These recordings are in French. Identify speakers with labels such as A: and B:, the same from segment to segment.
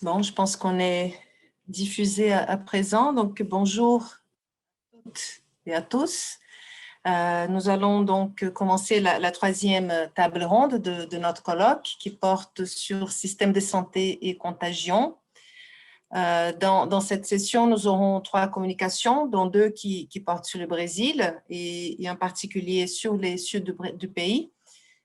A: Bon, je pense qu'on est diffusé à présent. Donc, bonjour à toutes et à tous. Nous allons donc commencer la troisième table ronde de notre colloque qui porte sur système de santé et contagion. Dans cette session, nous aurons 3 communications, dont 2 qui portent sur le Brésil et en particulier sur les sud du pays.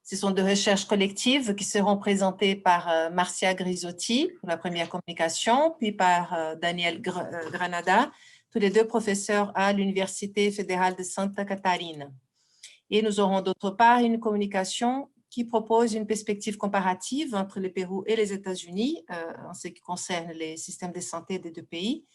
A: Ce sont des recherches collectives qui seront présentées par Marcia Grisotti pour la première communication, puis par Daniel Granada, tous les 2 professeurs à l'Université fédérale de Santa Catarina. Et nous aurons d'autre part une communication qui propose une perspective comparative entre le Pérou et les États-Unis en ce qui concerne les systèmes de santé des 2 pays.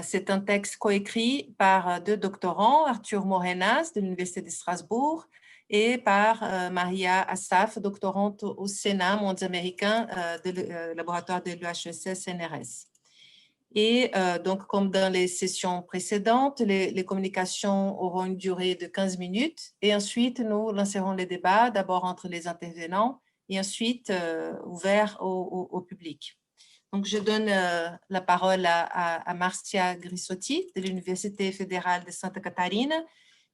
A: C'est un texte coécrit par 2 doctorants, Arthur Morenas de l'Université de Strasbourg et par Maria Assaf, doctorante au Sénat monde américain du laboratoire de l'UHEC-CNRS. Et donc, comme dans les sessions précédentes, les communications auront une durée de 15 minutes et ensuite, nous lancerons les débats, d'abord entre les intervenants et ensuite ouverts au public. Donc, je donne la parole à Marcia Grisotti de l'Université fédérale de Santa Catarina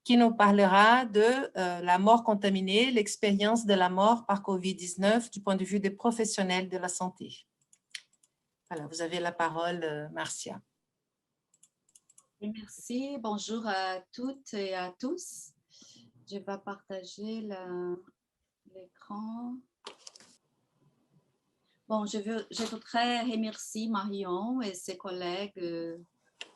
A: qui nous parlera de la mort contaminée, l'expérience de la mort par COVID-19 du point de vue des professionnels de la santé. Voilà, vous avez la parole, Marcia.
B: Merci, bonjour à toutes et à tous. Je vais partager l'écran. Bon, je voudrais remercier Marion et ses collègues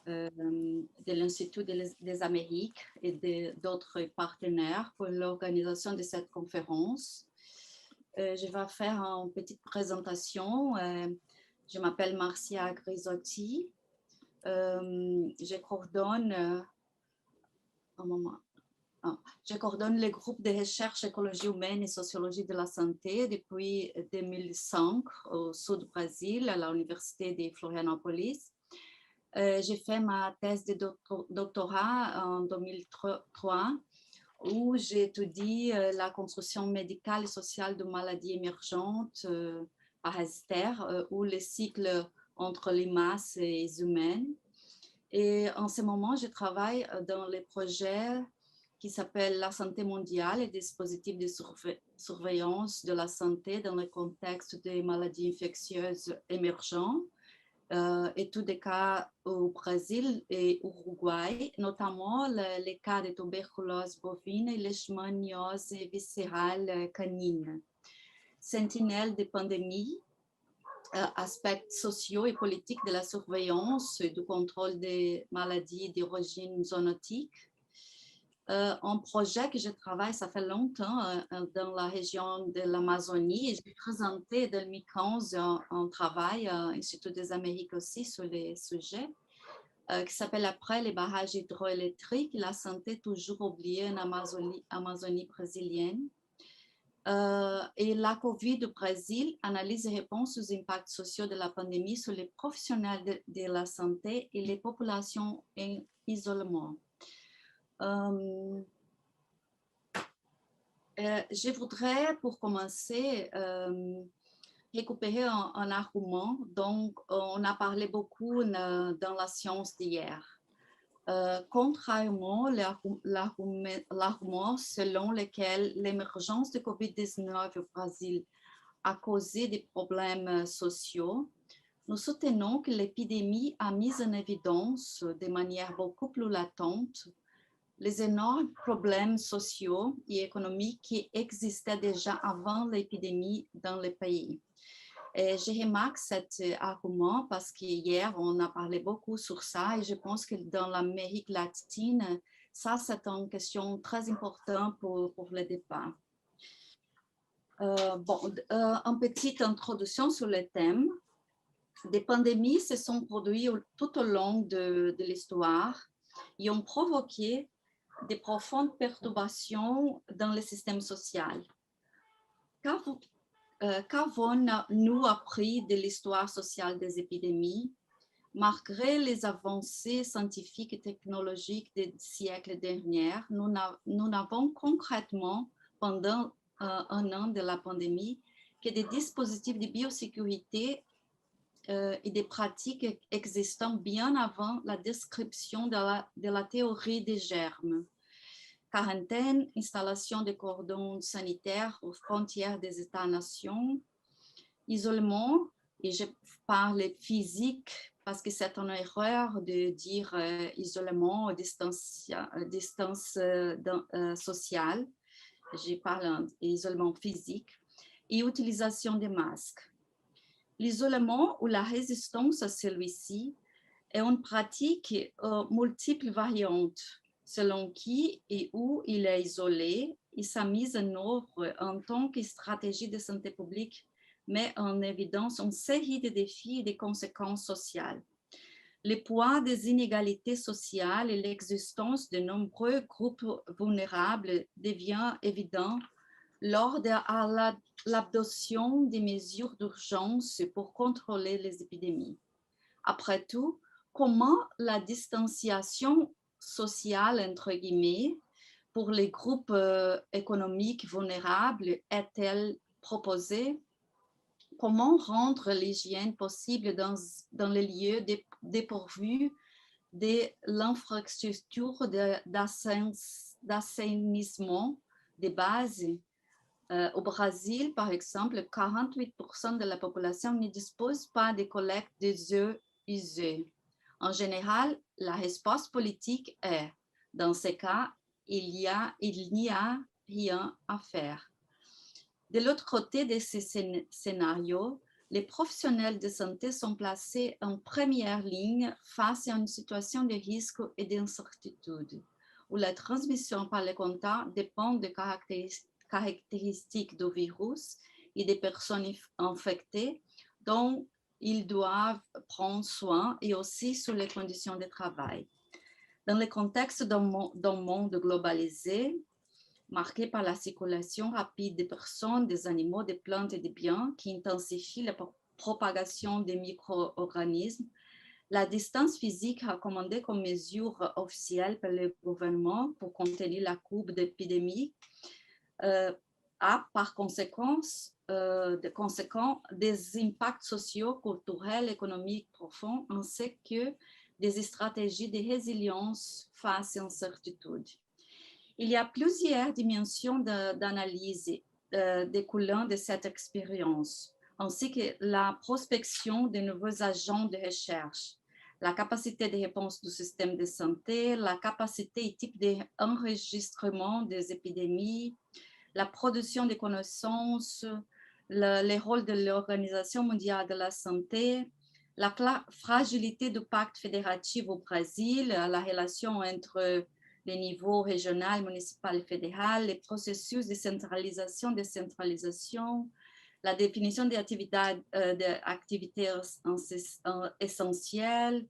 B: de l'Institut des Amériques et d'autres partenaires pour l'organisation de cette conférence. Je vais faire une petite présentation. Je m'appelle Marcia Grisotti. Je coordonne je coordonne le groupe de recherche écologie humaine et sociologie de la santé depuis 2005 au sud du Brésil, à l'université de Florianópolis. J'ai fait ma thèse de doctorat en 2003 où j'étudie la construction médicale et sociale de maladies émergentes parasitaires ou les cycles entre les masses et les humaines. Et en ce moment, je travaille dans les projets qui s'appelle la santé mondiale et dispositifs de surveillance de la santé dans le contexte des maladies infectieuses émergentes, études des cas au Brésil et au Uruguay, notamment les cas de tuberculose bovine et leishmaniose viscérale canine. Sentinelle des pandémies, aspects sociaux et politiques de la surveillance et du contrôle des maladies d'origine zoonotique. Un projet que je travaille, ça fait longtemps, dans la région de l'Amazonie. J'ai présenté en 2015 un travail à l'Institut des Amériques aussi sur les sujets, qui s'appelle Après les barrages hydroélectriques, la santé toujours oubliée en Amazonie brésilienne. Et la COVID au Brésil, analyse et réponse aux impacts sociaux de la pandémie sur les professionnels de la santé et les populations en isolement. Je voudrais, pour commencer, récupérer un argument dont on a parlé beaucoup dans la science d'hier. Contrairement à l'argument selon lequel l'émergence de COVID-19 au Brésil a causé des problèmes sociaux, nous soutenons que l'épidémie a mis en évidence de manière beaucoup plus latente les énormes problèmes sociaux et économiques qui existaient déjà avant l'épidémie dans le pays. Et je remarque cet argument parce qu'hier, on a parlé beaucoup sur ça et je pense que dans l'Amérique latine, ça, c'est une question très importante pour le débat. Une petite introduction sur le thème. Des pandémies se sont produites tout au long de l'histoire et ont provoqué des profondes perturbations dans le système social. Qu'avons-nous appris de l'histoire sociale des épidémies? Malgré les avancées scientifiques et technologiques des siècles derniers, nous n'avons concrètement, pendant un an de la pandémie, que des dispositifs de biosécurité et des pratiques existant bien avant la description de la théorie des germes. Quarantaine, installation de cordons sanitaires aux frontières des États-nations, isolement, et je parle physique parce que c'est une erreur de dire isolement, distance sociale. Je parle d'isolement physique et utilisation des masques. L'isolement ou la résistance à celui-ci est une pratique multiples variantes selon qui et où il est isolé et sa mise en œuvre en tant que stratégie de santé publique met en évidence une série de défis et de conséquences sociales. Le poids des inégalités sociales et l'existence de nombreux groupes vulnérables devient évident lors de l'adoption des mesures d'urgence pour contrôler les épidémies. Après tout, comment la distanciation sociale, entre guillemets, pour les groupes économiques vulnérables est-elle proposée? Comment rendre l'hygiène possible dans les lieux dépourvus de l'infrastructure d'assainissement de base? Au Brésil, par exemple, 48% de la population ne dispose pas de collecte des eaux usées. En général, la réponse politique est, dans ce cas, il n'y a rien à faire. De l'autre côté de ces scénarios, les professionnels de santé sont placés en première ligne face à une situation de risque et d'incertitude, où la transmission par le contact dépend des caractéristiques du virus et des personnes infectées dont ils doivent prendre soin et aussi sur les conditions de travail. Dans le contexte d'un monde globalisé, marqué par la circulation rapide des personnes, des animaux, des plantes et des biens qui intensifie la propagation des micro-organismes, la distance physique recommandée comme mesure officielle par le gouvernement pour contenir la courbe d'épidémie a par conséquence des impacts sociaux, culturels, économiques profonds, ainsi que des stratégies de résilience face à l'incertitude. Il y a plusieurs dimensions d'analyse découlant de cette expérience, ainsi que la prospection de nouveaux agents de recherche, la capacité de réponse du système de santé, la capacité et type d'enregistrement des épidémies, la production de connaissances, le rôle de l'Organisation mondiale de la santé, la fragilité du pacte fédératif au Brésil, la relation entre les niveaux régional, municipal et fédéral, les processus de centralisation, décentralisation, la définition des activités essentielles,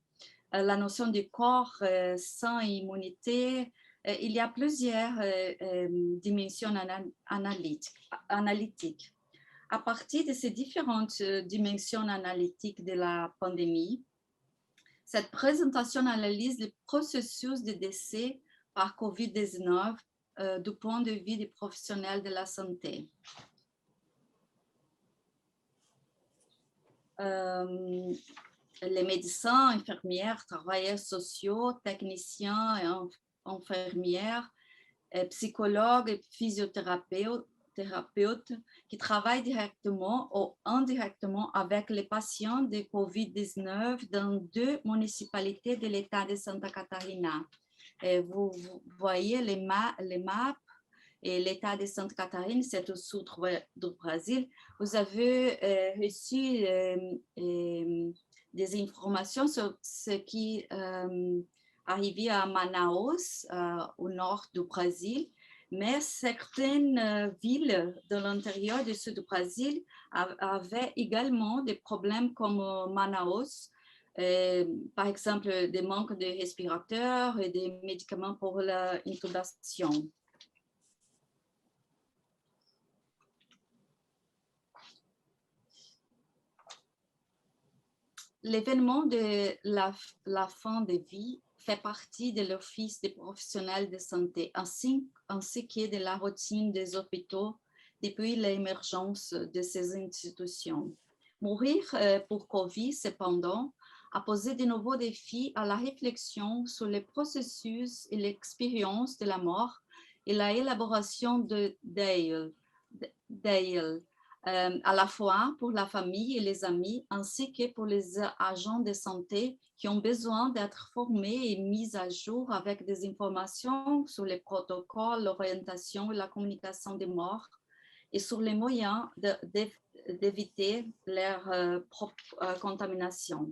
B: la notion du corps sans immunité. Il y a plusieurs dimensions analytiques. À partir de ces différentes dimensions analytiques de la pandémie, cette présentation analyse le processus de décès par COVID-19 du point de vue des professionnels de la santé. Les médecins, infirmières, travailleurs sociaux, techniciens et infirmières, psychologues et physiothérapeutes qui travaillent directement ou indirectement avec les patients de COVID-19 dans 2 municipalités de l'État de Santa Catarina. Et vous voyez les maps et l'État de Santa Catarina, c'est au sud du Brésil. Vous avez reçu des informations sur ce qui arrivait à Manaus, au nord du Brésil, mais certaines villes de l'intérieur du sud du Brésil avaient également des problèmes comme Manaus, par exemple des manques de respirateurs et des médicaments pour l'intubation. L'événement de la fin de vie fait partie de l'Office des professionnels de santé, ainsi que de la routine des hôpitaux depuis l'émergence de ces institutions. Mourir pour Covid, cependant, a posé de nouveaux défis à la réflexion sur les processus et l'expérience de la mort et la élaboration de deuil, à la fois pour la famille et les amis, ainsi que pour les agents de santé qui ont besoin d'être formés et mis à jour avec des informations sur les protocoles, l'orientation et la communication des morts et sur les moyens d'éviter leur propre contamination.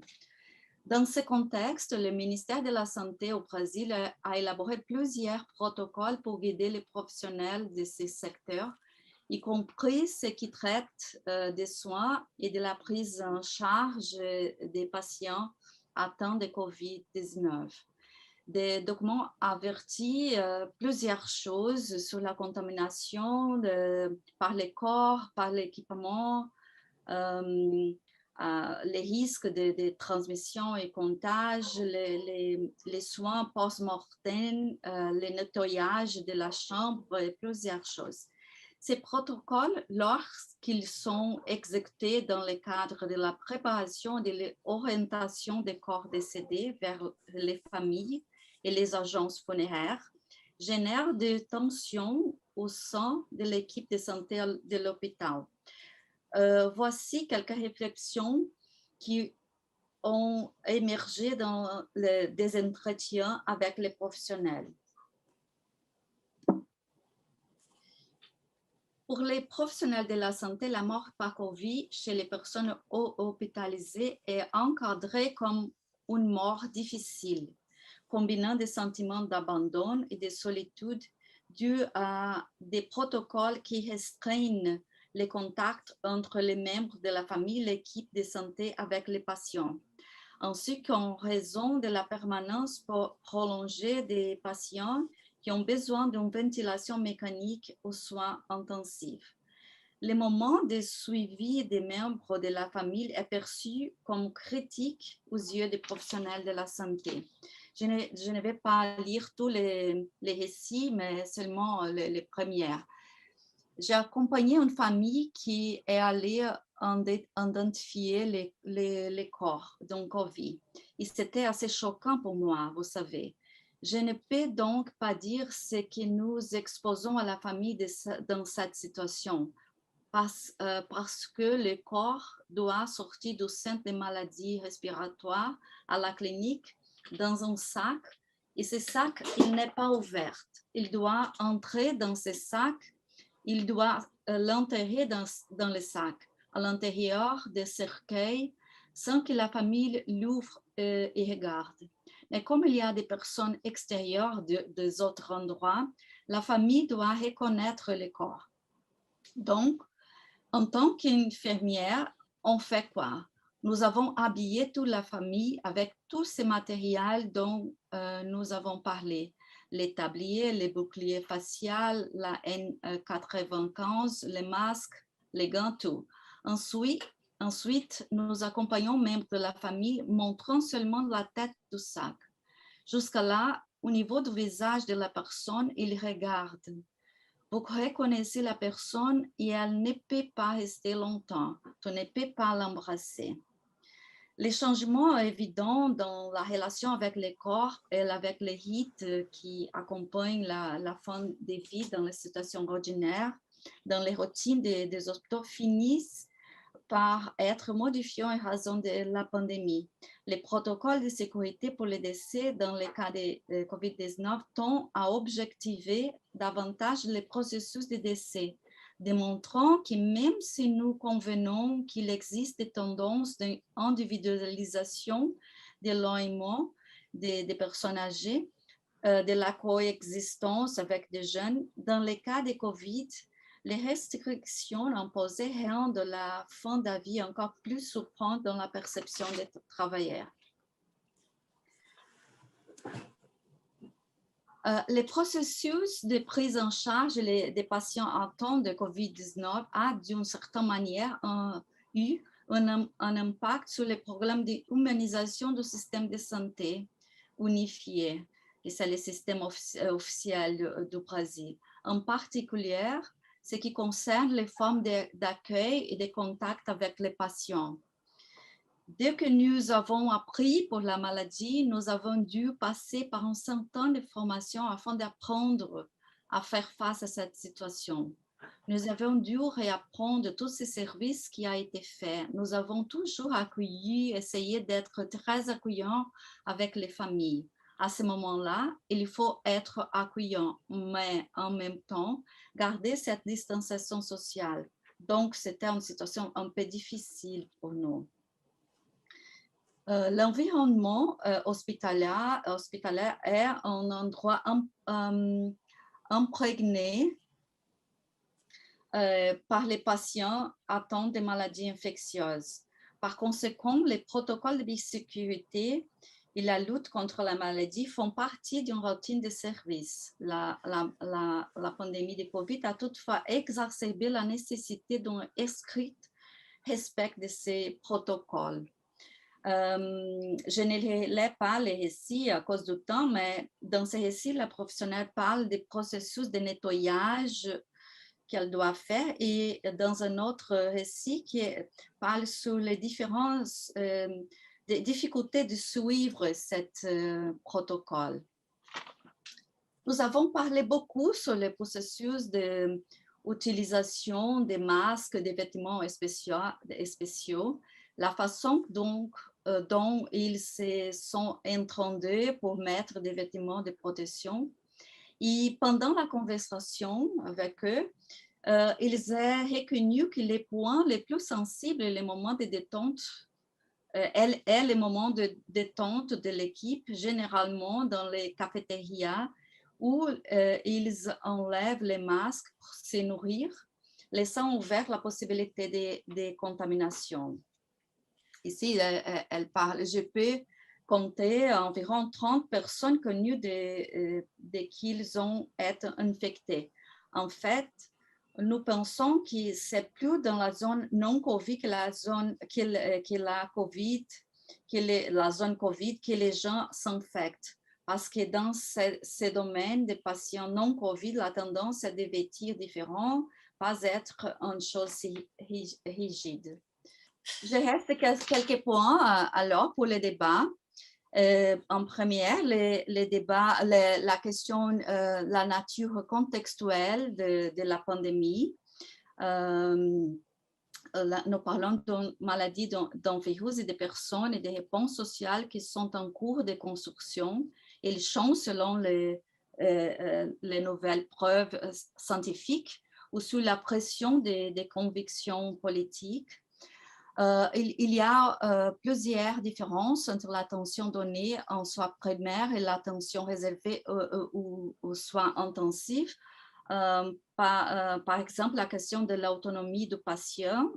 B: Dans ce contexte, le ministère de la Santé au Brésil a élaboré plusieurs protocoles pour guider les professionnels de ces secteurs, y compris ceux qui traitent des soins et de la prise en charge des patients atteints de COVID-19. Des documents avertis plusieurs choses sur la contamination par les corps, par l'équipement, les risques de transmission et contagion, les soins post-mortem, le nettoyage de la chambre et plusieurs choses. Ces protocoles, lorsqu'ils sont exécutés dans le cadre de la préparation et de l'orientation des corps décédés vers les familles et les agences funéraires, génèrent des tensions au sein de l'équipe de santé de l'hôpital. Voici quelques réflexions qui ont émergé dans des entretiens avec les professionnels. Pour les professionnels de la santé, la mort par COVID chez les personnes hospitalisées est encadrée comme une mort difficile, combinant des sentiments d'abandon et de solitude dus à des protocoles qui restreignent les contacts entre les membres de la famille et l'équipe de santé avec les patients, ainsi qu'en raison de la permanence prolongée des patients qui ont besoin d'une ventilation mécanique aux soins intensifs. Le moment de suivi des membres de la famille est perçu comme critique aux yeux des professionnels de la santé. Je ne vais pas lire tous les récits, mais seulement les premières. J'ai accompagné une famille qui est allée identifier les corps d'un COVID. Et c'était assez choquant pour moi, vous savez. Je ne peux donc pas dire ce que nous exposons à la famille dans cette situation, parce que le corps doit sortir du centre des maladies respiratoires à la clinique dans un sac, et ce sac, il n'est pas ouvert. Il doit entrer dans ce sac. Il doit l'enterrer dans le sac, à l'intérieur des cercueils, sans que la famille l'ouvre et regarde. Mais comme il y a des personnes extérieures des autres endroits, la famille doit reconnaître le corps. Donc, en tant qu'infirmière, on fait quoi? Nous avons habillé toute la famille avec tous ces matériels dont nous avons parlé. Les tabliers, les boucliers faciaux, la N95, les masques, les gants, tout. Ensuite, nous accompagnons membres de la famille montrant seulement la tête du sac. Jusqu'à là, au niveau du visage de la personne, ils regardent. Vous reconnaissez la personne et elle ne peut pas rester longtemps. Tu ne peux pas l'embrasser. Les changements évidents dans la relation avec le corps et avec les rites qui accompagnent la fin des vies dans les situations ordinaires, dans les routines des hôpitaux finissent par être modifiés en raison de la pandémie. Les protocoles de sécurité pour les décès dans le cas de COVID-19 tendent à objectiver davantage les processus de décès, démontrant que même si nous convenons qu'il existe des tendances d'individualisation de l'éloignement des personnes âgées, de la coexistence avec des jeunes, dans le cas de COVID, les restrictions imposées rendent la fin de la vie encore plus souffrante dans la perception des travailleurs. Les processus de prise en charge des patients atteints de COVID-19 a d'une certaine manière eu un impact sur les programmes d'humanisation du système de santé unifié, et c'est le système officiel du Brésil. En particulier, ce qui concerne les formes d'accueil et de contact avec les patients. Dès que nous avons appris pour la maladie, nous avons dû passer par un certain de formations afin d'apprendre à faire face à cette situation. Nous avons dû réapprendre tous ces services qui ont été faits. Nous avons toujours accueilli, essayé d'être très accueillants avec les familles. À ce moment-là, il faut être accueillant, mais en même temps, garder cette distanciation sociale. Donc, c'était une situation un peu difficile pour nous. L'environnement hospitalier est un endroit imprégné par les patients atteints de maladies infectieuses. Par conséquent, les protocoles de biosécurité et la lutte contre la maladie font partie d'une routine de service. La pandémie de COVID a toutefois exacerbé la nécessité d'un strict respect de ces protocoles. Je ne lis pas les récits à cause du temps, mais dans ces récits, la professionnelle parle des processus de nettoyage qu'elle doit faire, et dans un autre récit qui parle sur les différentes des difficultés de suivre ce protocole. Nous avons parlé beaucoup sur le processus d'utilisation des masques, des vêtements spéciaux, la façon dont ils se sont entendus pour mettre des vêtements de protection. Et pendant la conversation avec eux, ils ont reconnu que les points les plus sensibles et les moments de détente est les moments de détente de l'équipe, généralement dans les cafétérias où ils enlèvent les masques pour se nourrir, laissant ouverte la possibilité de contamination. Ici, elle parle, je peux compter environ 30 personnes connues de qu'ils ont été infectés. En fait, nous pensons que c'est plus dans la zone non-Covid que la zone Covid que les gens s'infectent. Parce que dans ces domaines des patients non-Covid, la tendance est de vêtir différent, pas être une chose rigide. Je reste quelques points alors pour le débat. En première, les débats, la question, la nature contextuelle de la pandémie. Nous parlons d'une maladie, d'un virus et des personnes et des réponses sociales qui sont en cours de construction. Ils changent selon les nouvelles preuves scientifiques ou sous la pression des convictions politiques. Il y a plusieurs différences entre l'attention donnée en soins primaires et l'attention réservée aux soins intensifs. Par exemple, la question de l'autonomie du patient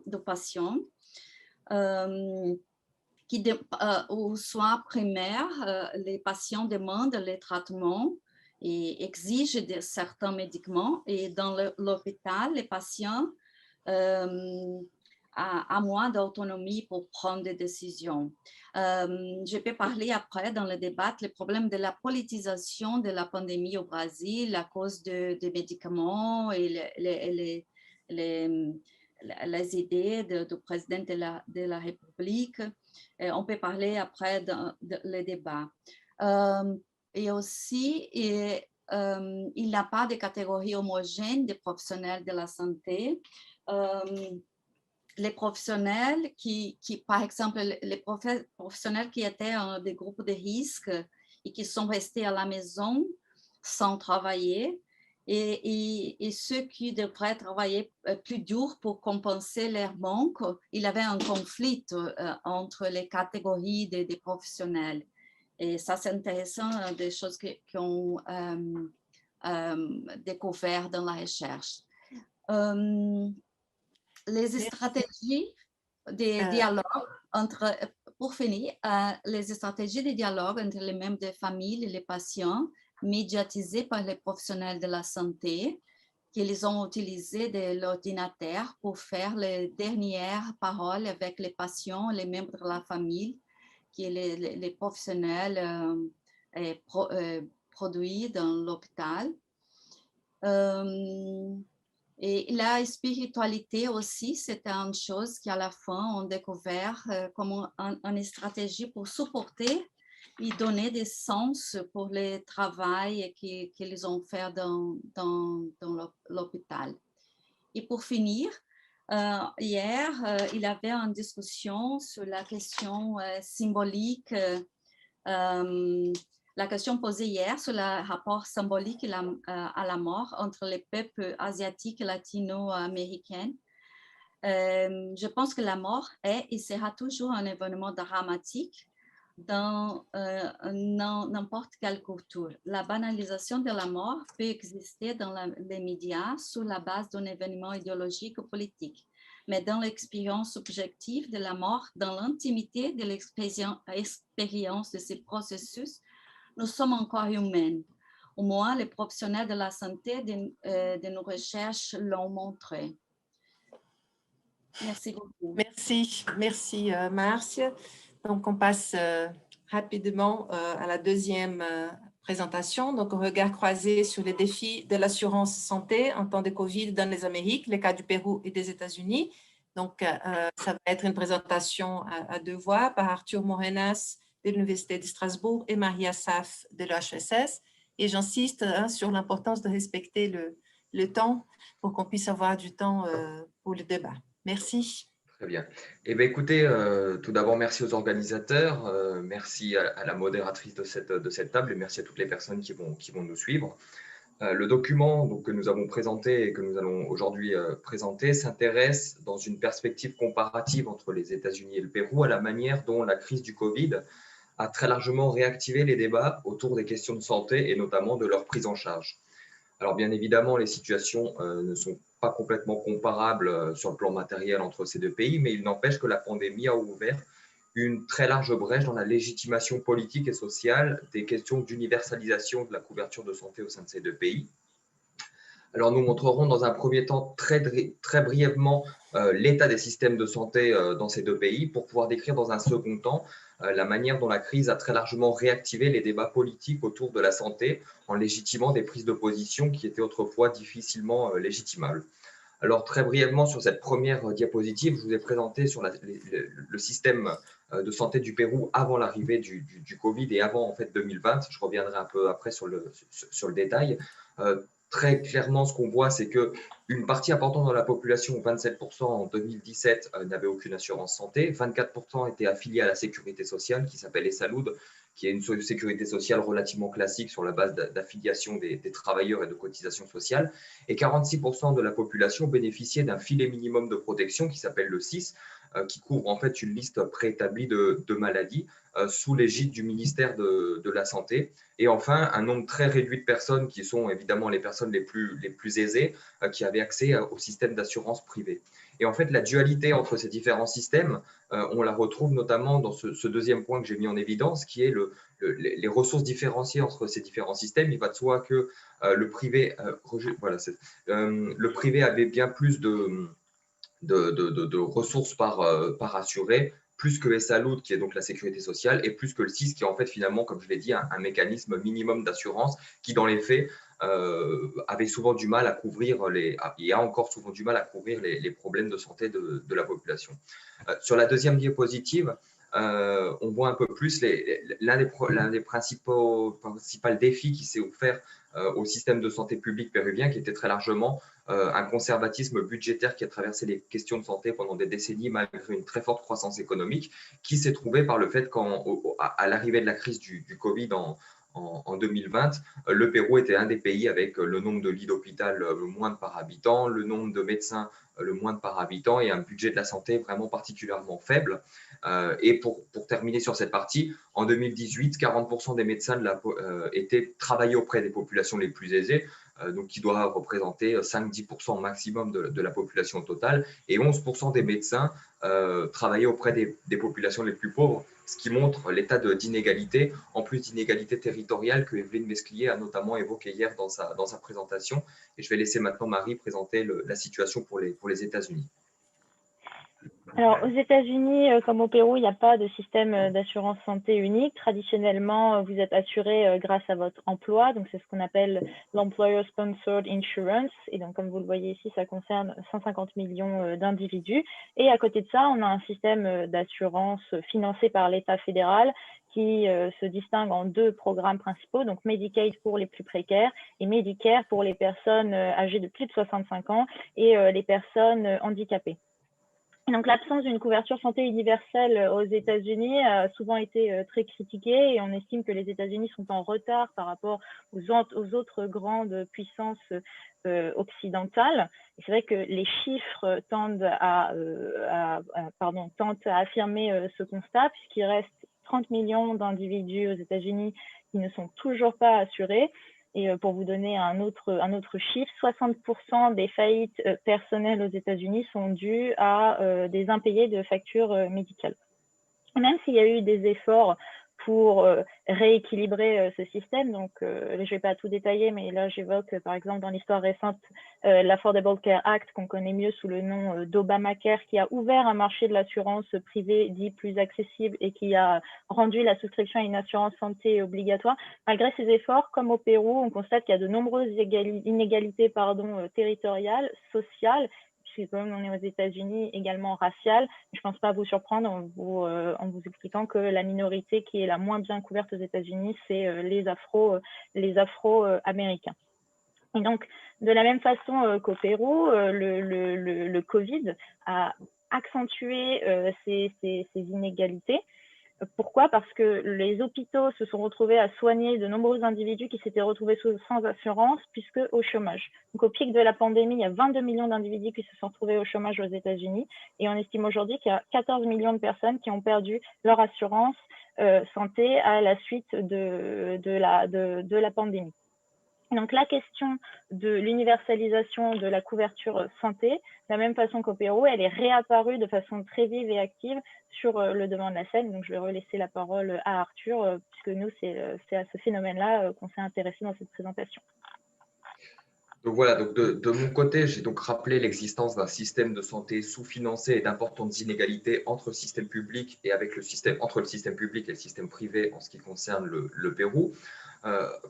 B: aux soins primaires, les patients demandent les traitements et exigent certains médicaments, et dans l'hôpital, les patients à moins d'autonomie pour prendre des décisions. Je peux parler après dans le débat le problème de la politisation de la pandémie au Brésil à cause des médicaments et les idées du président de la République. On peut parler après dans le débat. Et aussi, il n'y a pas de catégorie homogène des professionnels de la santé. Les professionnels par exemple, les professionnels qui étaient dans des groupes de risque et qui sont restés à la maison sans travailler, et ceux qui devraient travailler plus dur pour compenser leur manque, il y avait un conflit entre les catégories des professionnels. Et ça, c'est intéressant, des choses qu'on découvert dans la recherche. Les stratégies de dialogue pour finir, les stratégies de dialogue entre les membres de famille et les patients, médiatisées par les professionnels de la santé, qu'ils ont utilisé de l'ordinateur pour faire les dernières paroles avec les patients, les membres de la famille, qui les professionnels produits dans l'hôpital. Et la spiritualité aussi, c'était une chose qu'à la fin, on a découvert comme une stratégie pour supporter et donner des sens pour le travail qu'ils ont fait dans l'hôpital. Et pour finir, hier, il y avait une discussion sur la question symbolique, la question posée hier sur le rapport symbolique à la mort entre les peuples asiatiques et latino-américains. Je pense que la mort est et sera toujours un événement dramatique dans n'importe quelle culture. La banalisation de la mort peut exister dans les médias sous la base d'un événement idéologique ou politique, mais dans l'expérience subjective de la mort, dans l'intimité de l'expérience de ces processus, nous sommes encore humains. Au moins, les professionnels de la santé de nos recherches l'ont montré. Merci beaucoup.
A: Merci Marcia. Donc, on passe rapidement à la deuxième présentation. Donc, un regard croisé sur les défis de l'assurance santé en temps de COVID dans les Amériques, les cas du Pérou et des États-Unis. Donc, ça va être une présentation à deux voix par Arthur Morenas de l'Université de Strasbourg et Maria Saf de l'HESS. Et j'insiste sur l'importance de respecter le temps pour qu'on puisse avoir du temps pour le débat. Merci.
C: Très bien. Eh bien, écoutez, tout d'abord, merci aux organisateurs, merci à la modératrice de cette table et merci à toutes les personnes qui vont nous suivre. Le document donc, que nous avons présenté et que nous allons aujourd'hui présenter s'intéresse dans une perspective comparative entre les États-Unis et le Pérou à la manière dont la crise du Covid a très largement réactivé les débats autour des questions de santé et notamment de leur prise en charge. Alors bien évidemment, les situations ne sont pas complètement comparables sur le plan matériel entre ces deux pays, mais il n'empêche que la pandémie a ouvert une très large brèche dans la légitimation politique et sociale des questions d'universalisation de la couverture de santé au sein de ces deux pays. Alors nous montrerons dans un premier temps très brièvement l'état des systèmes de santé dans ces deux pays pour pouvoir décrire dans un second temps la manière dont la crise a très largement réactivé les débats politiques autour de la santé en légitimant des prises de position qui étaient autrefois difficilement légitimables. Alors très brièvement sur cette première diapositive, je vous ai présenté sur le système de santé du Pérou avant l'arrivée du Covid et avant en fait 2020. Je reviendrai un peu après sur le détail. Très clairement, ce qu'on voit, c'est qu'une partie importante de la population, 27% en 2017, n'avait aucune assurance santé. 24% étaient affiliés à la sécurité sociale, qui s'appelle ESSALUD, qui est une sécurité sociale relativement classique sur la base d'affiliation des travailleurs et de cotisations sociales. Et 46% de la population bénéficiait d'un filet minimum de protection qui s'appelle le SIS, qui couvre en fait une liste préétablie de maladies sous l'égide du ministère de la Santé. Et enfin, un nombre très réduit de personnes qui sont évidemment les personnes les plus aisées qui avaient accès au système d'assurance privée. Et en fait, la dualité entre ces différents systèmes, on la retrouve notamment dans ce deuxième point que j'ai mis en évidence, qui est les ressources différenciées entre ces différents systèmes. Il va de soi que le privé avait bien plus de ressources par assuré, plus que ESSALUD, qui est donc la sécurité sociale, et plus que le SIS, qui est en fait finalement, comme je l'ai dit, un mécanisme minimum d'assurance qui, dans les faits, avait souvent du mal à couvrir et a encore souvent du mal à couvrir les problèmes de santé de la population. Sur la deuxième diapositive, on voit un peu plus l'un des principaux défis qui s'est offert au système de santé publique péruvien, qui était très largement un conservatisme budgétaire qui a traversé les questions de santé pendant des décennies malgré une très forte croissance économique, qui s'est trouvé par le fait qu'à l'arrivée de la crise du Covid en 2020, le Pérou était un des pays avec le nombre de lits d'hôpital le moindre par habitant, le nombre de médecins le moindre par habitant et un budget de la santé vraiment particulièrement faible. Et pour terminer sur cette partie, en 2018, 40% des médecins travaillaient auprès des populations les plus aisées, donc qui doit représenter 5-10% maximum de la population totale, et 11% des médecins travaillaient auprès des populations les plus pauvres, ce qui montre l'état d'inégalité, en plus d'inégalité territoriale que Evelyne Mesclier a notamment évoqué hier dans sa présentation. Et je vais laisser maintenant Marie présenter la situation pour les États-Unis.
D: Alors, aux États-Unis, comme au Pérou, il n'y a pas de système d'assurance santé unique. Traditionnellement, vous êtes assuré grâce à votre emploi. Donc, c'est ce qu'on appelle l'Employer Sponsored Insurance. Et donc, comme vous le voyez ici, ça concerne 150 millions d'individus. Et à côté de ça, on a un système d'assurance financé par l'État fédéral qui se distingue en deux programmes principaux, donc Medicaid pour les plus précaires et Medicare pour les personnes âgées de plus de 65 ans et les personnes handicapées. Donc, l'absence d'une couverture santé universelle aux États-Unis a souvent été très critiquée et on estime que les États-Unis sont en retard par rapport aux autres grandes puissances occidentales. C'est vrai que les chiffres tendent à affirmer ce constat puisqu'il reste 30 millions d'individus aux États-Unis qui ne sont toujours pas assurés. Et pour vous donner un autre chiffre, 60% des faillites personnelles aux États-Unis sont dues à des impayés de factures médicales. Même s'il y a eu des efforts pour rééquilibrer ce système, donc je ne vais pas tout détailler, mais là j'évoque par exemple dans l'histoire récente l'Affordable Care Act, qu'on connaît mieux sous le nom d'Obamacare, qui a ouvert un marché de l'assurance privée dit plus accessible et qui a rendu la souscription à une assurance santé obligatoire. Malgré ces efforts, comme au Pérou, on constate qu'il y a de nombreuses inégalités territoriales, sociales, puisque comme on est aux États-Unis, également raciale. Je ne pense pas vous surprendre en vous expliquant que la minorité qui est la moins bien couverte aux États-Unis, c'est les Afro-Américains. Et donc, de la même façon qu'au Pérou, le Covid a accentué ces inégalités. Pourquoi? Parce que les hôpitaux se sont retrouvés à soigner de nombreux individus qui s'étaient retrouvés sans assurance puisque au chômage. Donc, au pic de la pandémie, il y a 22 millions d'individus qui se sont retrouvés au chômage aux États-Unis et on estime aujourd'hui qu'il y a 14 millions de personnes qui ont perdu leur assurance santé à la suite de la pandémie. Donc, la question de l'universalisation de la couverture santé, de la même façon qu'au Pérou, elle est réapparue de façon très vive et active sur le devant de la scène. Donc, je vais relaisser la parole à Arthur, puisque nous, c'est à ce phénomène-là qu'on s'est intéressé dans cette présentation.
C: Donc voilà, donc de mon côté, j'ai donc rappelé l'existence d'un système de santé sous-financé et d'importantes inégalités entre le système public et entre le système public et le système privé en ce qui concerne le Pérou.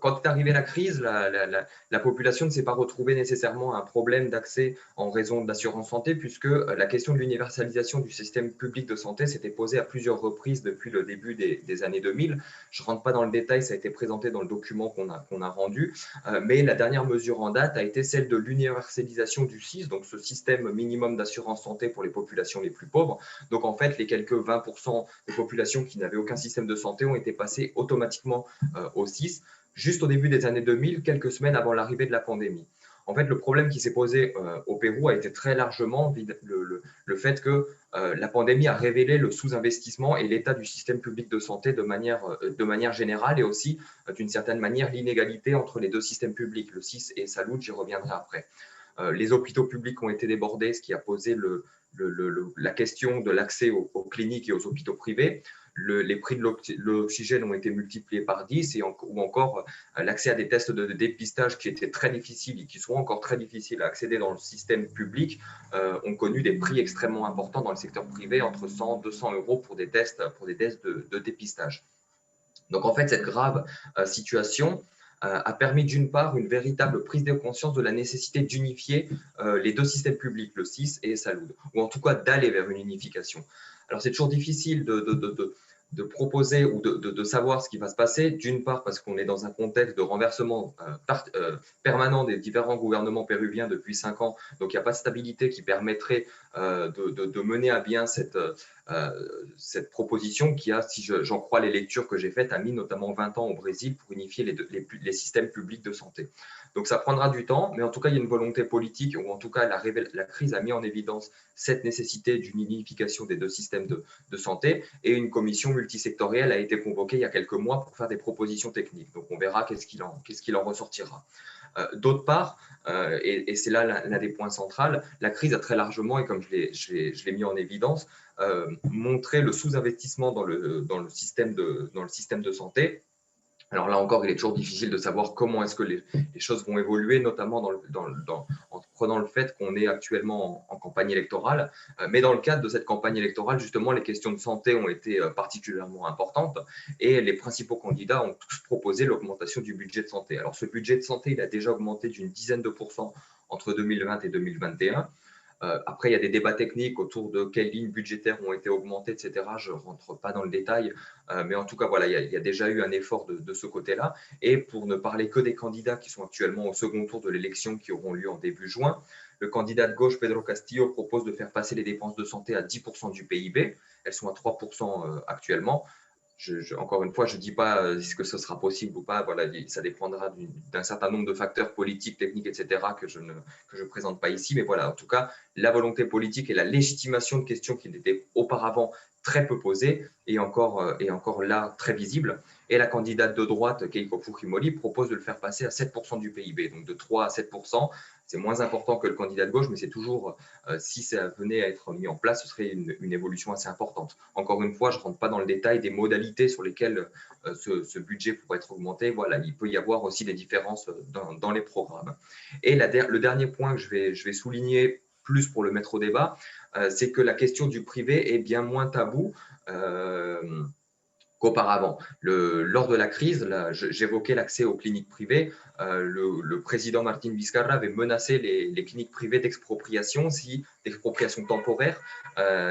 C: Quand est arrivée la crise, la population ne s'est pas retrouvée nécessairement à un problème d'accès en raison de l'assurance santé, puisque la question de l'universalisation du système public de santé s'était posée à plusieurs reprises depuis le début des années 2000. Je ne rentre pas dans le détail, ça a été présenté dans le document qu'on a rendu, mais la dernière mesure en date a été celle de l'universalisation du SIS, donc ce système minimum d'assurance santé pour les populations les plus pauvres. Donc en fait, les quelques 20% des populations qui n'avaient aucun système de santé ont été passées automatiquement au SIS, juste au début des années 2000, quelques semaines avant l'arrivée de la pandémie. En fait, le problème qui s'est posé au Pérou a été très largement le fait que la pandémie a révélé le sous-investissement et l'état du système public de santé de manière générale et aussi, d'une certaine manière, l'inégalité entre les deux systèmes publics, le SIS et Salud, j'y reviendrai après. Les hôpitaux publics ont été débordés, ce qui a posé la question de l'accès aux cliniques et aux hôpitaux privés. Les prix de l'oxygène ont été multipliés par 10 ou encore l'accès à des tests de dépistage qui étaient très difficiles et qui sont encore très difficiles à accéder dans le système public ont connu des prix extrêmement importants dans le secteur privé, entre 100 et 200 euros pour des tests de dépistage. Donc en fait, cette grave situation a permis d'une part une véritable prise de conscience de la nécessité d'unifier les deux systèmes publics, le SIS et Salud, ou en tout cas d'aller vers une unification. Alors c'est toujours difficile de proposer ou de savoir ce qui va se passer, d'une part parce qu'on est dans un contexte de renversement permanent des différents gouvernements péruviens depuis 5 ans, donc il n'y a pas de stabilité qui permettrait de mener à bien cette proposition qui a, si j'en crois les lectures que j'ai faites, a mis notamment 20 ans au Brésil pour unifier les systèmes publics de santé. Donc ça prendra du temps, mais en tout cas il y a une volonté politique, ou en tout cas la crise a mis en évidence cette nécessité d'une unification des deux systèmes de santé, et une commission multisectorielle a été convoquée il y a quelques mois pour faire des propositions techniques. Donc on verra qu'est-ce qu'il en ressortira. D'autre part, et c'est là l'un des points centraux, la crise a très largement, et comme je l'ai mis en évidence, montré le sous-investissement dans le système de santé. Alors là encore, il est toujours difficile de savoir comment est-ce que les choses vont évoluer, notamment en prenant le fait qu'on est actuellement en campagne électorale. Mais dans le cadre de cette campagne électorale, justement, les questions de santé ont été particulièrement importantes et les principaux candidats ont tous proposé l'augmentation du budget de santé. Alors ce budget de santé, il a déjà augmenté d'une dizaine de pourcents entre 2020 et 2021. Après, il y a des débats techniques autour de quelles lignes budgétaires ont été augmentées, etc. Je ne rentre pas dans le détail, mais en tout cas, voilà, il y a déjà eu un effort de ce côté-là. Et pour ne parler que des candidats qui sont actuellement au second tour de l'élection qui auront lieu en début juin, le candidat de gauche, Pedro Castillo, propose de faire passer les dépenses de santé à 10% du PIB. Elles sont à 3% actuellement. Encore une fois, je ne dis pas est-ce que ce sera possible ou pas. Voilà, ça dépendra d'un certain nombre de facteurs politiques, techniques, etc. que je ne présente pas ici. Mais voilà, en tout cas, la volonté politique et la légitimation de questions qui étaient auparavant très peu posées et encore là très visibles. Et la candidate de droite, Keiko Fujimori, propose de le faire passer à 7% du PIB. Donc de 3 à 7%, c'est moins important que le candidat de gauche, mais c'est toujours, si ça venait à être mis en place, ce serait une évolution assez importante. Encore une fois, je ne rentre pas dans le détail des modalités sur lesquelles ce budget pourrait être augmenté. Voilà, il peut y avoir aussi des différences dans les programmes. Et le dernier point que je vais souligner, plus pour le mettre au débat, c'est que la question du privé est bien moins taboue qu'auparavant. Lors de la crise, j'évoquais l'accès aux cliniques privées. Le président Martín Vizcarra avait menacé les cliniques privées d'expropriation temporaire,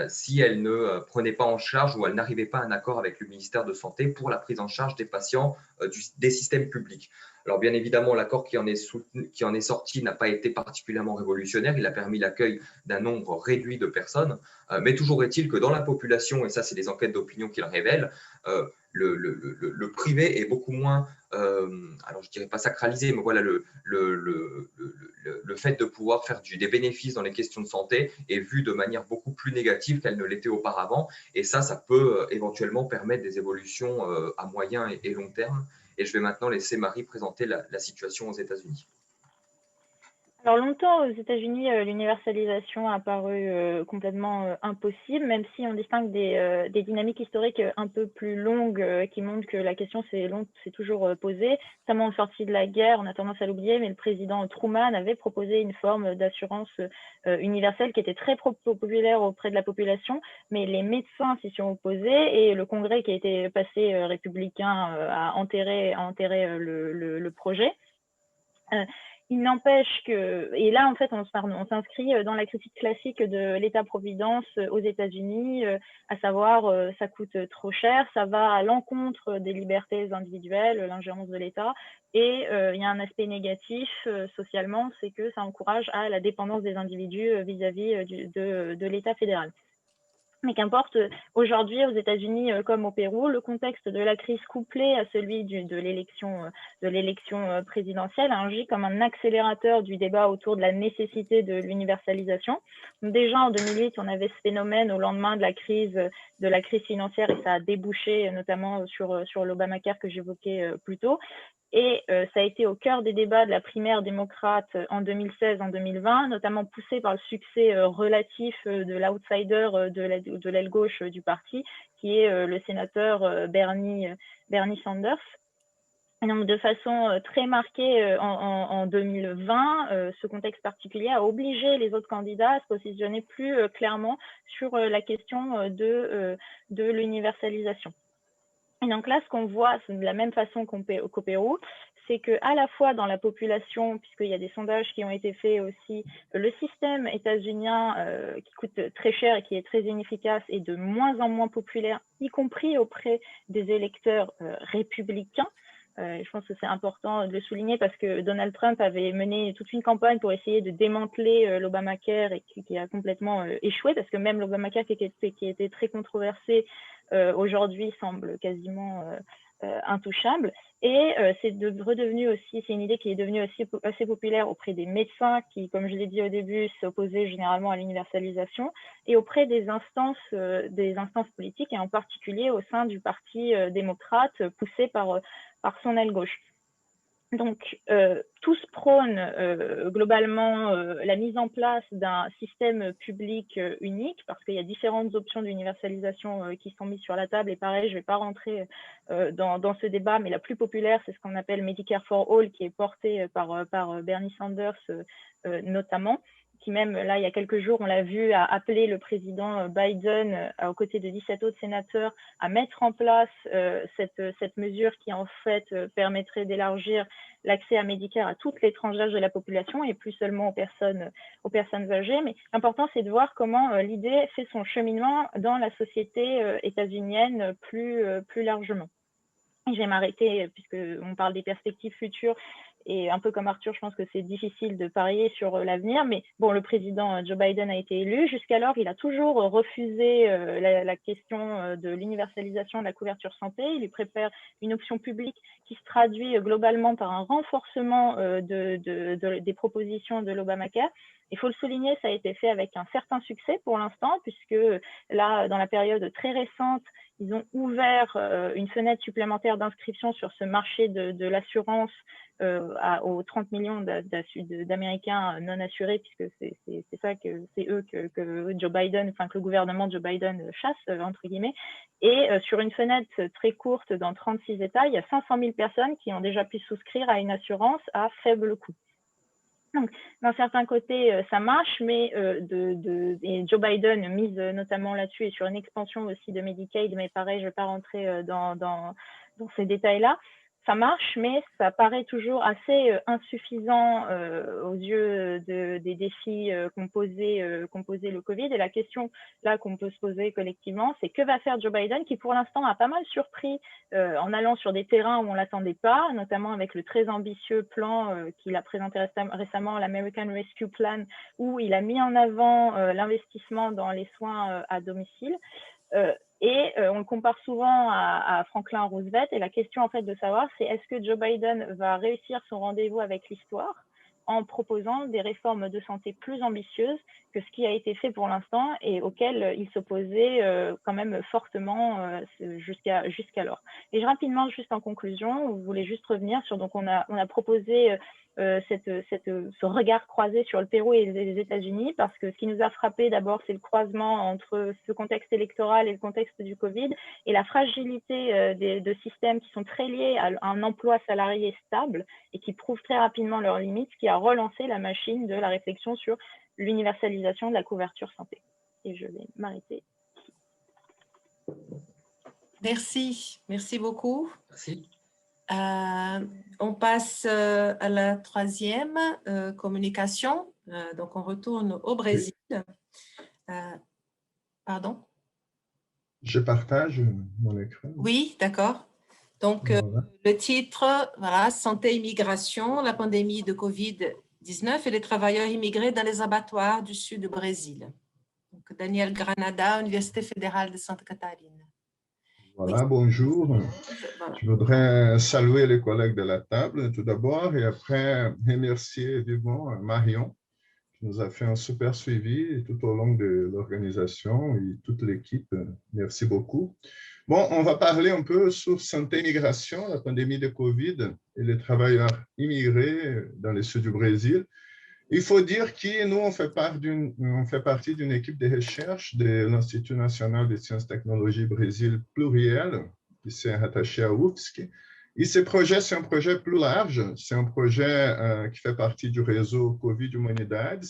C: si elles ne prenaient pas en charge ou elles n'arrivaient pas à un accord avec le ministère de Santé pour la prise en charge des patients des systèmes publics. Alors bien évidemment, l'accord qui en est sorti n'a pas été particulièrement révolutionnaire. Il a permis l'accueil d'un nombre réduit de personnes. Mais toujours est-il que dans la population, et ça c'est des enquêtes d'opinion qui le révèlent, le privé est beaucoup moins, alors je ne dirais pas sacralisé, mais voilà, le fait de pouvoir faire des bénéfices dans les questions de santé est vu de manière beaucoup plus négative qu'elle ne l'était auparavant. Et ça peut éventuellement permettre des évolutions à moyen et long terme. Et je vais maintenant laisser Marie présenter la situation aux États-Unis.
D: Alors longtemps, aux États-Unis, l'universalisation a paru complètement impossible, même si on distingue des dynamiques historiques un peu plus longues qui montrent que la question s'est toujours posée. Notamment en sortie de la guerre, on a tendance à l'oublier, mais le président Truman avait proposé une forme d'assurance universelle qui était très populaire auprès de la population, mais les médecins s'y sont opposés et le Congrès qui a été passé républicain a enterré le projet. Il n'empêche que, et là en fait on s'inscrit dans la critique classique de l'État-providence aux États-Unis, à savoir ça coûte trop cher, ça va à l'encontre des libertés individuelles, l'ingérence de l'État, et il y a un aspect négatif socialement, c'est que ça encourage à la dépendance des individus vis-à-vis de l'État fédéral. Mais qu'importe, aujourd'hui, aux États-Unis comme au Pérou, le contexte de la crise couplé à celui de l'élection présidentielle a agi comme un accélérateur du débat autour de la nécessité de l'universalisation. Déjà en 2008, on avait ce phénomène au lendemain de la crise financière et ça a débouché notamment sur l'Obamacare que j'évoquais plus tôt. Et ça a été au cœur des débats de la primaire démocrate en 2016, en 2020, notamment poussé par le succès relatif de l'outsider de l'aile gauche du parti, qui est le sénateur Bernie Sanders. Et donc, de façon très marquée en 2020, ce contexte particulier a obligé les autres candidats à se positionner plus clairement sur la question de l'universalisation. Et donc là, ce qu'on voit, c'est de la même façon qu'au Pérou, c'est qu'à la fois dans la population, puisqu'il y a des sondages qui ont été faits aussi, le système états-unien qui coûte très cher et qui est très inefficace est de moins en moins populaire, y compris auprès des électeurs républicains. Je pense que c'est important de le souligner parce que Donald Trump avait mené toute une campagne pour essayer de démanteler l'Obamacare et qui a complètement échoué parce que même l'Obamacare qui était très controversé aujourd'hui semble quasiment intouchable. Et c'est une idée qui est devenue aussi assez populaire auprès des médecins qui, comme je l'ai dit au début, s'opposaient généralement à l'universalisation et auprès des instances politiques et en particulier au sein du Parti démocrate poussé par son aile gauche. Donc, tous prônent globalement la mise en place d'un système public unique parce qu'il y a différentes options d'universalisation qui sont mises sur la table. Et pareil, je ne vais pas rentrer dans ce débat, mais la plus populaire, c'est ce qu'on appelle Medicare for All, qui est porté par Bernie Sanders notamment, qui même, là, il y a quelques jours, on l'a vu, a appelé le président Biden, aux côtés de 17 autres sénateurs, à mettre en place cette mesure qui, en fait, permettrait d'élargir l'accès à Medicare à toutes les tranches d'âge de la population et plus seulement aux personnes âgées. Mais l'important, c'est de voir comment l'idée fait son cheminement dans la société états-unienne plus largement. Je vais m'arrêter, puisqu'on parle des perspectives futures, et un peu comme Arthur, je pense que c'est difficile de parier sur l'avenir, mais bon, le président Joe Biden a été élu. Jusqu'alors, il a toujours refusé la question de l'universalisation de la couverture santé. Il lui prépare une option publique qui se traduit globalement par un renforcement des propositions de l'Obamacare. Il faut le souligner, ça a été fait avec un certain succès pour l'instant, puisque là, dans la période très récente, ils ont ouvert une fenêtre supplémentaire d'inscription sur ce marché de l'assurance aux 30 millions d'Américains non assurés, puisque c'est eux que Joe Biden, enfin que le gouvernement de Joe Biden chasse, entre guillemets. Et sur une fenêtre très courte dans 36 États, il y a 500 000 personnes qui ont déjà pu souscrire à une assurance à faible coût. Donc, d'un certain côté, ça marche, mais et Joe Biden mise notamment là-dessus et sur une expansion aussi de Medicaid, mais pareil, je ne vais pas rentrer dans ces détails-là. Ça marche, mais ça paraît toujours assez insuffisant aux yeux des défis qu'ont posé le Covid. Et la question là qu'on peut se poser collectivement, c'est que va faire Joe Biden, qui pour l'instant a pas mal surpris en allant sur des terrains où on ne l'attendait pas, notamment avec le très ambitieux plan qu'il a présenté récemment, l'American Rescue Plan, où il a mis en avant l'investissement dans les soins à domicile. Et on le compare souvent à Franklin Roosevelt. Et la question en fait de savoir, c'est est-ce que Joe Biden va réussir son rendez-vous avec l'histoire en proposant des réformes de santé plus ambitieuses que ce qui a été fait pour l'instant et auxquelles il s'opposait quand même fortement jusqu'alors. Et rapidement, juste en conclusion, vous voulez juste revenir sur, donc on a proposé ce regard croisé sur le Pérou et les États-Unis, parce que ce qui nous a frappé d'abord, c'est le croisement entre ce contexte électoral et le contexte du Covid et la fragilité de systèmes qui sont très liés à un emploi salarié stable et qui prouvent très rapidement leurs limites, ce qui a relancé la machine de la réflexion sur l'universalisation de la couverture santé. Et je vais m'arrêter.
A: Merci beaucoup.
C: Merci.
A: On passe à la troisième communication. Donc, on retourne au Brésil. Pardon?
E: Je partage mon écran.
A: Oui, d'accord. Donc, voilà. Le titre, voilà, Santé et immigration, la pandémie de Covid-19 et les travailleurs immigrés dans les abattoirs du sud du Brésil. Donc, Daniel Granada, Université fédérale de Santa Catarina.
E: Voilà, bonjour. Voilà. Je voudrais saluer les collègues de la table tout d'abord et après remercier vivement Marion qui nous a fait un super suivi tout au long de l'organisation et toute l'équipe. Merci beaucoup. Bon, on va parler un peu sur santé et migration, la pandémie de Covid et les travailleurs immigrés dans le sud du Brésil. Il faut dire que nous, on fait partie d'une équipe de recherche de l'Institut national de sciences et technologies Brésil pluriel, qui s'est rattaché à UFSC. Et ce projet, c'est un projet plus large, c'est un projet qui fait partie du réseau Covid Humanidades.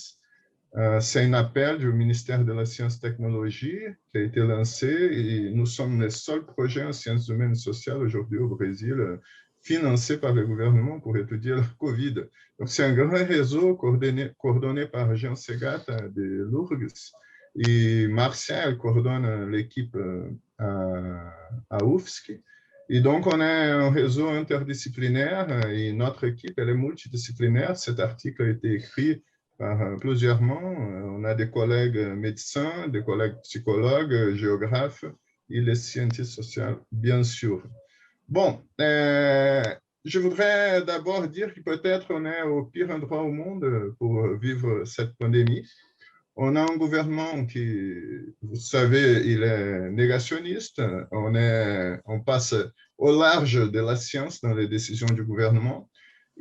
E: C'est un appel du ministère de la Science et Technologie qui a été lancé et nous sommes le seul projet en sciences humaines et sociales aujourd'hui au Brésil financé par le gouvernement pour étudier le Covid. Donc, c'est un grand réseau coordonné par Jean Segat de l'URGS et Martial coordonne l'équipe à UFSC. Et donc, on a un réseau interdisciplinaire et notre équipe, elle est multidisciplinaire. Cet article a été écrit par plusieurs membres. On a des collègues médecins, des collègues psychologues, géographes et les scientifiques sociaux, bien sûr. Bon, je voudrais d'abord dire que peut-être on est au pire endroit au monde pour vivre cette pandémie. On a un gouvernement qui, vous savez, il est négationniste. On passe au large de la science dans les décisions du gouvernement.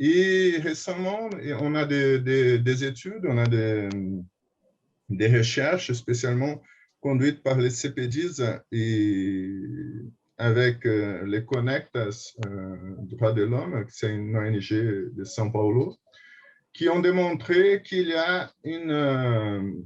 E: Et récemment, on a des études, on a des recherches spécialement conduites par les CPDIS et avec les Conectas Droits de l'Homme, c'est une ONG de São Paulo, qui ont démontré qu'il y a une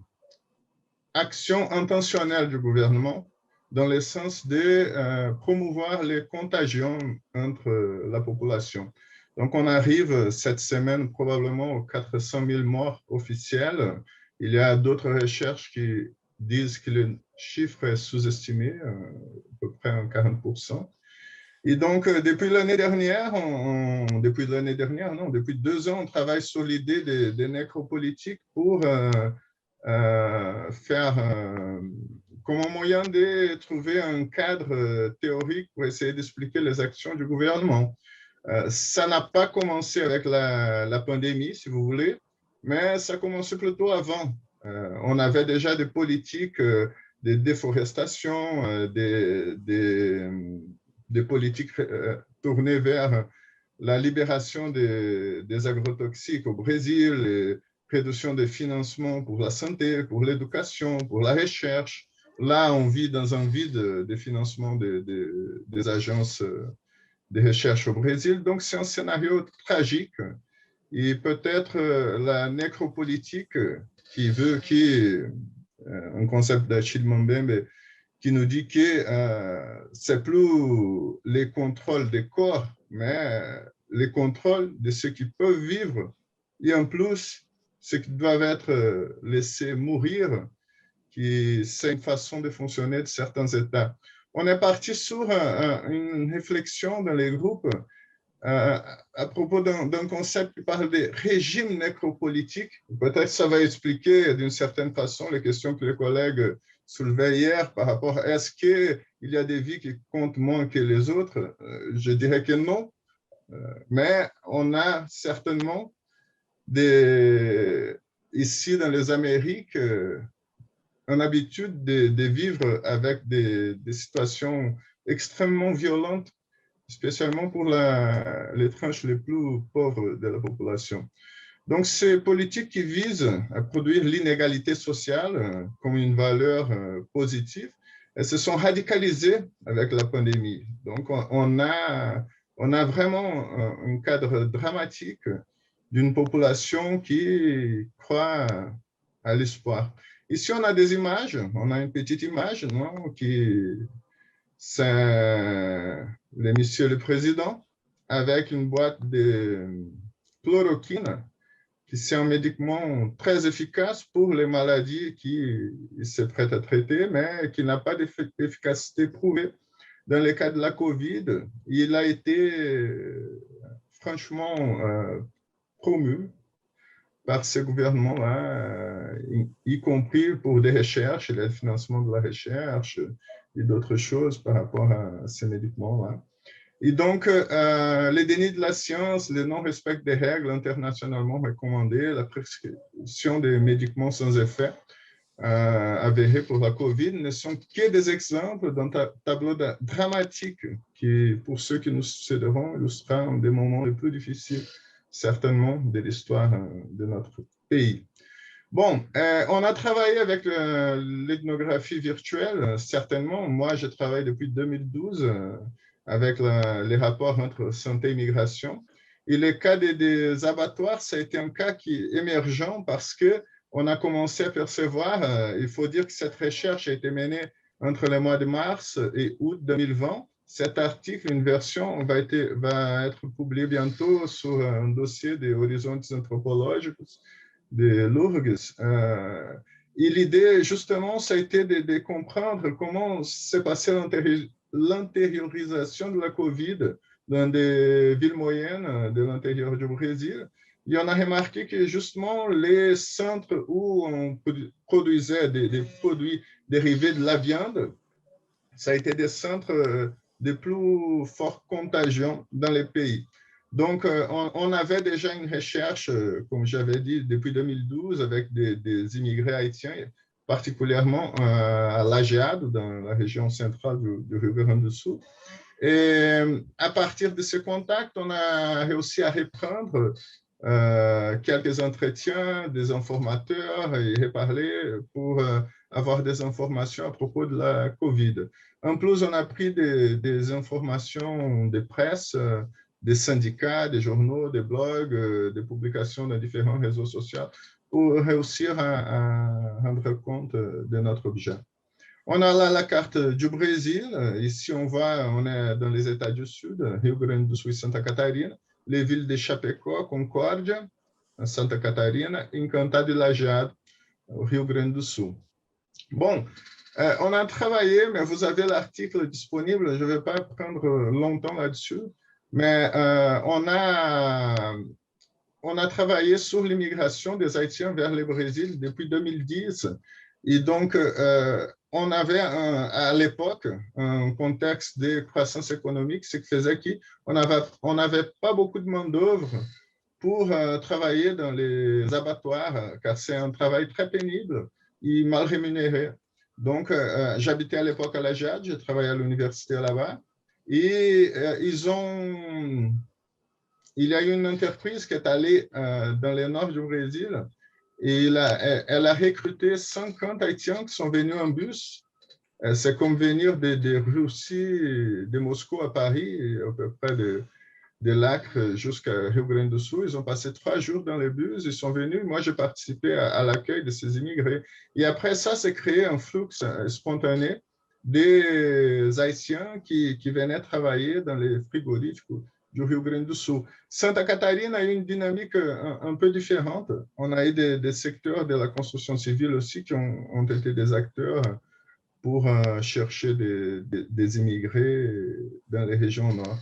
E: action intentionnelle du gouvernement dans le sens de promouvoir les contagions entre la population. Donc, on arrive cette semaine probablement aux 400 000 morts officiels. Il y a d'autres recherches qui disent que le chiffre est sous-estimé, à peu près 40%. Et donc, depuis l'année dernière, depuis 2 ans, on travaille sur l'idée des nécropolitiques pour faire comme un moyen de trouver un cadre théorique pour essayer d'expliquer les actions du gouvernement. Ça n'a pas commencé avec la pandémie, si vous voulez, mais ça a commencé plutôt avant. On avait déjà des politiques de déforestation, des politiques tournées vers la libération des agrotoxiques au Brésil, et réduction des financements pour la santé, pour l'éducation, pour la recherche. Là, on vit dans un vide de financement des agences de recherche au Brésil. Donc, c'est un scénario tragique. Et peut-être la nécropolitique, un concept d'Achille Mbembe, qui nous dit que c'est plus les contrôles des corps, mais les contrôles de ceux qui peuvent vivre et en plus, ceux qui doivent être laissés mourir, c'est une façon de fonctionner de certains États. On est parti sur une réflexion dans les groupes à propos d'un concept qui parle de régime nécropolitique. Peut-être ça va expliquer d'une certaine façon les questions que les collègues soulevaient hier par rapport à est-ce qu'il y a des vies qui comptent moins que les autres. Je dirais que non, mais on a certainement ici dans les Amériques une habitude de vivre avec des situations extrêmement violentes, spécialement pour les tranches les plus pauvres de la population. Donc, ces politiques qui visent à produire l'inégalité sociale comme une valeur positive, elles se sont radicalisées avec la pandémie. Donc, on a vraiment un cadre dramatique d'une population qui croit à l'espoir. Ici, on a des images. On a une petite image, non, c'est le monsieur le président avec une boîte de chloroquine qui c'est un médicament très efficace pour les maladies qu'il se prête à traiter, mais qui n'a pas d'efficacité prouvée. Dans le cas de la COVID, il a été franchement promu par ce gouvernement-là, y compris pour des recherches, le financement de la recherche et d'autres choses par rapport à ces médicaments-là. Et donc, le déni de la science, le non-respect des règles internationalement recommandées, la prescription des médicaments sans effet avérés pour la COVID ne sont que des exemples d'un tableau dramatique qui, pour ceux qui nous succéderont, illustrera un des moments les plus difficiles, certainement, de l'histoire de notre pays. Bon, on a travaillé avec l'ethnographie virtuelle, certainement. Moi, je travaille depuis 2012 avec les rapports entre santé et migration. Et le cas des abattoirs, ça a été un cas qui est émergent parce qu'on a commencé à percevoir, il faut dire que cette recherche a été menée entre le mois de mars et août 2020. Cet article, une version, va être publié bientôt sur un dossier des Horizontes Anthropológicos de l'URGS. Et l'idée, justement, ça a été de comprendre comment s'est passée l'intériorisation de la COVID dans des villes moyennes de l'intérieur du Brésil. Et on a remarqué que, justement, les centres où on produisait des produits dérivés de la viande, ça a été des centres de plus forte contagion dans les pays. Donc, on avait déjà une recherche, comme j'avais dit, depuis 2012 avec des immigrés haïtiens, particulièrement à l'Ageado, dans la région centrale du Rio Grande do Sul. Et à partir de ces contacts, on a réussi à reprendre quelques entretiens des informateurs et reparler pour avoir des informations à propos de la COVID. En plus, on a pris des informations de presse, des syndicats, des journaux, des blogs, des publications dans différents réseaux sociaux pour réussir à rendre compte de notre objet. On a là la carte du Brésil. Ici, on est dans les États du Sud, Rio Grande do Sul et Santa Catarina, les villes de Chapecó, Concórdia, Santa Catarina, Encantado e Lajeado, au Rio Grande do Sul. Bon, on a travaillé, mais vous avez l'article disponible, je ne vais pas prendre longtemps là-dessus, mais on a travaillé sur l'immigration des Haïtiens vers le Brésil depuis 2010. Et donc, on avait à l'époque un contexte de croissance économique, ce qui faisait qu'on n'avait pas beaucoup de main-d'œuvre pour travailler dans les abattoirs, car c'est un travail très pénible et mal rémunéré. Donc, j'habitais à l'époque à la Jade, je travaillais à l'université là-bas, et il y a une entreprise qui est allée dans le nord du Brésil et elle a recruté 50 Haïtiens qui sont venus en bus. C'est comme venir de Russie, de Moscou à Paris, à peu près de l'Acre jusqu'à Rio Grande do Sul. Ils ont passé 3 jours dans les bus, ils sont venus. Moi, j'ai participé à l'accueil de ces immigrés. Et après ça, c'est créé un flux spontané des Haïtiens qui venaient travailler dans les frigoríficos du Rio Grande do Sul. Santa Catarina a eu une dynamique un peu différente. On a eu des secteurs de la construction civile aussi qui ont été des acteurs pour chercher des immigrés dans les régions nord.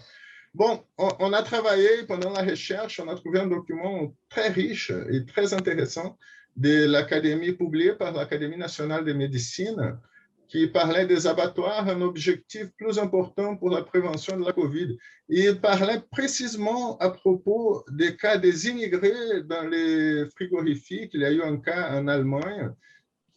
E: Bon, on a travaillé pendant la recherche, on a trouvé un document très riche et très intéressant de l'Académie, publié par l'Académie nationale de médecine, qui parlait des abattoirs, un objectif plus important pour la prévention de la COVID. Il parlait précisément à propos des cas des immigrés dans les frigorifiques. Il y a eu un cas en Allemagne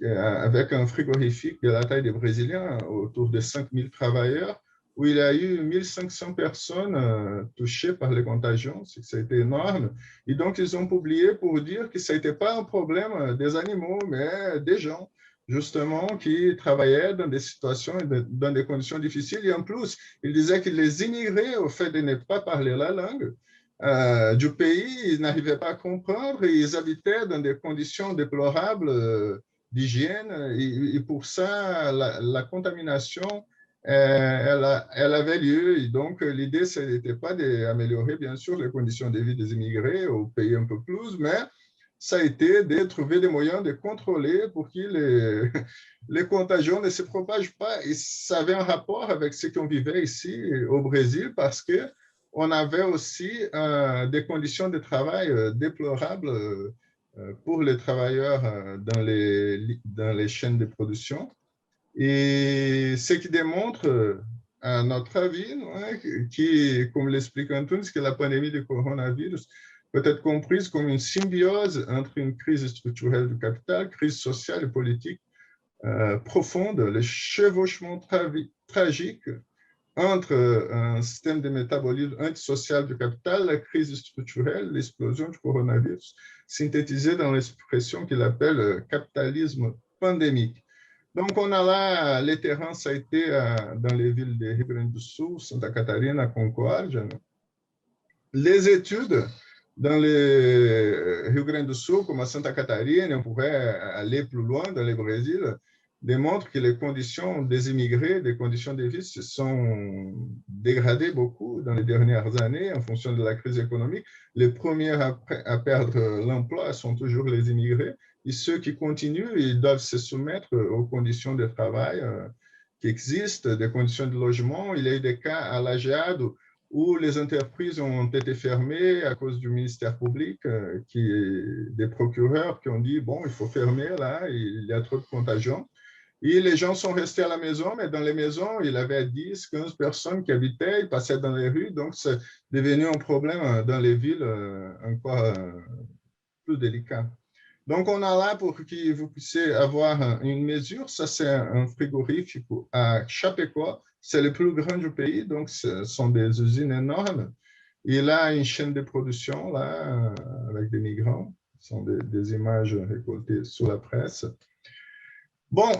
E: avec un frigorifique de la taille des Brésiliens, autour de 5000 travailleurs, où il y a eu 1500 personnes touchées par les contagions, ça a été énorme. Et donc, ils ont publié pour dire que ça n'était pas un problème des animaux, mais des gens, justement, qui travaillaient dans des situations, dans des conditions difficiles. Et en plus, ils disaient que les immigrés, au fait de ne pas parler la langue du pays, ils n'arrivaient pas à comprendre et ils habitaient dans des conditions déplorables d'hygiène. Et pour ça, la contamination, elle avait lieu. Et donc, l'idée, ce n'était pas d'améliorer, bien sûr, les conditions de vie des immigrés ou payer un peu plus, mais ça a été de trouver des moyens de contrôler pour que les contagions ne se propagent pas. Et ça avait un rapport avec ce qu'on vivait ici au Brésil parce qu'on avait aussi des conditions de travail déplorables pour les travailleurs dans les chaînes de production. Et ce qui démontre, à notre avis, qui, comme l'explique Antunes, que la pandémie du coronavirus peut être comprise comme une symbiose entre une crise structurelle du capital, crise sociale et politique profonde, le chevauchement tragique entre un système de métabolisme antisocial du capital, la crise structurelle, l'explosion du coronavirus, synthétisée dans l'expression qu'il appelle capitalisme pandémique. Donc, on a là, les terrains, ça a été dans les villes de Rio Grande do Sul, Santa Catarina, Concórdia. Les études dans le Rio Grande do Sul, comme à Santa Catarina, on pourrait aller plus loin dans le Brésil, démontrent que les conditions des immigrés, des conditions de vie se sont dégradées beaucoup dans les dernières années en fonction de la crise économique. Les premiers à perdre l'emploi sont toujours les immigrés. Et ceux qui continuent, ils doivent se soumettre aux conditions de travail qui existent, des conditions de logement. Il y a eu des cas à la Jade où les entreprises ont été fermées à cause du ministère public, des procureurs qui ont dit, bon, il faut fermer là, il y a trop de contagion. Et les gens sont restés à la maison, mais dans les maisons, il y avait 10, 15 personnes qui habitaient, ils passaient dans les rues, donc c'est devenu un problème dans les villes encore plus délicat. Donc, on a là pour que vous puissiez avoir une mesure. Ça, c'est un frigorifique à Chapecó, c'est le plus grand du pays, donc ce sont des usines énormes. Il a une chaîne de production là, avec des migrants. Ce sont des images récoltées sous la presse. Bon,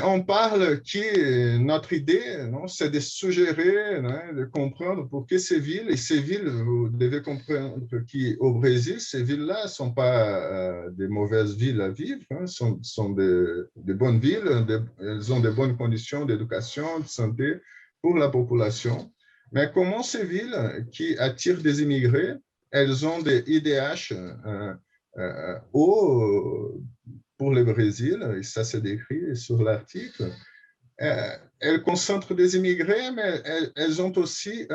E: on parle que notre idée, c'est de suggérer, de comprendre pour que ces villes, et ces villes, vous devez comprendre qu'au Brésil, ces villes-là ne sont pas des mauvaises villes à vivre, sont des bonnes villes, elles ont de bonnes conditions d'éducation, de santé pour la population. Mais comment ces villes qui attirent des immigrés, elles ont des IDH pour le Brésil, et ça c'est décrit sur l'article, elles concentrent des immigrés, mais elles ont aussi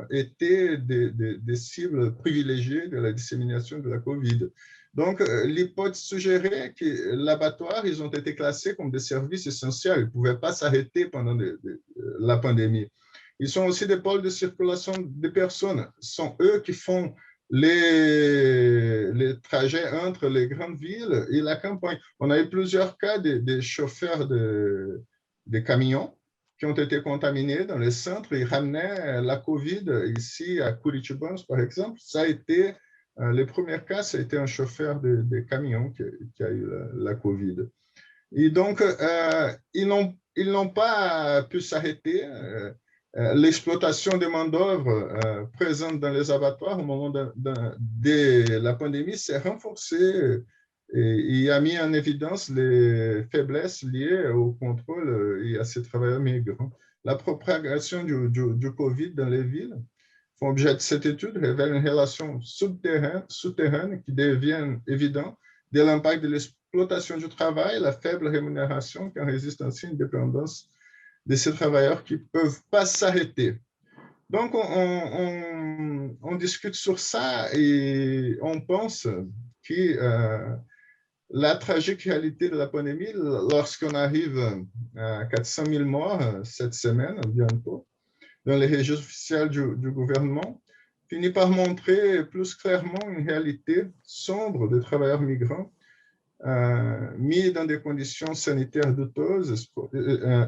E: été des cibles privilégiées de la dissémination de la COVID. Donc, l'hypothèse suggérait que l'abattoir, ils ont été classés comme des services essentiels. Ils ne pouvaient pas s'arrêter pendant la pandémie. Ils sont aussi des pôles de circulation des personnes. Ce sont eux qui font les trajets entre les grandes villes et la campagne. On a eu plusieurs cas de chauffeurs de camions qui ont été contaminés dans les centres. Ils ramenaient la COVID ici à Curitiba, par exemple. Ça a été, les premiers cas, ça a été un chauffeur de camions qui a eu la COVID. Et donc, ils n'ont pas pu s'arrêter. L'exploitation des main-d'œuvre présente dans les abattoirs au moment de la pandémie s'est renforcée et a mis en évidence les faiblesses liées au contrôle et à ces travailleurs migrants. La propagation du COVID dans les villes font objet de cette étude révèle une relation souterraine qui devient évidente de l'impact de l'exploitation du travail, la faible rémunération qui en résiste ainsi une dépendance de ces travailleurs qui ne peuvent pas s'arrêter. Donc, on discute sur ça et on pense que la tragique réalité de la pandémie, lorsqu'on arrive à 400 000 morts cette semaine, bientôt, dans les registres officiels du gouvernement, finit par montrer plus clairement une réalité sombre des travailleurs migrants mis dans des conditions sanitaires douteuses,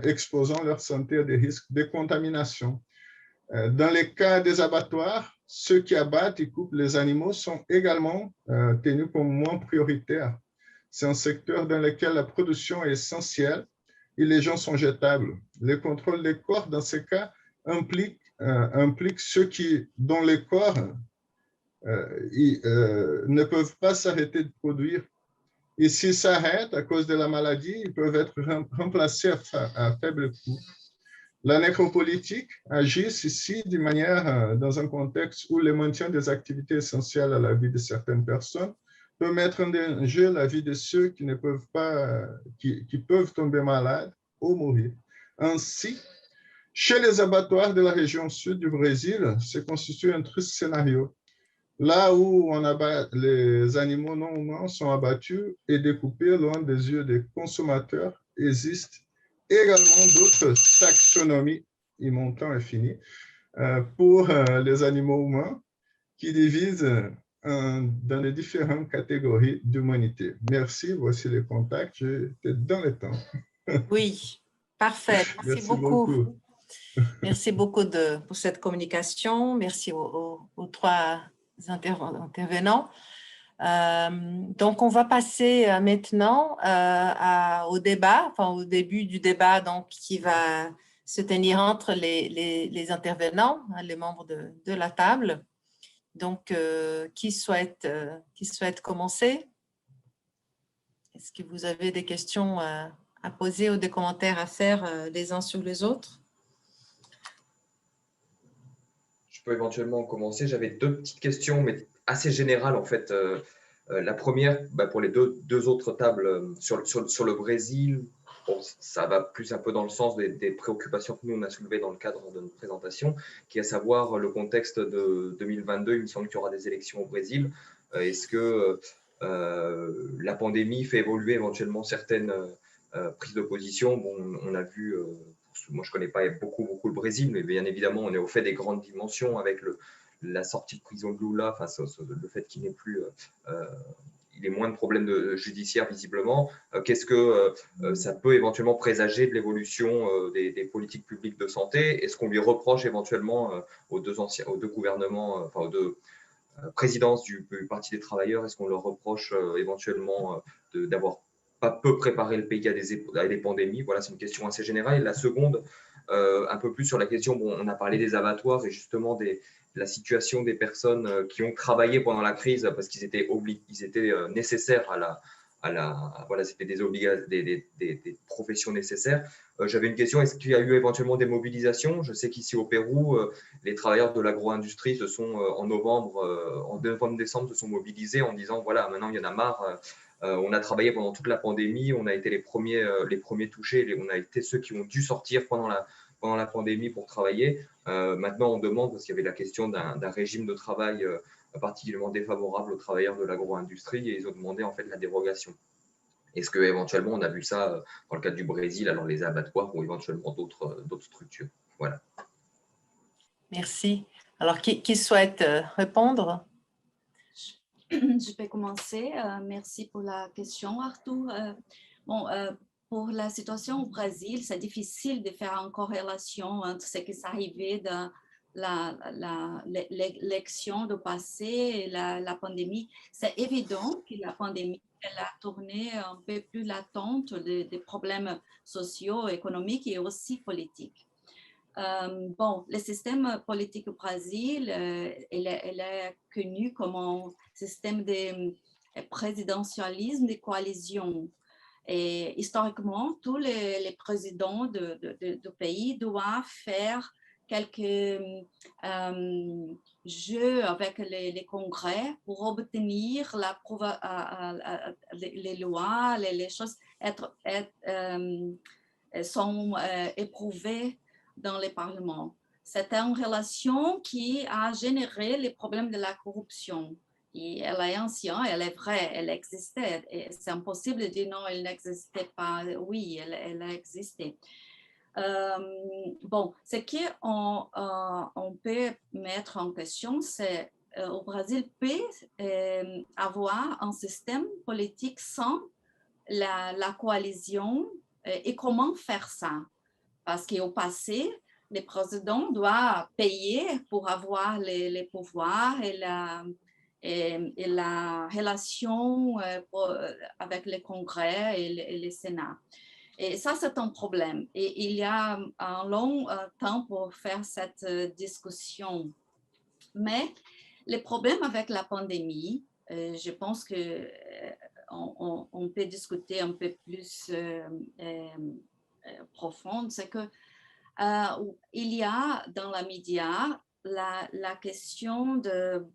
E: exposant leur santé à des risques de contamination. Dans les cas des abattoirs, ceux qui abattent et coupent les animaux sont également tenus comme moins prioritaires. C'est un secteur dans lequel la production est essentielle et les gens sont jetables. Le contrôle des corps, dans ces cas, implique ceux dont les corps ne peuvent pas s'arrêter de produire. Et s'ils s'arrêtent à cause de la maladie, ils peuvent être remplacés à faible coût. La nécropolitique agit ici d'une manière, dans un contexte où le maintien des activités essentielles à la vie de certaines personnes peut mettre en jeu la vie de ceux qui ne peuvent pas, qui peuvent tomber malades ou mourir. Ainsi, chez les abattoirs de la région sud du Brésil, se constitue un triste scénario. Là où les animaux non humains sont abattus et découpés loin des yeux des consommateurs, existent également d'autres taxonomies, et mon temps est fini, pour les animaux humains qui divisent dans les différentes catégories d'humanité. Merci, voici les contacts, j'étais dans le temps.
A: Oui, parfait, merci beaucoup. Merci beaucoup pour cette communication, merci aux trois intervenants. Donc, on va passer maintenant au débat, au début du débat donc, qui va se tenir entre les intervenants, les membres de la table. Donc, qui souhaite commencer? Est-ce que vous avez des questions à poser ou des commentaires à faire les uns sur les autres?
C: Je peux éventuellement commencer. J'avais deux petites questions, mais assez générales en fait. La première, pour les deux autres tables sur le Brésil, bon, ça va plus un peu dans le sens des préoccupations que nous on a soulevées dans le cadre de notre présentation, qui est à savoir le contexte de 2022. Il me semble qu'il y aura des élections au Brésil. Est-ce que la pandémie fait évoluer éventuellement certaines prises de position? Bon, on a vu, moi je ne connais pas beaucoup le Brésil, mais bien évidemment on est au fait des grandes dimensions avec la sortie de prison de Lula, le fait qu'il n'est plus, il est moins de problèmes judiciaires visiblement. Qu'est-ce que ça peut éventuellement présager de l'évolution des politiques publiques de santé? Est-ce qu'on lui reproche éventuellement aux deux gouvernements, enfin aux deux présidences du Parti des travailleurs, est-ce qu'on leur reproche éventuellement d'avoir pas peu préparé le pays à des pandémies? Voilà, c'est une question assez générale. Et la seconde, un peu plus sur la question, bon, on a parlé des abattoirs et justement de la situation des personnes qui ont travaillé pendant la crise parce qu'ils étaient nécessaires voilà, c'était des professions nécessaires. J'avais une question, est-ce qu'il y a eu éventuellement des mobilisations? Je sais qu'ici au Pérou, les travailleurs de l'agro-industrie en novembre-décembre, se sont mobilisés en disant, voilà, maintenant il y en a marre, on a travaillé pendant toute la pandémie, on a été les premiers touchés, on a été ceux qui ont dû sortir pendant la pandémie pour travailler. Maintenant, on demande, parce qu'il y avait la question d'un régime de travail particulièrement défavorable aux travailleurs de l'agro-industrie, et ils ont demandé en fait la dérogation. Est-ce qu'éventuellement, on a vu ça dans le cadre du Brésil, alors les abattoirs ou éventuellement d'autres structures? Voilà.
A: Merci. Alors, qui souhaite répondre?
B: Je peux commencer. Merci pour la question, Arthur. Pour la situation au Brésil, c'est difficile de faire une corrélation entre ce qui s'est arrivé dans l'élection du passé et la pandémie. C'est évident que la pandémie elle a tourné un peu plus latente des problèmes sociaux, économiques et aussi politiques. Le système politique au Brésil, il est connu comme un système de présidentialisme de coalition. Et historiquement, tous les présidents du pays doivent faire quelques jeux avec les congrès pour obtenir les lois, les choses sont éprouvées dans les parlements. C'était une relation qui a généré les problèmes de la corruption. Et elle est ancienne, elle est vraie, elle existait. C'est impossible de dire non, elle n'existait pas. Oui, elle a existé. Ce qu'on peut mettre en question, c'est au Brésil peut avoir un système politique sans la coalition et comment faire ça? Parce qu'au passé, les présidents doivent payer pour avoir les pouvoirs et la relation avec le Congrès et le Sénat. Et ça, c'est un problème. Et il y a un long temps pour faire cette discussion. Mais le problème avec la pandémie, je pense qu'on peut discuter un peu plus profonde, c'est que il y a dans la média la question de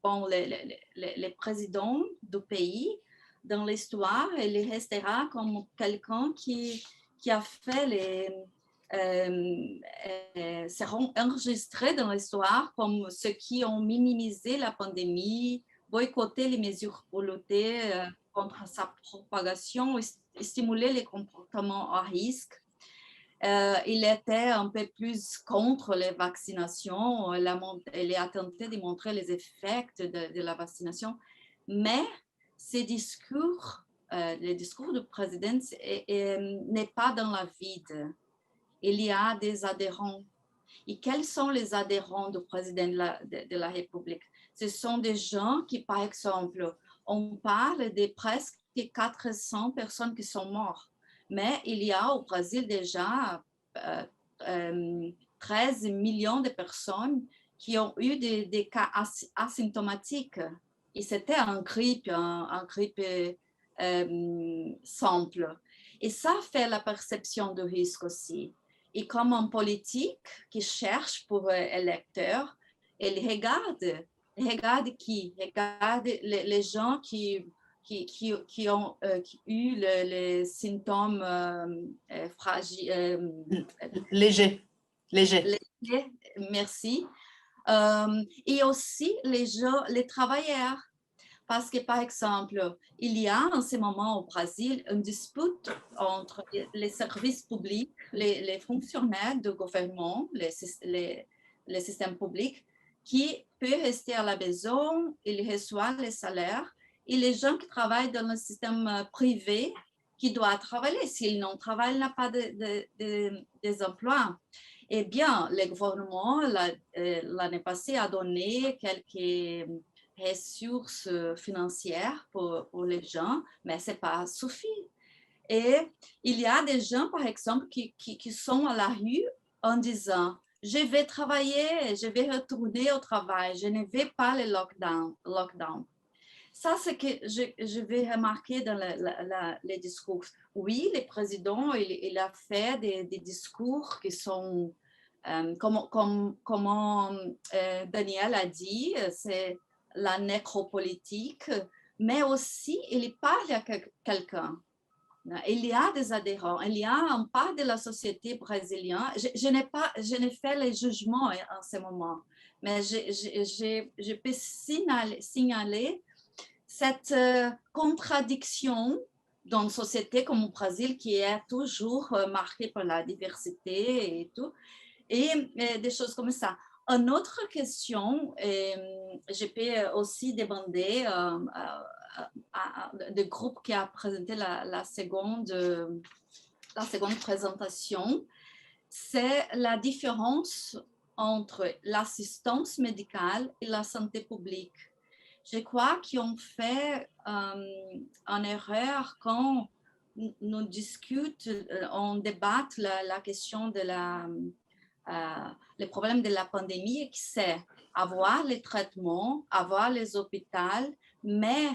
B: les présidents du pays dans l'histoire, il restera comme quelqu'un qui a fait seront enregistrés dans l'histoire comme ceux qui ont minimisé la pandémie, boycotté les mesures pour lutter contre sa propagation et stimuler les comportements à risque. Il était un peu plus contre les vaccinations. Il a tenté de montrer les effets de la vaccination. Mais ces discours, les discours du président n'est pas dans la vide. Il y a des adhérents. Et quels sont les adhérents du président de la République? Ce sont des gens qui, par exemple, on parle de presque 400 personnes qui sont mortes. Mais il y a au Brésil déjà 13 millions de personnes qui ont eu des cas asymptomatiques. Et c'était un grippe simple. Et ça fait la perception de risque aussi. Et comme un politique qui cherche pour électeurs, il regarde qui? Regarde les gens qui ont eu les symptômes fragiles.
A: Légers.
B: Merci. Et aussi les travailleurs. Parce que, par exemple, il y a en ce moment au Brésil une dispute entre les services publics, les fonctionnaires du gouvernement, les systèmes publics, qui peuvent rester à la maison, ils reçoivent les salaires et les gens qui travaillent dans le système privé qui doivent travailler. S'ils n'ont travaillent, il n'y a pas des emplois. Eh bien, le gouvernement, l'année passée, a donné quelques ressources financières pour les gens, mais ce n'est pas suffisant. Et il y a des gens, par exemple, qui sont à la rue en disant « Je vais travailler, je vais retourner au travail, je ne vais pas le lockdown. » Ça, c'est que je vais remarquer dans les discours. Oui, le président, il a fait des discours qui sont, comme Daniel a dit, c'est la nécropolitique, mais aussi il parle à quelqu'un. Il y a des adhérents, il y a une part de la société brésilienne. Je n'ai fait les jugements en ce moment, mais je peux signaler cette contradiction dans une société comme au Brésil qui est toujours marquée par la diversité et tout, et des choses comme ça. Une autre question, je peux aussi demander de groupe qui a présenté la seconde présentation, c'est la différence entre l'assistance médicale et la santé publique. Je crois qu'on fait une erreur quand nous discutons, on débat la question de le problème de la pandémie, qui c'est avoir les traitements, avoir les hôpitaux, mais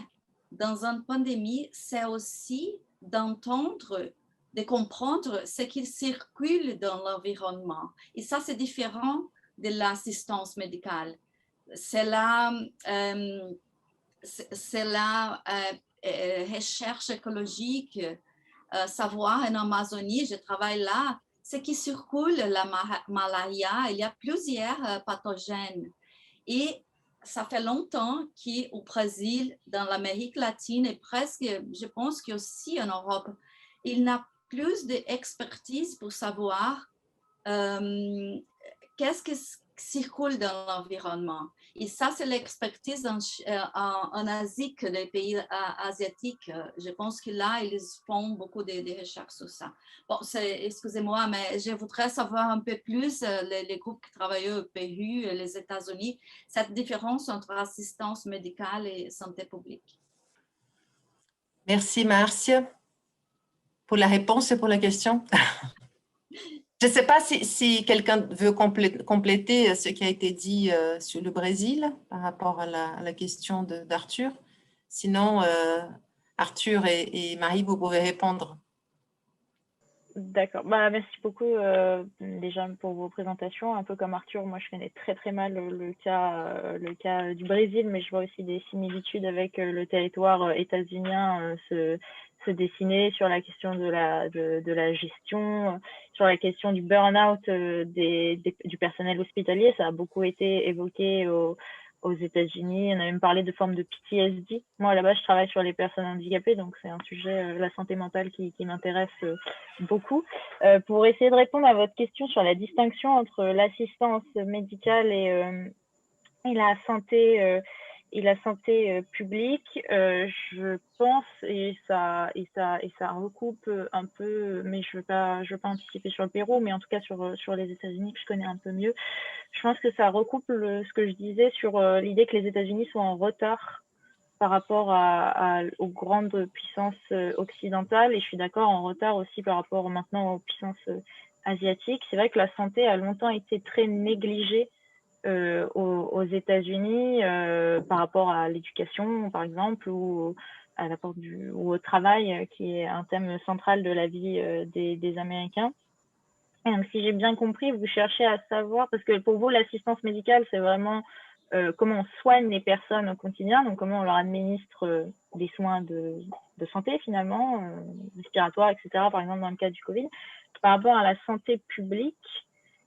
B: dans une pandémie, c'est aussi d'entendre, de comprendre ce qui circule dans l'environnement. Et ça, c'est différent de l'assistance médicale. C'est la recherche écologique, savoir en Amazonie, je travaille là, ce qui circule, la malaria, il y a plusieurs pathogènes. Et ça fait longtemps qu'au Brésil, dans l'Amérique latine et presque, je pense qu'aussi en Europe, il n'a plus d'expertise pour savoir qu'est-ce qui circule dans l'environnement. Et ça, c'est l'expertise en Asie, des pays asiatiques. Je pense que là, ils font beaucoup de recherches sur ça. Bon, excusez-moi, mais je voudrais savoir un peu plus les groupes qui travaillent au Pérou et les États-Unis, cette différence entre assistance médicale et santé publique.
A: Merci, Marcia, pour la réponse et pour la question. Je ne sais pas si quelqu'un veut compléter ce qui a été dit sur le Brésil par rapport à la question d'Arthur. Sinon, Arthur et Marie, vous pouvez répondre.
D: D'accord. Bah, merci beaucoup déjà pour vos présentations. Un peu comme Arthur, moi je connais très très mal le cas du Brésil, mais je vois aussi des similitudes avec le territoire états-unien se dessiner sur la question de la gestion, sur la question du burn-out du personnel hospitalier. Ça a beaucoup été évoqué aux États-Unis. On a même parlé de formes de PTSD. Moi, là-bas, je travaille sur les personnes handicapées, donc c'est un sujet, la santé mentale, qui m'intéresse beaucoup. Pour essayer de répondre à votre question sur la distinction entre l'assistance médicale et la santé publique, je pense, et ça recoupe un peu, mais je veux pas anticiper sur le Pérou, mais en tout cas sur les États-Unis que je connais un peu mieux. Je pense que ça recoupe ce que je disais sur l'idée que les États-Unis sont en retard par rapport aux grandes puissances occidentales, et je suis d'accord, en retard aussi par rapport maintenant aux puissances asiatiques. C'est vrai que la santé a longtemps été très négligée aux États-Unis par rapport à l'éducation, par exemple, ou au travail, qui est un thème central de la vie des Américains. Et donc, si j'ai bien compris, vous cherchez à savoir, parce que pour vous, l'assistance médicale, c'est vraiment comment on soigne les personnes au quotidien, donc comment on leur administre des soins de santé, finalement, respiratoires, etc., par exemple dans le cas du Covid, par rapport à la santé publique,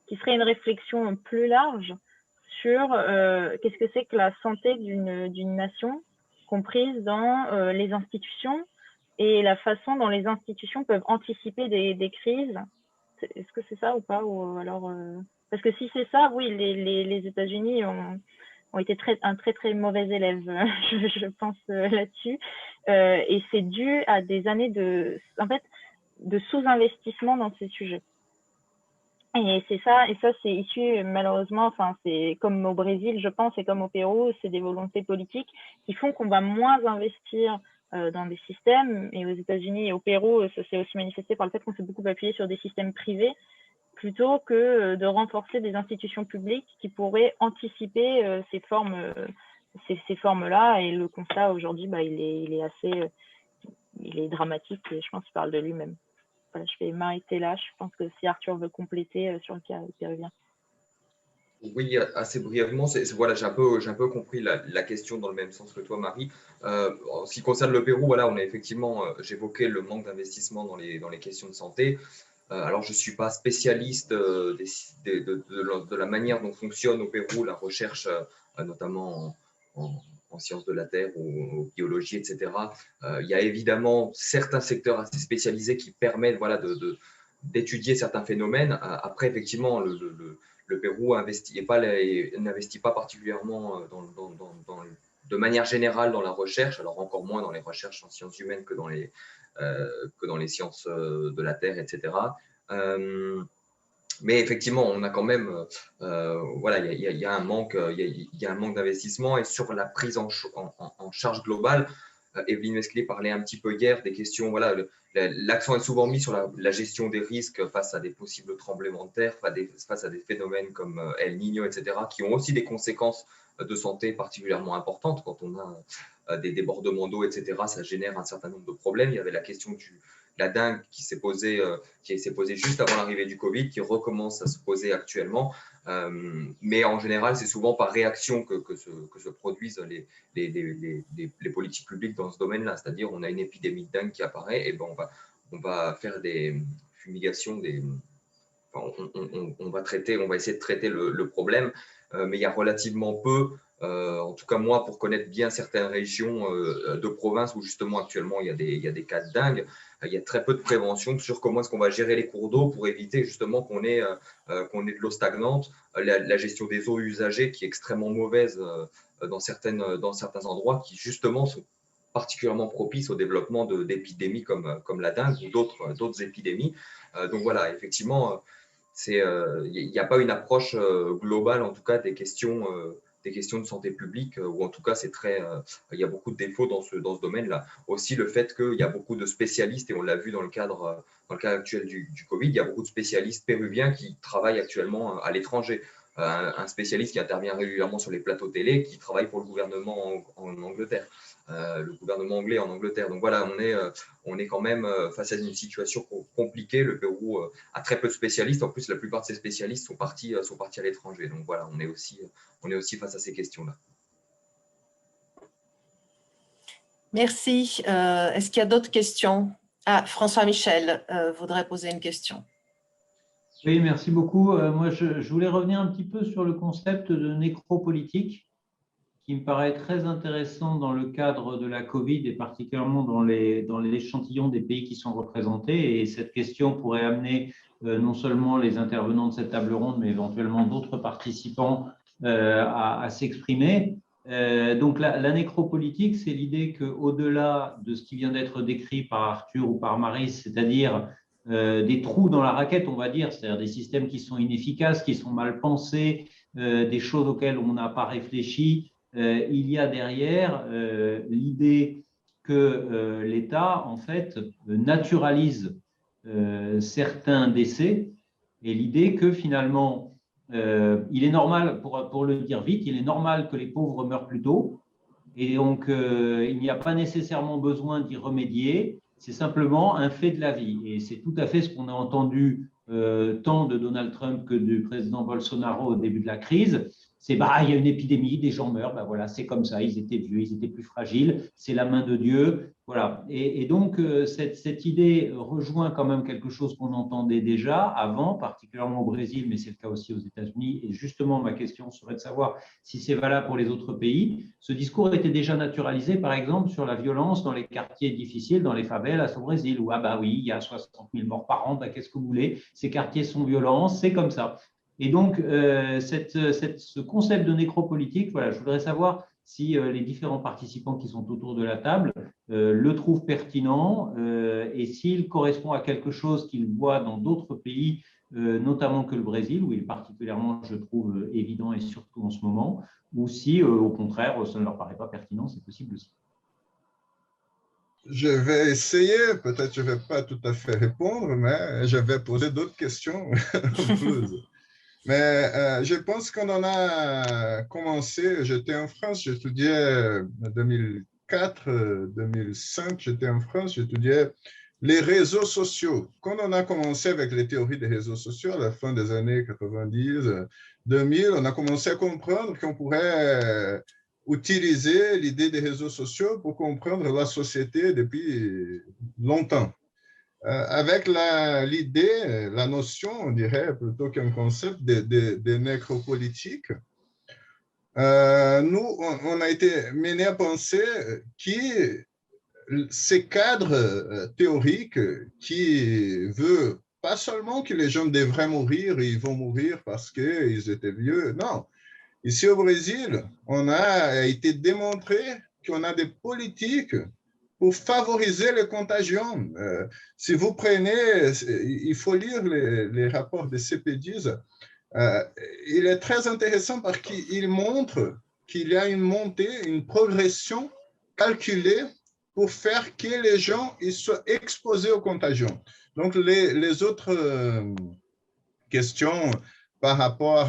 D: qui serait une réflexion plus large sur qu'est-ce que c'est que la santé d'une nation, comprise dans les institutions et la façon dont les institutions peuvent anticiper des crises. Est-ce que c'est ça ou pas, ou alors parce que si c'est ça, oui, les États-Unis ont été un très très mauvais élève, je pense là-dessus. Et c'est dû à des années de sous-investissement dans ces sujets. Et ça c'est issu malheureusement, enfin c'est comme au Brésil, je pense, et comme au Pérou, c'est des volontés politiques qui font qu'on va moins investir dans des systèmes. Et aux États-Unis et au Pérou, ça s'est aussi manifesté par le fait qu'on s'est beaucoup appuyé sur des systèmes privés plutôt que de renforcer des institutions publiques qui pourraient anticiper ces formes-là. Et le constat aujourd'hui, il est dramatique et je pense qu'il parle de lui-même. Voilà, je vais m'arrêter là. Je pense que si Arthur veut compléter sur le cas péruvien.
C: Oui, assez brièvement, voilà, j'ai un peu compris la question dans le même sens que toi, Marie. En ce qui concerne le Pérou, voilà, on a effectivement, j'évoquais le manque d'investissement dans les questions de santé. Alors, je ne suis pas spécialiste de la manière dont fonctionne au Pérou la recherche, notamment en sciences de la Terre ou biologie, etc. Il y a évidemment certains secteurs assez spécialisés qui permettent voilà, d'étudier certains phénomènes. Après, effectivement, le Pérou n'investit pas particulièrement de manière générale dans la recherche, alors encore moins dans les recherches en sciences humaines que dans les sciences de la Terre, etc. Mais effectivement, on a quand même, voilà, il y a un manque d'investissement et sur la prise en charge globale. Evelyne Mesclé parlait un petit peu hier des questions, voilà, l'accent est souvent mis sur la gestion des risques face à des possibles tremblements de terre, face à des phénomènes comme El Niño, etc., qui ont aussi des conséquences de santé particulièrement importantes. Quand on a des débordements d'eau, etc., ça génère un certain nombre de problèmes. Il y avait la question de la dengue qui s'est posée juste avant l'arrivée du Covid, qui recommence à se poser actuellement. Mais en général, c'est souvent par réaction que se produisent les politiques publiques dans ce domaine-là. C'est-à-dire, on a une épidémie de dengue qui apparaît, et ben on va faire des fumigations, on va essayer de traiter le problème, mais il y a relativement peu, en tout cas moi, pour connaître bien certaines régions de province où justement actuellement il y a des cas de dengue, il y a très peu de prévention sur comment est-ce qu'on va gérer les cours d'eau pour éviter justement qu'on ait de l'eau stagnante, la gestion des eaux usagées qui est extrêmement mauvaise dans certains endroits qui justement sont particulièrement propices au développement d'épidémies comme la dengue ou d'autres épidémies. Donc voilà, effectivement, il n'y a pas une approche globale, en tout cas, des questions de santé publique, ou en tout cas, il y a beaucoup de défauts dans ce domaine-là. Aussi, le fait qu'il y a beaucoup de spécialistes, et on l'a vu dans le cadre actuel du Covid, il y a beaucoup de spécialistes péruviens qui travaillent actuellement à l'étranger. Un spécialiste qui intervient régulièrement sur les plateaux télé, qui travaille pour le gouvernement en Angleterre, le gouvernement anglais en Angleterre. Donc voilà, on est quand même face à une situation compliquée. Le Pérou a très peu de spécialistes. En plus, la plupart de ces spécialistes sont partis à l'étranger. Donc voilà, on est aussi face à ces questions-là.
A: Merci. Est-ce qu'il y a d'autres questions? François Michel voudrait poser une question.
F: Oui, merci beaucoup. Moi, je voulais revenir un petit peu sur le concept de nécropolitique qui me paraît très intéressant dans le cadre de la Covid et particulièrement dans l'échantillon des pays qui sont représentés. Et cette question pourrait amener non seulement les intervenants de cette table ronde, mais éventuellement d'autres participants à s'exprimer. Donc la nécropolitique, c'est l'idée qu'au-delà de ce qui vient d'être décrit par Arthur ou par Marie, c'est-à-dire des trous dans la raquette, on va dire, c'est-à-dire des systèmes qui sont inefficaces, qui sont mal pensés, des choses auxquelles on n'a pas réfléchi, il y a derrière l'idée que l'État, en fait, naturalise certains décès et l'idée que finalement, il est normal, pour le dire vite, il est normal que les pauvres meurent plus tôt et donc il n'y a pas nécessairement besoin d'y remédier. C'est simplement un fait de la vie. Et c'est tout à fait ce qu'on a entendu tant de Donald Trump que du président Bolsonaro au début de la crise. C'est il y a une épidémie, des gens meurent, voilà, c'est comme ça, ils étaient vieux, ils étaient plus fragiles, c'est la main de Dieu. Voilà. Et donc, cette idée rejoint quand même quelque chose qu'on entendait déjà avant, particulièrement au Brésil, mais c'est le cas aussi aux États-Unis. Et justement, ma question serait de savoir si c'est valable pour les autres pays. Ce discours était déjà naturalisé, par exemple, sur la violence dans les quartiers difficiles, dans les favelas au Brésil, où, oui, il y a 60 000 morts par an, qu'est-ce que vous voulez, ces quartiers sont violents, c'est comme ça. Et donc, ce concept de nécropolitique, voilà, je voudrais savoir si les différents participants qui sont autour de la table le trouvent pertinent et s'il correspond à quelque chose qu'ils voient dans d'autres pays, notamment que le Brésil, où il est particulièrement, je trouve, évident et surtout en ce moment, ou si, au contraire, ça ne leur paraît pas pertinent, c'est possible aussi.
E: Je vais essayer, peut-être je ne vais pas tout à fait répondre, mais je vais poser d'autres questions. Mais je pense qu'on en a commencé. J'étais en France, j'étudiais en 2004, 2005, j'étais en France, j'étudiais les réseaux sociaux. Quand on a commencé avec les théories des réseaux sociaux à la fin des années 90, 2000, on a commencé à comprendre qu'on pourrait utiliser l'idée des réseaux sociaux pour comprendre la société depuis longtemps. Avec l'idée, la notion, on dirait, plutôt qu'un concept de nécropolitique, nous, on a été menés à penser que ces cadres théoriques qui veulent pas seulement que les gens devraient mourir, ils vont mourir parce qu'ils étaient vieux, non. Ici au Brésil, on a été démontré qu'on a des politiques pour favoriser les contagions. Si vous prenez, il faut lire les rapports des CPDIS, il est très intéressant parce qu'il montre qu'il y a une montée, une progression calculée pour faire que les gens ils soient exposés aux contagions. Donc, les autres questions par rapport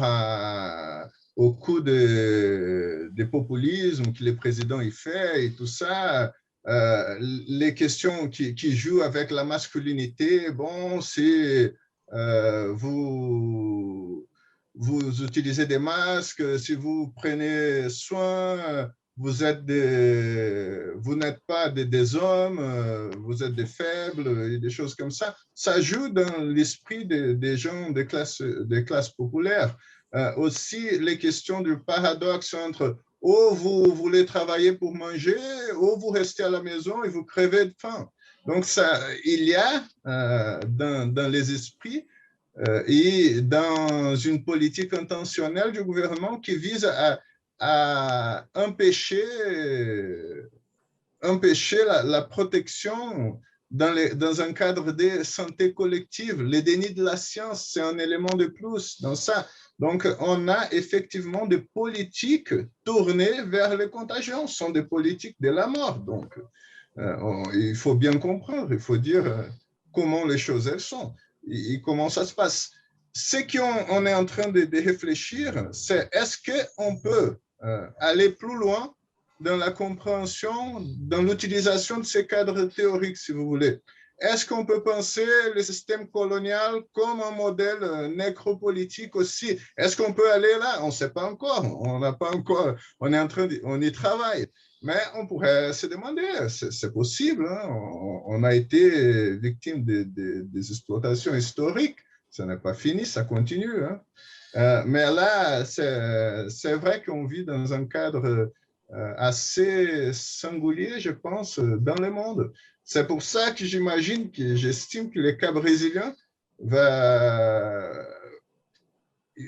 E: au coup de populisme que le président y fait et tout ça, les questions qui jouent avec la masculinité, bon, si vous utilisez des masques, si vous prenez soin, vous n'êtes pas des hommes, vous êtes des faibles, et des choses comme ça. Ça joue dans l'esprit des gens des classes populaires. Aussi, les questions du paradoxe entre vous voulez travailler pour manger, ou vous restez à la maison et vous crevez de faim. Donc, il y a dans les esprits et dans une politique intentionnelle du gouvernement qui vise à empêcher la protection dans un cadre de santé collective. Le déni de la science, c'est un élément de plus dans ça. Donc, on a effectivement des politiques tournées vers les contagions, ce sont des politiques de la mort. Donc, il faut bien comprendre, il faut dire comment les choses elles sont et comment ça se passe. Ce qu'on est en train de réfléchir, c'est est-ce qu'on peut aller plus loin dans la compréhension, dans l'utilisation de ces cadres théoriques, si vous voulez. Est-ce qu'on peut penser le système colonial comme un modèle nécropolitique aussi? Est-ce qu'on peut aller là? On ne sait pas encore. On n'a pas encore. On y travaille. Mais on pourrait se demander, c'est possible. Hein? On a été victime des exploitations historiques. Ça n'est pas fini, ça continue. Hein? Mais là, c'est vrai qu'on vit dans un cadre assez singulier, je pense, dans le monde. C'est pour ça que j'estime que le cas brésilien il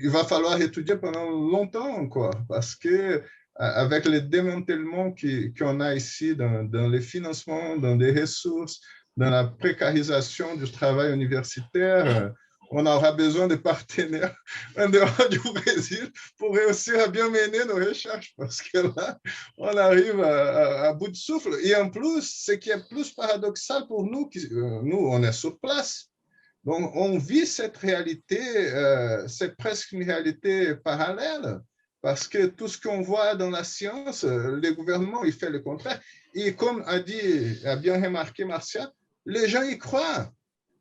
E: va falloir étudier pendant longtemps encore, parce que avec le démantèlement qu'on a ici dans les financements, dans les ressources, dans la précarisation du travail universitaire, on aura besoin de partenaires en dehors du Brésil pour réussir à bien mener nos recherches, parce que là, on arrive à bout de souffle. Et en plus, ce qui est plus paradoxal pour nous, nous, on est sur place. Donc, on vit cette réalité, c'est presque une réalité parallèle, parce que tout ce qu'on voit dans la science, le gouvernement, il fait le contraire. Et comme a bien remarqué Marcia, les gens y croient.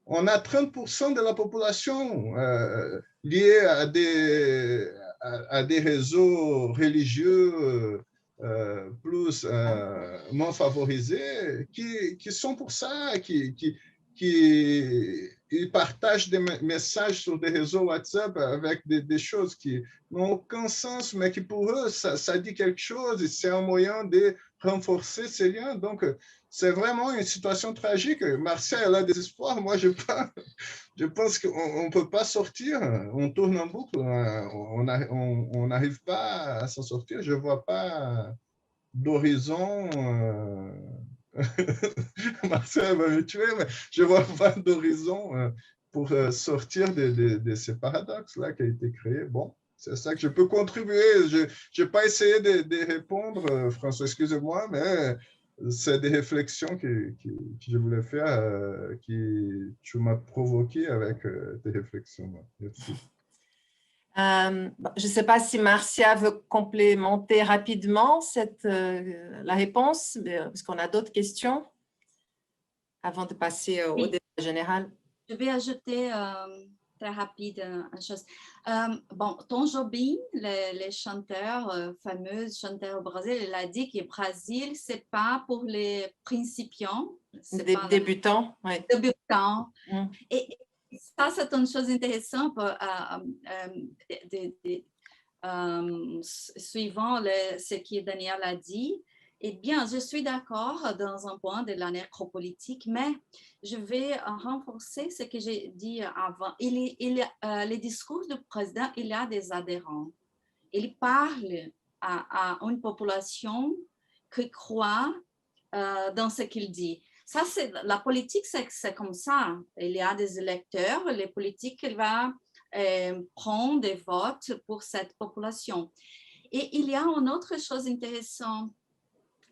E: On a 30% de la population liée à des réseaux religieux plus moins favorisés qui sont pour ça, qui qu'ils partagent des messages sur des réseaux WhatsApp avec des choses qui n'ont aucun sens, mais qui pour eux, ça dit quelque chose et c'est un moyen de renforcer ces liens. Donc, c'est vraiment une situation tragique. Marcia, elle a des espoirs. Moi, je pense qu'on ne peut pas sortir. On tourne en boucle. On n'arrive pas à s'en sortir. Je ne vois pas d'horizon. Marcel va me tuer, mais je ne vois pas d'horizon pour sortir de ces paradoxes-là qui a été créé. Bon, c'est ça que je peux contribuer. Je n'ai pas essayé de répondre, François, excusez-moi, mais c'est des réflexions que je voulais faire, que tu m'as provoqué avec tes réflexions. Merci.
A: Je ne sais pas si Marcia veut complémenter rapidement la réponse, parce qu'on a d'autres questions avant de passer au débat général.
B: Je vais ajouter très rapide une chose. Bon, Tom Jobim, les chanteurs, fameux chanteurs au Brésil, il a dit que le Brésil, ce n'est pas pour les principiants.
A: Des débutants. Oui.
B: Débutants. Et ça, c'est une chose intéressante suivant ce que Daniel a dit. Eh bien, je suis d'accord dans un point de la nécropolitique, mais je vais renforcer ce que j'ai dit avant. Les discours du président, il y a des adhérents. Il parle à une population qui croit dans ce qu'il dit. Ça, la politique, c'est comme ça. Il y a des électeurs, les politiques, il va prendre des votes pour cette population. Et il y a une autre chose intéressante,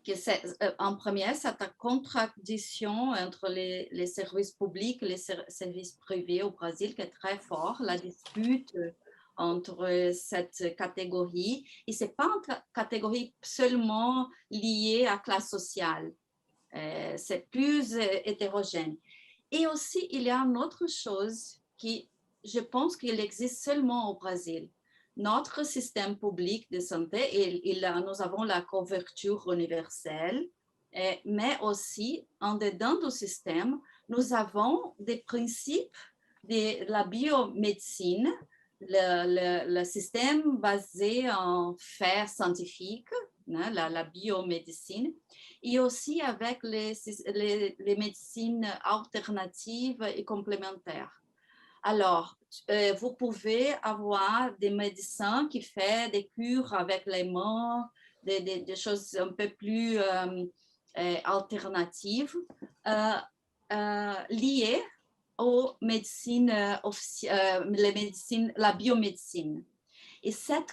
B: que c'est, en premier, cette contradiction entre les services publics et les services privés au Brésil qui est très fort, la dispute entre cette catégorie. Et ce n'est pas une catégorie seulement liée à la classe sociale. C'est plus hétérogène. Et aussi, il y a une autre chose qui, je pense qu'il existe seulement au Brésil. Notre système public de santé, nous avons la couverture universelle, mais aussi, en dedans du système, nous avons des principes de la biomédecine, le système basé en faits scientifiques, la biomédecine, et aussi avec les médecines alternatives et complémentaires. Alors, vous pouvez avoir des médecins qui font des cures avec les mains, des choses un peu plus alternatives, liées aux médecines, la biomédecine. Et cette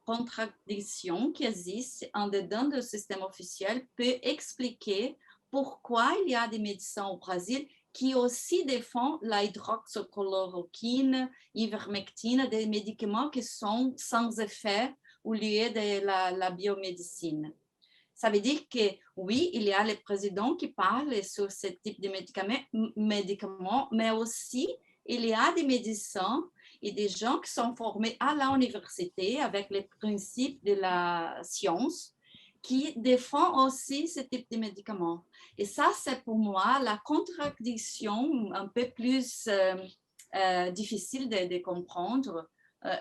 B: contradiction qui existe en dedans du système officiel peut expliquer pourquoi il y a des médecins au Brésil qui aussi défendent la hydroxychloroquine, ivermectine, des médicaments qui sont sans effet au lieu de la biomédecine. Ça veut dire que oui, il y a les présidents qui parlent sur ce type de médicaments, mais aussi il y a des médecins et des gens qui sont formés à l'université avec les principes de la science qui défend aussi ce type de médicaments. Et ça, c'est pour moi la contradiction un peu plus difficile de comprendre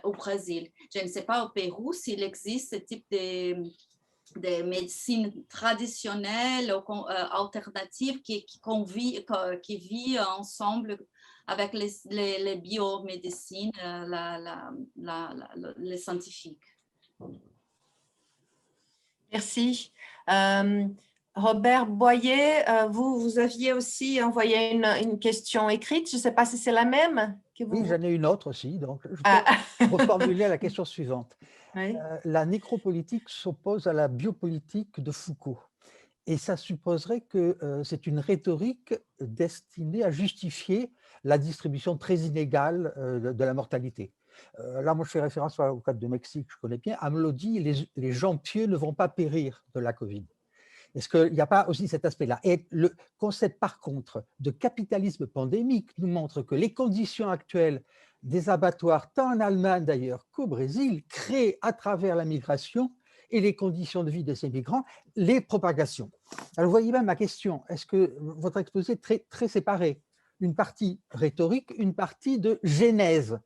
B: au Brésil. Je ne sais pas au Pérou s'il existe ce type de médecine traditionnelle ou alternative qui vit ensemble avec les biomédecines, les scientifiques.
A: Merci. Robert Boyer, vous aviez aussi envoyé une question écrite. Je ne sais pas si c'est la même que vous...
G: Oui, j'en ai une autre aussi. Donc, je peux reformuler la question suivante. Oui. La nécropolitique s'oppose à la biopolitique de Foucault. Et ça supposerait que c'est une rhétorique destinée à justifier la distribution très inégale de la mortalité. Là, moi, je fais référence au cas de Mexique, je connais bien. AMLO dit les gens pieux ne vont pas périr de la Covid. Est-ce qu'il n'y a pas aussi cet aspect-là? Et le concept, par contre, de capitalisme pandémique nous montre que les conditions actuelles des abattoirs, tant en Allemagne d'ailleurs qu'au Brésil, créent à travers la migration et les conditions de vie de ces migrants, les propagations. Alors, vous voyez bien ma question, est-ce que votre exposé est très séparé? Une partie rhétorique, une partie de genèse.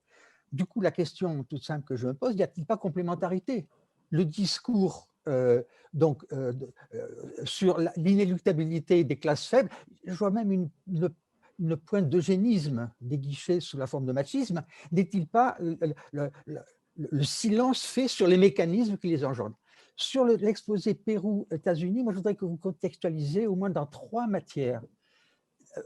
G: Du coup, la question toute simple que je me pose, n'y a-t-il pas complémentarité? Le discours sur l'inéluctabilité des classes faibles, je vois même une pointe d'eugénisme déguisée sous la forme de machisme, n'est-il pas le silence fait sur les mécanismes qui les engendrent? Sur l'exposé Pérou-États-Unis, moi je voudrais que vous contextualisez au moins dans 3 matières.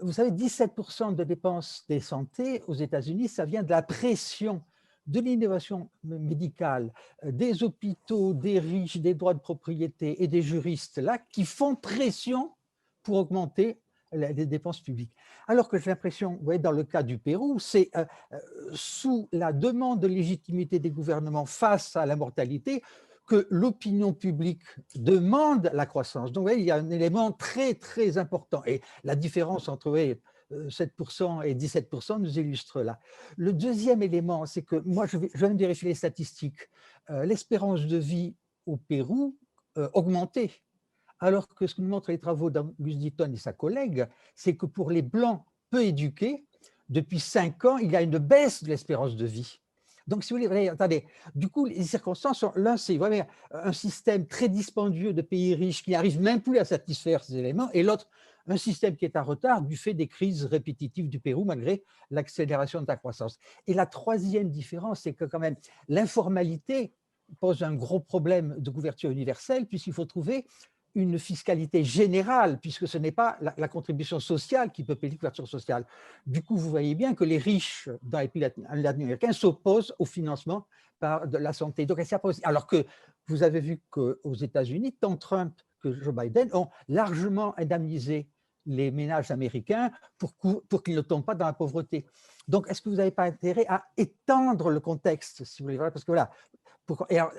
G: Vous savez, 17% de dépenses des santé aux États-Unis, ça vient de la pression de l'innovation médicale, des hôpitaux, des riches, des droits de propriété et des juristes là qui font pression pour augmenter les dépenses publiques. Alors que j'ai l'impression, vous voyez, dans le cas du Pérou, c'est sous la demande de légitimité des gouvernements face à la mortalité que l'opinion publique demande la croissance. Donc, vous voyez, il y a un élément très, très important. Et la différence entre 7% et 17% nous illustre là. Le deuxième élément, c'est que moi, je viens de vérifier les statistiques. L'espérance de vie au Pérou augmentait. Alors que ce que nous montrent les travaux d'Auguste Ditton et sa collègue, c'est que pour les Blancs peu éduqués, depuis 5 ans, il y a une baisse de l'espérance de vie. Donc, si vous voulez, attendez, du coup, les circonstances sont, l'un, c'est vraiment un système très dispendieux de pays riches qui n'arrive même plus à satisfaire ces éléments, et l'autre, un système qui est en retard du fait des crises répétitives du Pérou, malgré l'accélération de la croissance. Et la troisième différence, c'est que quand même, l'informalité pose un gros problème de couverture universelle, puisqu'il faut trouver une fiscalité générale, puisque ce n'est pas la contribution sociale qui peut payer la couverture sociale. Du coup, vous voyez bien que les riches dans les pays latino-américains s'opposent au financement de la santé. Donc, alors que vous avez vu qu'aux États-Unis, tant Trump que Joe Biden ont largement indemnisé les ménages américains pour qu'ils ne tombent pas dans la pauvreté. Donc, est-ce que vous n'avez pas intérêt à étendre le contexte, si vous voulez, parce que voilà. Et alors,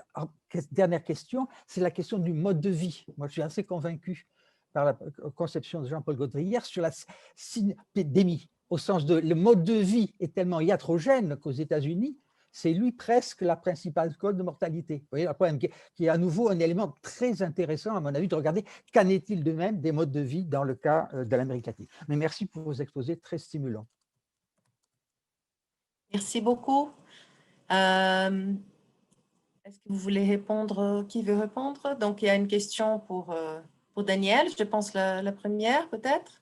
G: dernière question, c'est la question du mode de vie. Moi, je suis assez convaincu par la conception de Jean-Paul Gaudrière sur la synépidémie, au sens de le mode de vie est tellement iatrogène qu'aux États-Unis, c'est lui presque la principale cause de mortalité. Vous voyez, un problème qui est à nouveau un élément très intéressant, à mon avis, de regarder qu'en est-il de même des modes de vie dans le cas de l'Amérique latine. Mais merci pour vos exposés très stimulants.
A: Merci beaucoup. Est-ce que vous voulez répondre? Qui veut répondre? Donc, il y a une question pour Daniel, je pense la première peut-être.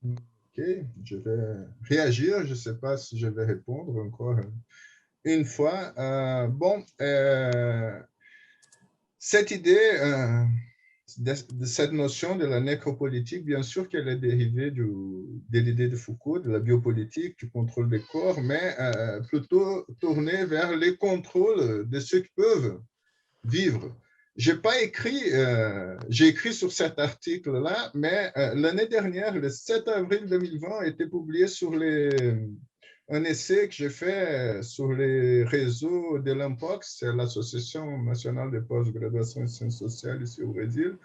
E: Ok, je vais réagir. Je ne sais pas si je vais répondre encore une fois. Cette idée de cette notion de la nécropolitique, bien sûr qu'elle est dérivée de l'idée de Foucault, de la biopolitique, du contrôle des corps, mais plutôt tournée vers les contrôles de ceux qui peuvent vivre. J'ai écrit sur cet article-là, mais l'année dernière, le 7 avril 2020, a été publié sur un essai que j'ai fait sur les réseaux de l'IMPOX, c'est l'Association nationale de post-graduation en sciences sociales ici au Brésil,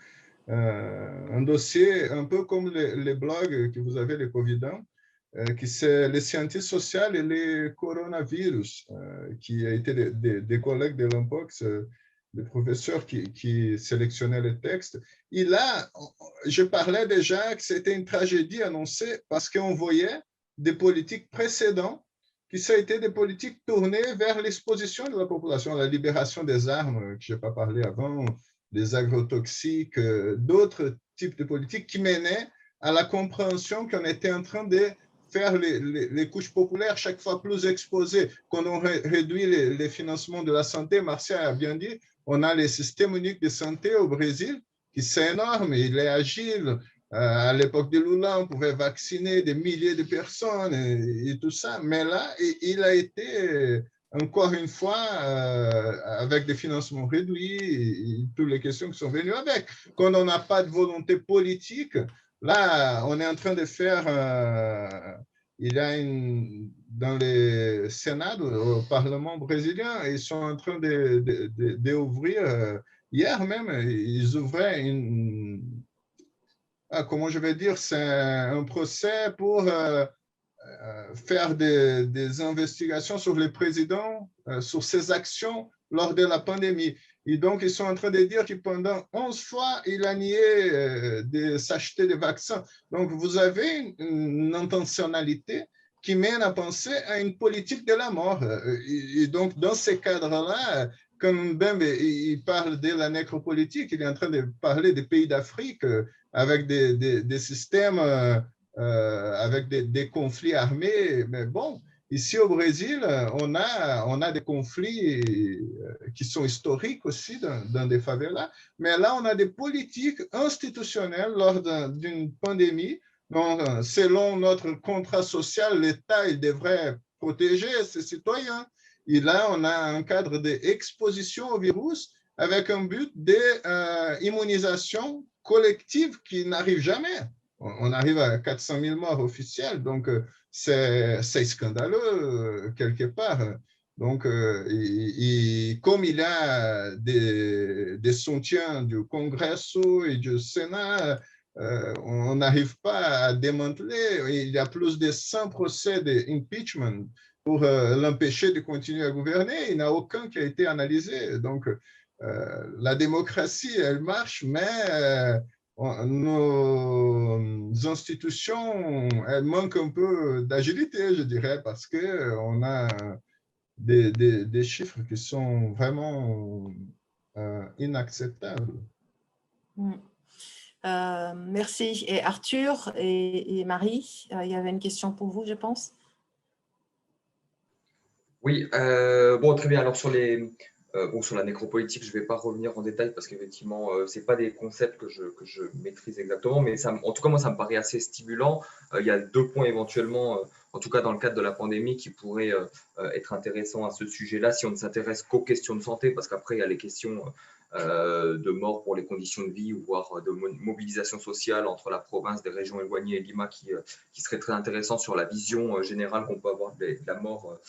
E: un dossier un peu comme les blogs que vous avez, les Covidans, qui c'est les scientistes sociaux et les coronavirus, qui a été des collègues de l'IMPOX, des professeurs qui sélectionnaient les textes. Et là, je parlais déjà que c'était une tragédie annoncée parce qu'on voyait des politiques précédentes qui ont été des politiques tournées vers l'exposition de la population, la libération des armes, que je n'ai pas parlé avant, des agrotoxiques, d'autres types de politiques qui menaient à la compréhension qu'on était en train de faire les couches populaires chaque fois plus exposées. Quand on réduit les financements de la santé, Martial a bien dit, on a les systèmes uniques de santé au Brésil, qui c'est énorme, il est agile. À l'époque de Lula, on pouvait vacciner des milliers de personnes et tout ça. Mais là, il a été, encore une fois, avec des financements réduits et toutes les questions qui sont venues avec. Quand on n'a pas de volonté politique, là, on est en train de faire… il y a dans le Sénat, au Parlement brésilien, ils sont en train d'ouvrir, hier même, ils ouvraient comment je vais dire, c'est un procès pour faire des investigations sur les présidents, sur ses actions lors de la pandémie. Et donc, ils sont en train de dire que pendant 11 fois, il a nié de s'acheter des vaccins. Donc, vous avez une intentionnalité qui mène à penser à une politique de la mort. Et donc, dans ces cadres-là, comme Mbembe, il parle de la nécropolitique, il est en train de parler des pays d'Afrique avec des systèmes, avec des conflits armés. Mais bon, ici au Brésil, on a des conflits qui sont historiques aussi dans des favelas, mais là, on a des politiques institutionnelles lors d'une pandémie. Donc, selon notre contrat social, l'État, il devrait protéger ses citoyens. Et là, on a un cadre d'exposition au virus avec un but d'immunisation collective qui n'arrive jamais. On arrive à 400 000 morts officiels, donc c'est scandaleux quelque part. Donc, comme il y a des soutiens du Congrès et du Sénat, on n'arrive pas à démanteler. Il y a plus de 100 procès d'impeachment pour l'empêcher de continuer à gouverner. Il n'y a aucun qui a été analysé. Donc, la démocratie, elle marche, mais nos institutions, elles manquent un peu d'agilité, je dirais, parce qu'on a des chiffres qui sont vraiment inacceptables.
A: Merci. Et Arthur et Marie, il y avait une question pour vous, je pense.
C: Oui, bon, très bien. Alors, sur la nécropolitique, je ne vais pas revenir en détail parce qu'effectivement, ce n'est pas des concepts que je maîtrise exactement, mais en tout cas, moi, ça me paraît assez stimulant. Il y a 2 points éventuellement, en tout cas dans le cadre de la pandémie, qui pourraient être intéressants à ce sujet-là si on ne s'intéresse qu'aux questions de santé, parce qu'après, il y a les questions de mort pour les conditions de vie, voire de mobilisation sociale entre la province, des régions éloignées et Lima, qui serait très intéressant sur la vision générale qu'on peut avoir de la mort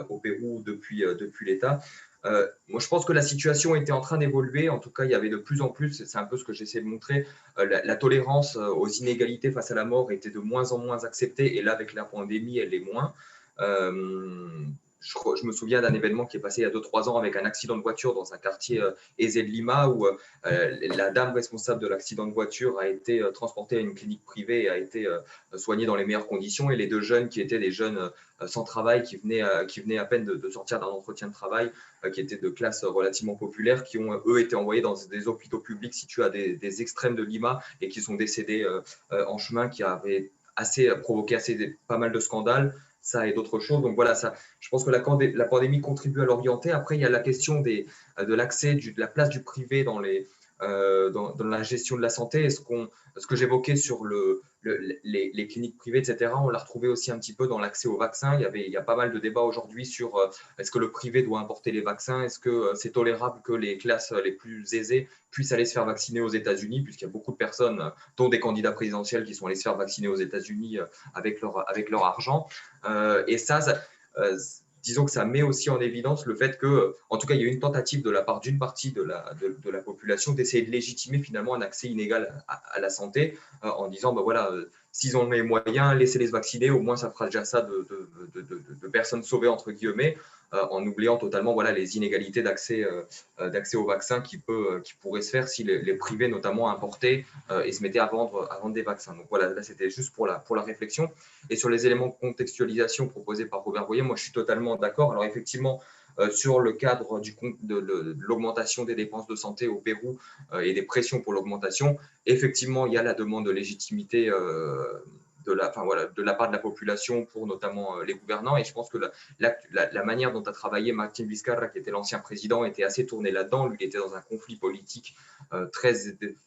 C: au Pérou depuis l'État. Moi, je pense que la situation était en train d'évoluer. En tout cas, il y avait de plus en plus, c'est un peu ce que j'essaie de montrer, la tolérance aux inégalités face à la mort était de moins en moins acceptée. Et là, avec la pandémie, elle l'est moins. Je me souviens d'un événement qui est passé il y a 2-3 ans avec un accident de voiture dans un quartier aisé de Lima où la dame responsable de l'accident de voiture a été transportée à une clinique privée et a été soignée dans les meilleures conditions. Et les 2 jeunes qui étaient des jeunes sans travail, qui venaient à peine de sortir d'un entretien de travail, qui étaient de classe relativement populaire, qui ont, eux, été envoyés dans des hôpitaux publics situés à des extrêmes de Lima et qui sont décédés en chemin, qui avaient provoqué pas mal de scandales. Ça et d'autres choses. Donc voilà, je pense que la pandémie contribue à l'orienter. Après, il y a la question de l'accès, de la place du privé dans la gestion de la santé. Ce que j'évoquais sur les cliniques privées, etc., on l'a retrouvé aussi un petit peu dans l'accès aux vaccins. Il y a pas mal de débats aujourd'hui sur est-ce que le privé doit importer les vaccins, est-ce que c'est tolérable que les classes les plus aisées puissent aller se faire vacciner aux États-Unis, puisqu'il y a beaucoup de personnes, dont des candidats présidentiels, qui sont allés se faire vacciner aux États-Unis avec leur argent. Et disons que ça met aussi en évidence le fait que, en tout cas, il y a eu une tentative de la part d'une partie de la population d'essayer de légitimer finalement un accès inégal à la santé en disant, ben voilà, s'ils ont les moyens, laissez-les se vacciner, au moins ça fera déjà ça de personnes sauvées, entre guillemets, en oubliant totalement voilà, les inégalités d'accès au vaccin qui pourraient se faire si les privés notamment importaient et se mettaient à vendre des vaccins. Donc voilà, là c'était juste pour la réflexion. Et sur les éléments de contextualisation proposés par Robert Boyer, moi je suis totalement d'accord. Alors effectivement, sur le cadre de l'augmentation des dépenses de santé au Pérou et des pressions pour l'augmentation, effectivement il y a la demande de légitimité de la part de la population pour notamment les gouvernants. Et je pense que la manière dont a travaillé Martín Vizcarra, qui était l'ancien président, était assez tournée là-dedans. Lui, il était dans un conflit politique très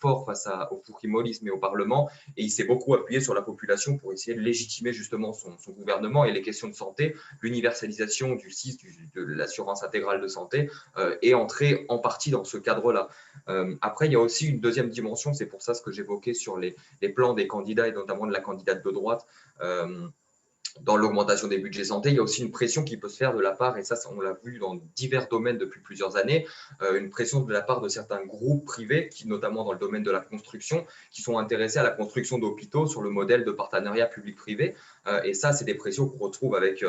C: fort face au Fujimorisme et au Parlement. Et il s'est beaucoup appuyé sur la population pour essayer de légitimer justement son gouvernement et les questions de santé. L'universalisation du SIS, de l'assurance intégrale de santé, est entrée en partie dans ce cadre-là. Après, il y a aussi une deuxième dimension. C'est pour ça ce que j'évoquais sur les plans des candidats et notamment de la candidate de droite. dans l'augmentation des budgets santé, il y a aussi une pression qui peut se faire de la part, et ça on l'a vu dans divers domaines depuis plusieurs années, une pression de la part de certains groupes privés, qui, notamment dans le domaine de la construction, qui sont intéressés à la construction d'hôpitaux sur le modèle de partenariat public-privé. Et ça, c'est des pressions qu'on retrouve avec,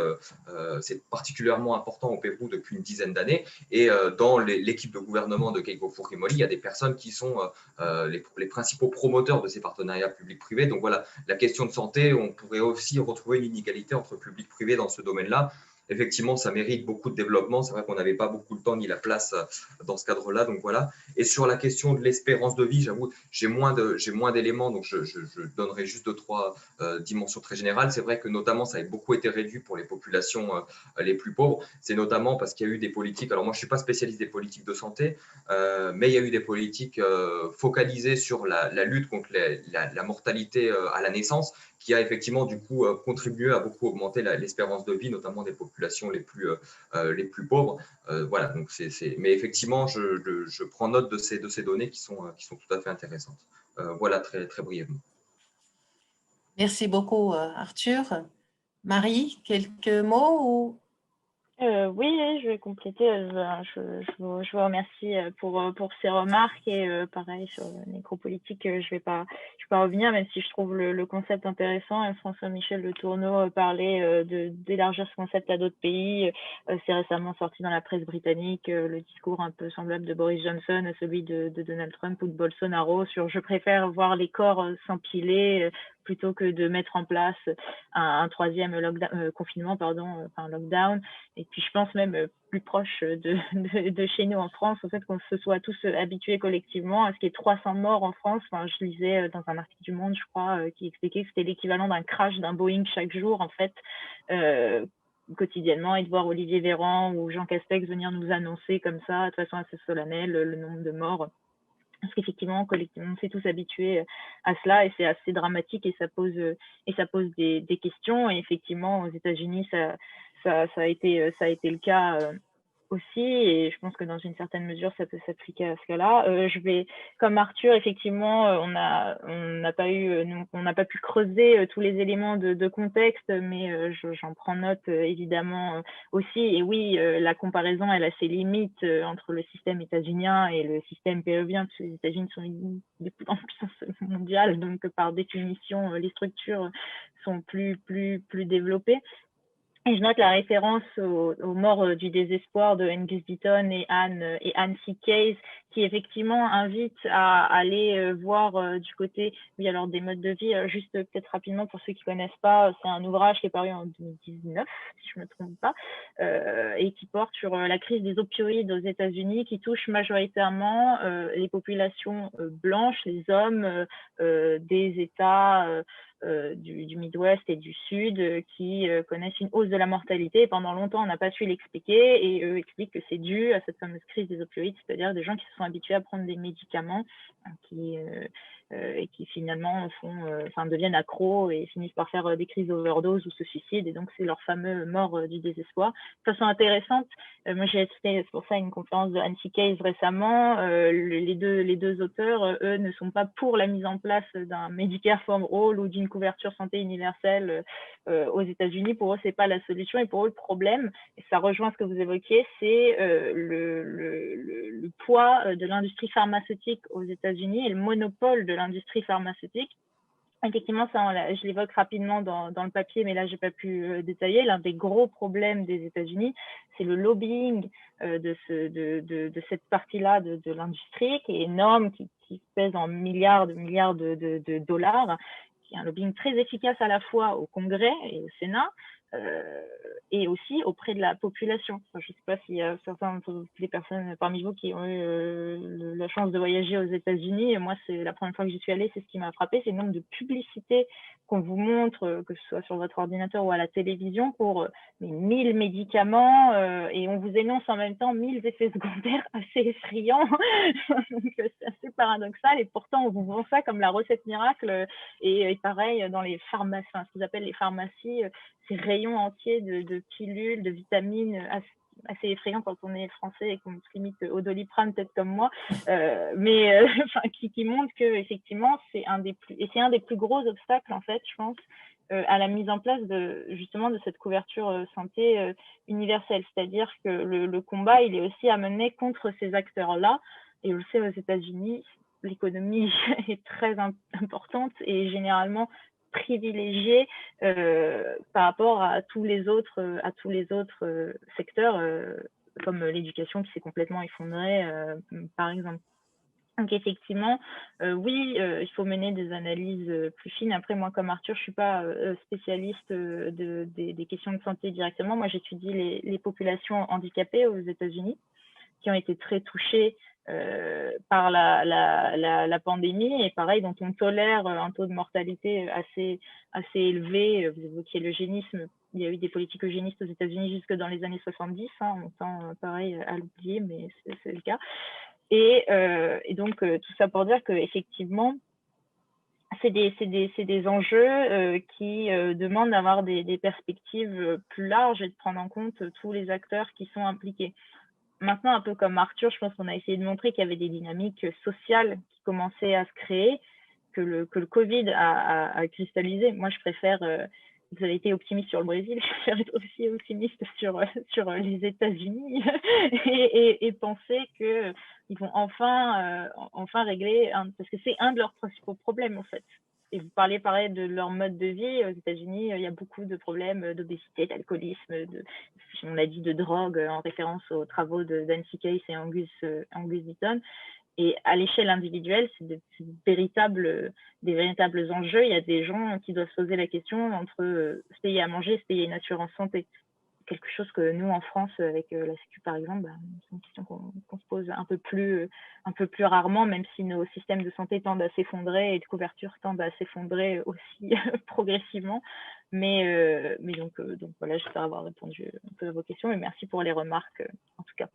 C: c'est particulièrement important au Pérou depuis une dizaine d'années. Et dans l'équipe de gouvernement de Keiko Fujimori, il y a des personnes qui sont les principaux promoteurs de ces partenariats public-privé. Donc voilà, la question de santé, on pourrait aussi retrouver une inégalité entre public et privé dans ce domaine-là. Effectivement, ça mérite beaucoup de développement. C'est vrai qu'on n'avait pas beaucoup de temps ni la place dans ce cadre-là. Donc voilà. Et sur la question de l'espérance de vie, j'avoue, j'ai moins d'éléments, donc je donnerai juste 2-3 dimensions très générales. C'est vrai que notamment, ça a beaucoup été réduit pour les populations les plus pauvres. C'est notamment parce qu'il y a eu des politiques. Alors moi, je ne suis pas spécialiste des politiques de santé, mais il y a eu des politiques focalisées sur la lutte contre la mortalité à la naissance, qui a effectivement du coup contribué à beaucoup augmenter l'espérance de vie, notamment des populations les plus pauvres. Voilà, donc mais effectivement, je prends note de ces données qui sont tout à fait intéressantes. Voilà, très, très brièvement.
A: Merci beaucoup, Arthur. Marie, quelques mots ou...
D: Oui, je vais compléter. Je vous remercie pour ces remarques et pareil sur le nécropolitique, je vais pas revenir, même si je trouve le concept intéressant. Et François-Michel Le Tourneau parlait d'élargir ce concept à d'autres pays. C'est récemment sorti dans la presse britannique le discours un peu semblable de Boris Johnson, celui de Donald Trump ou de Bolsonaro sur « je préfère voir les corps s'empiler » plutôt que de mettre en place un troisième confinement, lockdown. Et puis, je pense même plus proche de chez nous en France, au fait qu'on se soit tous habitués collectivement à ce qu'il y ait 300 morts en France. Enfin, je lisais dans un article du Monde, je crois, qui expliquait que c'était l'équivalent d'un crash d'un Boeing chaque jour, en fait, quotidiennement, et de voir Olivier Véran ou Jean Castex venir nous annoncer comme ça, de façon assez solennelle, le nombre de morts. Parce qu'effectivement, collectivement, on s'est tous habitués à cela et c'est assez dramatique et ça pose des questions. Et effectivement, aux États-Unis, ça a été le cas aussi, et je pense que dans une certaine mesure, ça peut s'appliquer à ce cas-là. Je vais, comme Arthur, effectivement, on n'a pas pu creuser tous les éléments de contexte, mais j'en prends note évidemment aussi. Et oui, la comparaison, elle a ses limites entre le système états-unien et le système péruvien, parce que les États-Unis sont une des plus grandes puissances mondiales, donc par définition, les structures sont plus développées. Et je note la référence aux morts du désespoir de Angus Deaton et Anne C. Case, qui effectivement invitent à aller voir du côté, oui, alors des modes de vie. Juste peut-être rapidement pour ceux qui ne connaissent pas, c'est un ouvrage qui est paru en 2019, si je ne me trompe pas, et qui porte sur la crise des opioïdes aux États-Unis, qui touche majoritairement les populations blanches, les hommes des États du Midwest et du Sud qui connaissent une hausse de la mortalité. Et pendant longtemps, on n'a pas su l'expliquer et eux expliquent que c'est dû à cette fameuse crise des opioïdes, c'est-à-dire des gens qui se sont habitués à prendre des médicaments et qui finalement deviennent accros et finissent par faire des crises d'overdose ou se suicident. Et donc, c'est leur fameux mort du désespoir. De façon intéressante, moi, j'ai assisté, c'est pour ça, à une conférence de Nancy Case récemment. Les deux auteurs, eux, ne sont pas pour la mise en place d'un Medicare for All ou d'une couverture santé universelle aux États-Unis. Pour eux, c'est pas la solution. Et pour eux, le problème, et ça rejoint ce que vous évoquiez, c'est le poids de l'industrie pharmaceutique aux États-Unis et le monopole de l'industrie pharmaceutique. Effectivement, ça, je l'évoque rapidement dans le papier, mais là, je n'ai pas pu détailler. L'un des gros problèmes des États-Unis, c'est le lobbying de cette partie-là de l'industrie qui est énorme, qui pèse en milliards de dollars, qui est un lobbying très efficace à la fois au Congrès et au Sénat, et aussi auprès de la population. Enfin, je ne sais pas s'il y a des personnes parmi vous qui ont eu la chance de voyager aux États-Unis. Moi, c'est la première fois que j'y suis allée, c'est ce qui m'a frappé, c'est le nombre de publicités qu'on vous montre, que ce soit sur votre ordinateur ou à la télévision, pour 1000 médicaments, et on vous énonce en même temps 1000 effets secondaires assez effrayants. Donc, c'est assez paradoxal, et pourtant, on vous vend ça comme la recette miracle. Et pareil, dans les pharmacies, ce qu'ils appellent les pharmacies, ces rayons entiers de pilules, de vitamines assez effrayant quand on est français et qu'on se limite au Doliprane, peut-être comme moi, qui montre que effectivement c'est un des plus gros obstacles en fait, je pense, à la mise en place justement de cette couverture santé universelle. C'est-à-dire que le combat, il est aussi à mener contre ces acteurs-là. Et on le sait aux États-Unis, l'économie est très importante et généralement privilégiée par rapport à tous les autres secteurs, comme l'éducation qui s'est complètement effondrée, par exemple. Donc effectivement, oui, il faut mener des analyses plus fines. Après, moi, comme Arthur, je ne suis pas spécialiste des questions de santé directement. Moi, j'étudie les populations handicapées aux États-Unis qui ont été très touchées par la pandémie et pareil, dont on tolère un taux de mortalité assez élevé. Vous évoquiez l'eugénisme. Il y a eu des politiques eugénistes aux États-Unis jusque dans les années 70. On tend pareil à l'oublier, mais c'est le cas. Et donc, tout ça pour dire qu'effectivement, c'est des enjeux qui demandent d'avoir des perspectives plus larges et de prendre en compte tous les acteurs qui sont impliqués. Maintenant, un peu comme Arthur, je pense qu'on a essayé de montrer qu'il y avait des dynamiques sociales qui commençaient à se créer, que le Covid a cristallisé. Moi, je préfère, vous avez été optimiste sur le Brésil, je préfère être aussi optimiste sur les États-Unis et penser qu'ils vont enfin régler, parce que c'est un de leurs principaux problèmes en fait. Et vous parliez pareil de leur mode de vie. Aux États-Unis, il y a beaucoup de problèmes d'obésité, d'alcoolisme, on l'a dit, de drogue, en référence aux travaux de Nancy Case et Angus Deaton. Et à l'échelle individuelle, c'est des véritables enjeux. Il y a des gens qui doivent se poser la question entre se payer à manger, se payer une assurance santé. Quelque chose que nous, en France, avec la Sécu, par exemple, c'est une question qu'on se pose un peu plus rarement, même si nos systèmes de santé tendent à s'effondrer et de couverture tendent à s'effondrer aussi progressivement. Mais donc voilà, j'espère avoir répondu un peu à vos questions, et merci pour les remarques, en tout cas.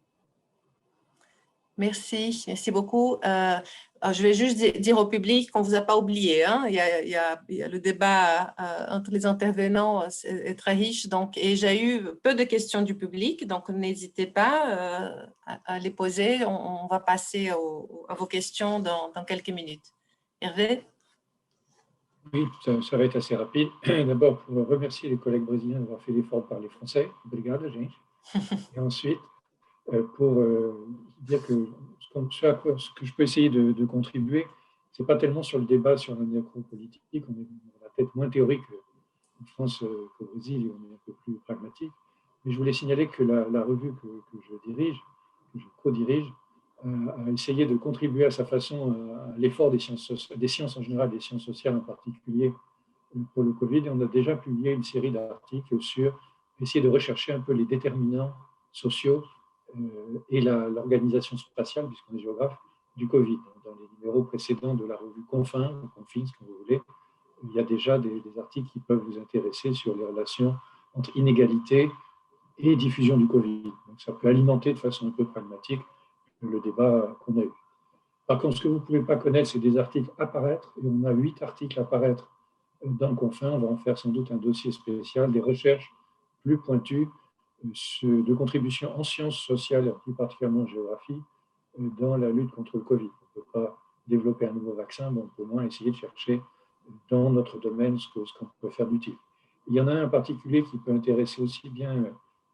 A: Merci beaucoup. Je vais juste dire au public qu'on ne vous a pas oublié. Hein. Il y a le débat entre les intervenants est très riche. Donc, et j'ai eu peu de questions du public, donc n'hésitez pas à les poser. On va passer à vos questions dans quelques minutes. Hervé?
H: Oui, ça va être assez rapide. D'abord, pour remercier les collègues brésiliens d'avoir fait l'effort de parler français. Obrigado, gente. Et ensuite, pour dire que ce que je peux essayer de contribuer, ce n'est pas tellement sur le débat sur la nécropolitique, on est peut-être moins théorique en France qu'au Brésil, et on est un peu plus pragmatique. Mais je voulais signaler que la revue que je co-dirige, a essayé de contribuer à sa façon à l'effort des sciences en général, des sciences sociales en particulier pour le Covid. Et on a déjà publié une série d'articles sur essayer de rechercher un peu les déterminants sociaux et l'organisation spatiale, puisqu'on est géographe, du Covid. Dans les numéros précédents de la revue Confins, ou Confins, comme vous voulez, il y a déjà des articles qui peuvent vous intéresser sur les relations entre inégalité et diffusion du Covid. Donc ça peut alimenter de façon un peu pragmatique le débat qu'on a eu. Par contre, ce que vous ne pouvez pas connaître, c'est des articles à paraître, et on a 8 articles à paraître dans Confins. On va en faire sans doute un dossier spécial, des recherches plus pointues de contribution en sciences sociales, plus particulièrement en géographie, dans la lutte contre le Covid. On ne peut pas développer un nouveau vaccin, mais on peut au moins essayer de chercher dans notre domaine ce qu'on peut faire d'utile. Il y en a un en particulier qui peut intéresser aussi bien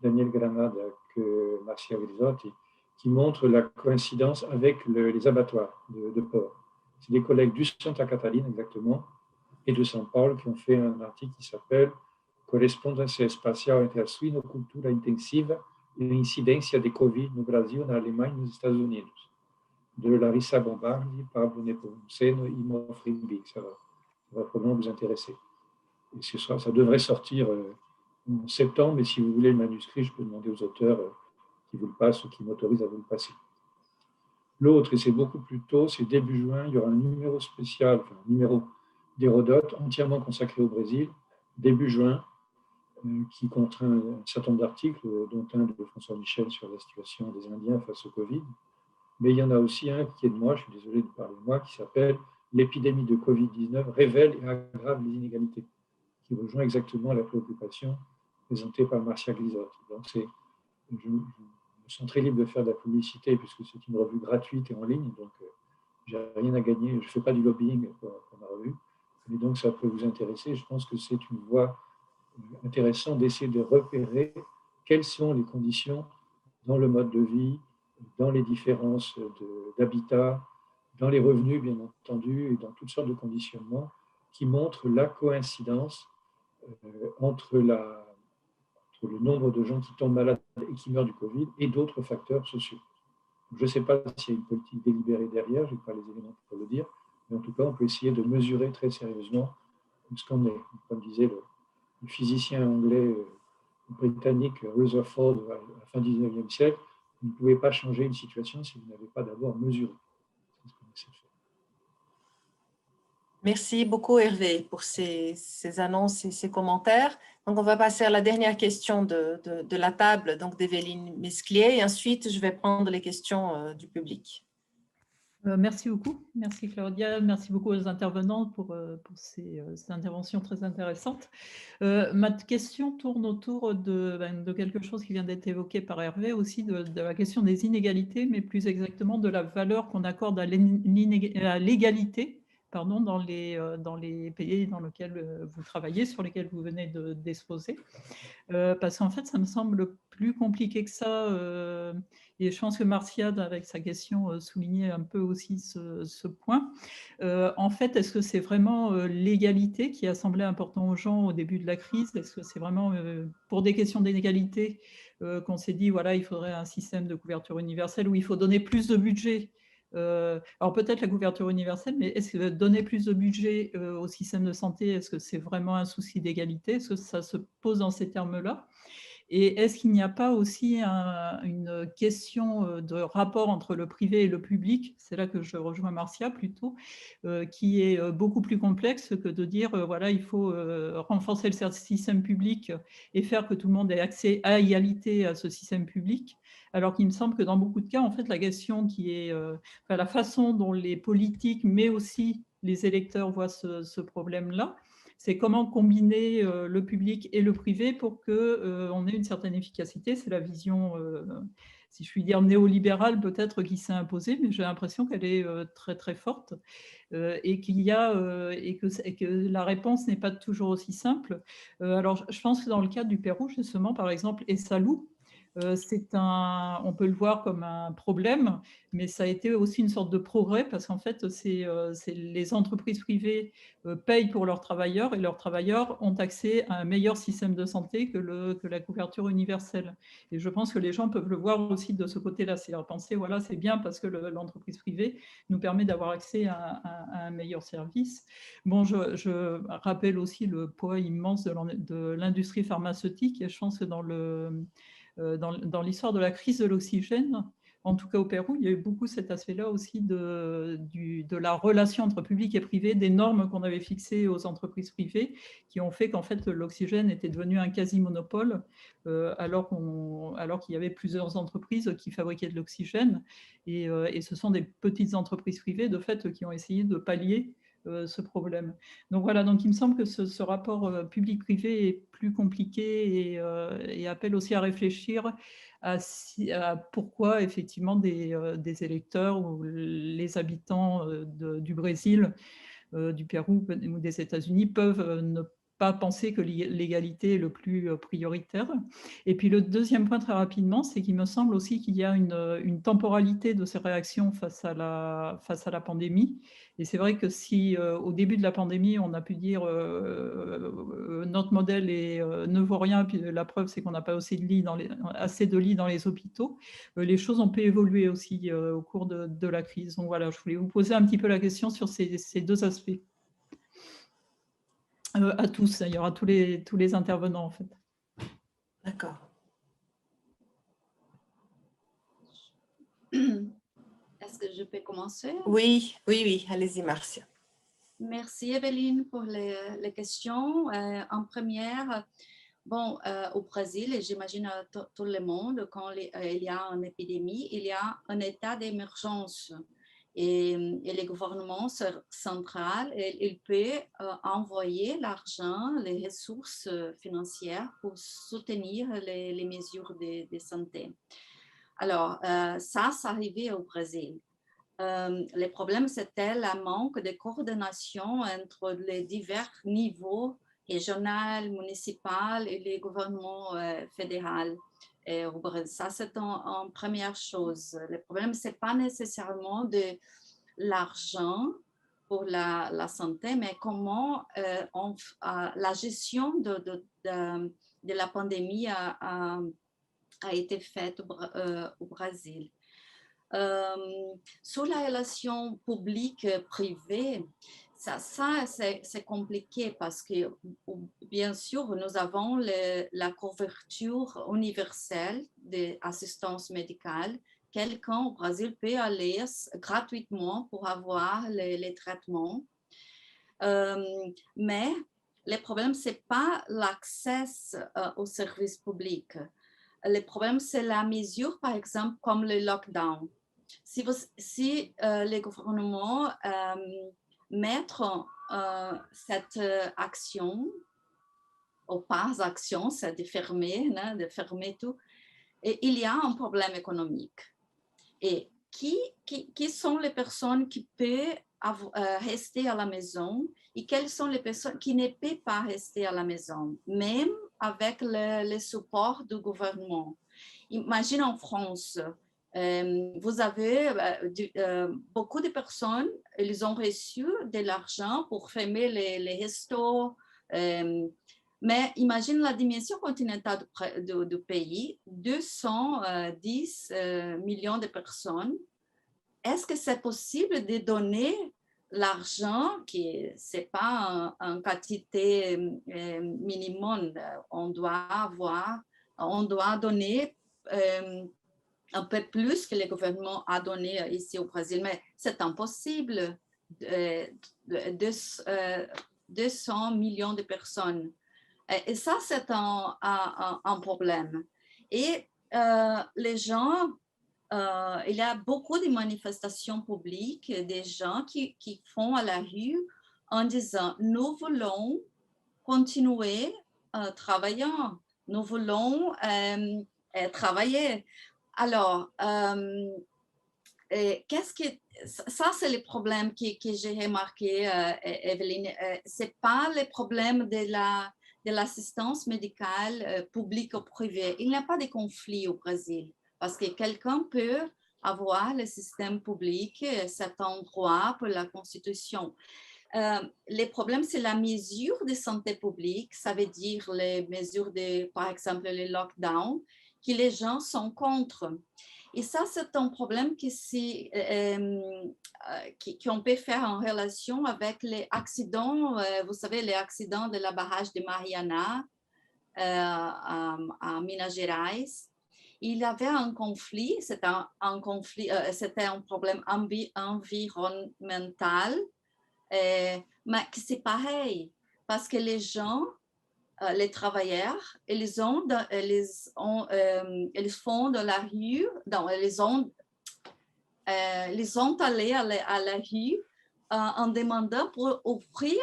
H: Daniel Granada que Marcia Grisotti, qui montre la coïncidence avec les abattoirs de porcs. C'est des collègues du Santa Catalina, exactement, et de São Paulo qui ont fait un article qui s'appelle Correspondência espacial entre a suinocultura intensiva e a incidência de Covid no Brasil, na Alemanha e nos Estados Unidos, de Larissa Bombardi, Pablo Nepomuceno et Mofri Big. Ça va probablement vous intéresser. Et ça devrait sortir en septembre, mais si vous voulez le manuscrit, je peux demander aux auteurs qui vous le passent ou qui m'autorisent à vous le passer. L'autre, et c'est beaucoup plus tôt, c'est début juin, il y aura un numéro spécial, un numéro d'Hérodote entièrement consacré au Brésil, début juin, qui contraint un certain nombre d'articles, dont un de François Michel sur la situation des Indiens face au Covid. Mais il y en a aussi un qui est de moi, je suis désolé de parler de moi, qui s'appelle « L'épidémie de Covid-19 révèle et aggrave les inégalités », qui rejoint exactement la préoccupation présentée par Marcia Grisotti. Donc c'est je me sens très libre de faire de la publicité puisque c'est une revue gratuite et en ligne, donc j'ai rien à gagner. Je ne fais pas du lobbying pour ma revue, mais donc ça peut vous intéresser. Je pense que c'est une voie intéressante d'essayer de repérer quelles sont les conditions dans le mode de vie, dans les différences d'habitat, dans les revenus, bien entendu, et dans toutes sortes de conditionnements qui montrent la coïncidence entre le nombre de gens qui tombent malades et qui meurent du Covid et d'autres facteurs sociaux. Je ne sais pas s'il y a une politique délibérée derrière, je n'ai pas les éléments pour le dire, mais en tout cas, on peut essayer de mesurer très sérieusement ce qu'on est. Comme disait le physicien anglais britannique Rutherford à la fin du 19e siècle, vous ne pouvez pas changer une situation si vous n'avez pas d'abord mesuré. C'est ce qu'on essaie de faire.
A: Merci beaucoup Hervé pour ces annonces et ces commentaires. Donc, on va passer à la dernière question de la table, donc d'Evelyne Mesclier, et ensuite je vais prendre les questions du public.
I: Merci beaucoup. Merci Claudia. Merci beaucoup aux intervenants pour ces interventions très intéressantes. Ma question tourne autour de quelque chose qui vient d'être évoqué par Hervé, aussi de la question des inégalités, mais plus exactement de la valeur qu'on accorde à l'égalité dans les pays dans lesquels vous travaillez, sur lesquels vous venez d'exposer. Parce qu'en fait, ça me semble plus compliqué que ça. Et je pense que Marcia, avec sa question, soulignait un peu aussi ce point. En fait, est-ce que c'est vraiment l'égalité qui a semblé important aux gens au début de la crise? Est-ce que c'est vraiment pour des questions d'inégalité qu'on s'est dit, voilà, il faudrait un système de couverture universelle où il faut donner plus de budget? Alors peut-être la couverture universelle, mais est-ce que donner plus de budget au système de santé, est-ce que c'est vraiment un souci d'égalité? Est-ce que ça se pose dans ces termes-là? Et est-ce qu'il n'y a pas aussi une question de rapport entre le privé et le public? C'est là que je rejoins Marcia plutôt, qui est beaucoup plus complexe que de dire, voilà, il faut renforcer le système public et faire que tout le monde ait accès à égalité à ce système public. Alors qu'il me semble que dans beaucoup de cas, en fait, la question qui est, la façon dont les politiques, mais aussi les électeurs voient ce problème-là, c'est comment combiner le public et le privé pour qu'on ait une certaine efficacité. C'est la vision, si je puis dire, néolibérale peut-être qui s'est imposée, mais j'ai l'impression qu'elle est très très forte et que la réponse n'est pas toujours aussi simple. Alors, je pense que dans le cadre du Pérou, justement, par exemple, ESSALU, on peut le voir comme un problème, mais ça a été aussi une sorte de progrès parce qu'en fait, les entreprises privées payent pour leurs travailleurs et leurs travailleurs ont accès à un meilleur système de santé que la couverture universelle. Et je pense que les gens peuvent le voir aussi de ce côté-là, c'est-à-dire penser, voilà, c'est bien parce que l'entreprise privée nous permet d'avoir accès à un meilleur service. Bon, je rappelle aussi le poids immense de l'industrie pharmaceutique et je pense que dans l'histoire de la crise de l'oxygène, en tout cas au Pérou, il y a eu beaucoup cet aspect-là aussi de la relation entre public et privé, des normes qu'on avait fixées aux entreprises privées qui ont fait qu'en fait l'oxygène était devenu un quasi-monopole alors qu'il y avait plusieurs entreprises qui fabriquaient de l'oxygène et ce sont des petites entreprises privées de fait qui ont essayé de pallier ce problème. Donc voilà, donc il me semble que ce rapport public-privé est plus compliqué et appelle aussi à réfléchir à pourquoi effectivement des électeurs ou les habitants du Brésil, du Pérou ou des États-Unis peuvent ne pas penser que l'égalité est le plus prioritaire. Et puis le deuxième point très rapidement, c'est qu'il me semble aussi qu'il y a une temporalité de ces réactions face à la pandémie. Et c'est vrai que si au début de la pandémie, on a pu dire notre modèle ne vaut rien, puis la preuve c'est qu'on n'a pas assez de lits dans les hôpitaux, les choses ont pu évoluer aussi au cours de la crise. Donc voilà, je voulais vous poser un petit peu la question sur ces deux aspects. À tous, il y aura tous les intervenants en fait.
A: D'accord.
B: Est-ce que je peux commencer?
A: Oui, allez-y Marcia.
B: Merci Evelyne pour les questions. En première, bon, au Brésil, et j'imagine à tout le monde, quand il y a une épidémie, il y a un état d'émergence. Et le gouvernement central, il peut envoyer l'argent, les ressources financières pour soutenir les mesures de santé. Alors, ça arrivait au Brésil. Le problème, c'était le manque de coordination entre les divers niveaux régional, municipal et les gouvernements fédéraux. Ça, c'est une première chose. Le problème, ce n'est pas nécessairement de l'argent pour la santé, mais comment la gestion de la pandémie a été faite au Brésil. Sur la relation publique-privée, ça c'est compliqué parce que, bien sûr, nous avons la couverture universelle d'assistance médicale. Quelqu'un au Brésil peut aller gratuitement pour avoir les traitements. Mais le problème, ce n'est pas l'accès aux services publics. Le problème, c'est la mesure, par exemple, comme le lockdown. Si le gouvernement mettre cette action, ou pas action, c'est de fermer tout, et il y a un problème économique. Et qui sont les personnes qui peuvent rester à la maison et quelles sont les personnes qui ne peuvent pas rester à la maison, même avec le support du gouvernement. Imagine en France, vous avez beaucoup de personnes, ils ont reçu de l'argent pour fermer les restos, mais imagine la dimension continentale du pays, 210 millions de personnes. Est-ce que c'est possible de donner l'argent, qui ce n'est pas une quantité minimum, on doit donner un peu plus que le gouvernement a donné ici au Brésil, mais c'est impossible, 200 millions de personnes. Et ça, c'est un problème. Et les gens, il y a beaucoup de manifestations publiques, des gens qui font à la rue en disant « Nous voulons continuer travaillant, nous voulons travailler ». Alors, ça, c'est le problème que j'ai remarqué, Evelyne. Ce n'est pas le problème de l'assistance médicale publique ou privée. Il n'y a pas de conflit au Brésil parce que quelqu'un peut avoir le système public, c'est un droit pour la Constitution. Le problème, c'est la mesure de santé publique, ça veut dire les mesures par exemple, le lockdown, que les gens sont contre. Et ça, c'est un problème qu'on peut faire en relation avec les accidents, vous savez, les accidents de la barrage de Mariana à Minas Gerais. Il y avait un conflit, c'était un problème environnemental, mais c'est pareil, parce que les gens, les travailleurs, ils font de la rue, ils sont allés à la rue en demandant pour ouvrir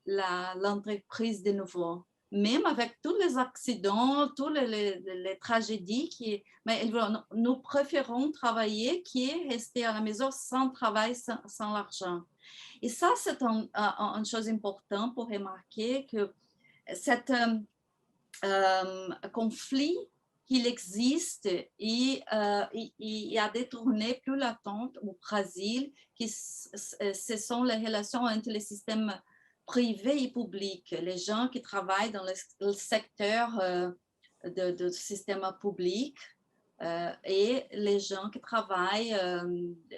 B: l'entreprise de nouveau. Même avec tous les accidents, toutes les tragédies, mais nous préférons travailler que rester à la maison sans travail, sans l'argent. Et ça, c'est une chose importante pour remarquer que cet conflit qu'il existe et il a détourné plus l'attente au Brésil, ce sont les relations entre les systèmes privés et publics, les gens qui travaillent dans le secteur du système public et les gens qui travaillent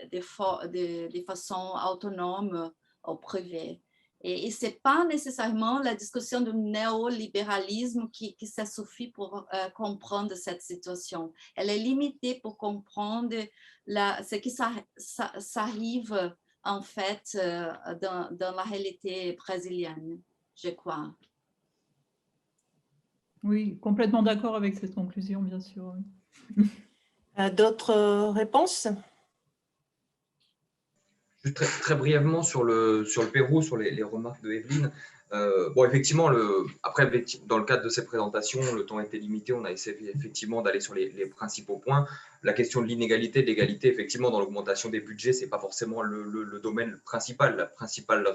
B: de façon autonome au privé. Et ce n'est pas nécessairement la discussion du néolibéralisme qui ça suffit pour comprendre cette situation. Elle est limitée pour comprendre ce qui s'arrive en fait dans la réalité brésilienne, je crois.
I: Oui, complètement d'accord avec cette conclusion, bien sûr.
A: D'autres réponses?
C: Juste très brièvement sur le Pérou, sur les remarques de Evelyne. Bon, effectivement, après, dans le cadre de ces présentations, le temps était limité. On a essayé effectivement d'aller sur les principaux points. La question de l'inégalité, de l'égalité, effectivement, dans l'augmentation des budgets, ce n'est pas forcément le domaine principal. La principale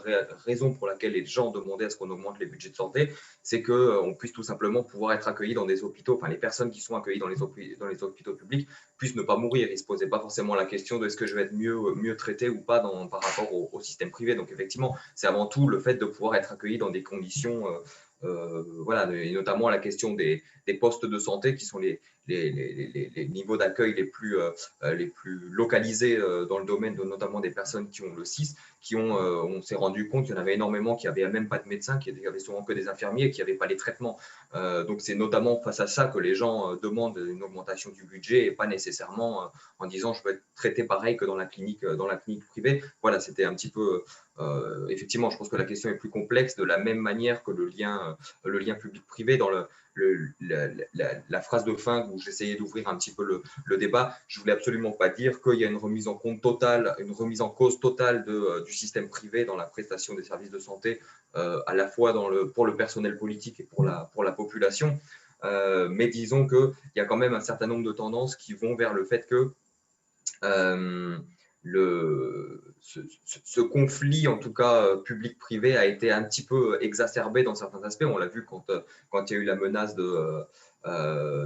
C: raison pour laquelle les gens demandaient à ce qu'on augmente les budgets de santé, c'est qu'on puisse tout simplement pouvoir être accueillis dans des hôpitaux, enfin les personnes qui sont accueillies dans les hôpitaux publics puissent ne pas mourir. Ils ne se posaient pas forcément la question de est-ce que je vais être mieux traité ou pas par rapport au système privé. Donc effectivement, c'est avant tout le fait de pouvoir être accueilli dans des conditions, voilà, et notamment la question des postes de santé qui sont les niveaux d'accueil les plus localisés dans le domaine, notamment des personnes qui ont le CIS, on s'est rendu compte qu'il y en avait énormément qui n'avaient même pas de médecins, qui n'avaient souvent que des infirmiers, qui n'avaient pas les traitements. Donc c'est notamment face à ça que les gens demandent une augmentation du budget et pas nécessairement en disant je veux être traité pareil que dans la clinique privée. Voilà, c'était un petit peu… effectivement, je pense que la question est plus complexe, de la même manière que le lien public-privé. Dans la phrase de fin où j'essayais d'ouvrir un petit peu le débat, je ne voulais absolument pas dire qu'il y a une remise en cause totale du système privé dans la prestation des services de santé, à la fois pour le personnel politique et pour la population. Mais disons qu'il y a quand même un certain nombre de tendances qui vont vers le fait que ce conflit, en tout cas public-privé, a été un petit peu exacerbé dans certains aspects. On l'a vu quand il y a eu la menace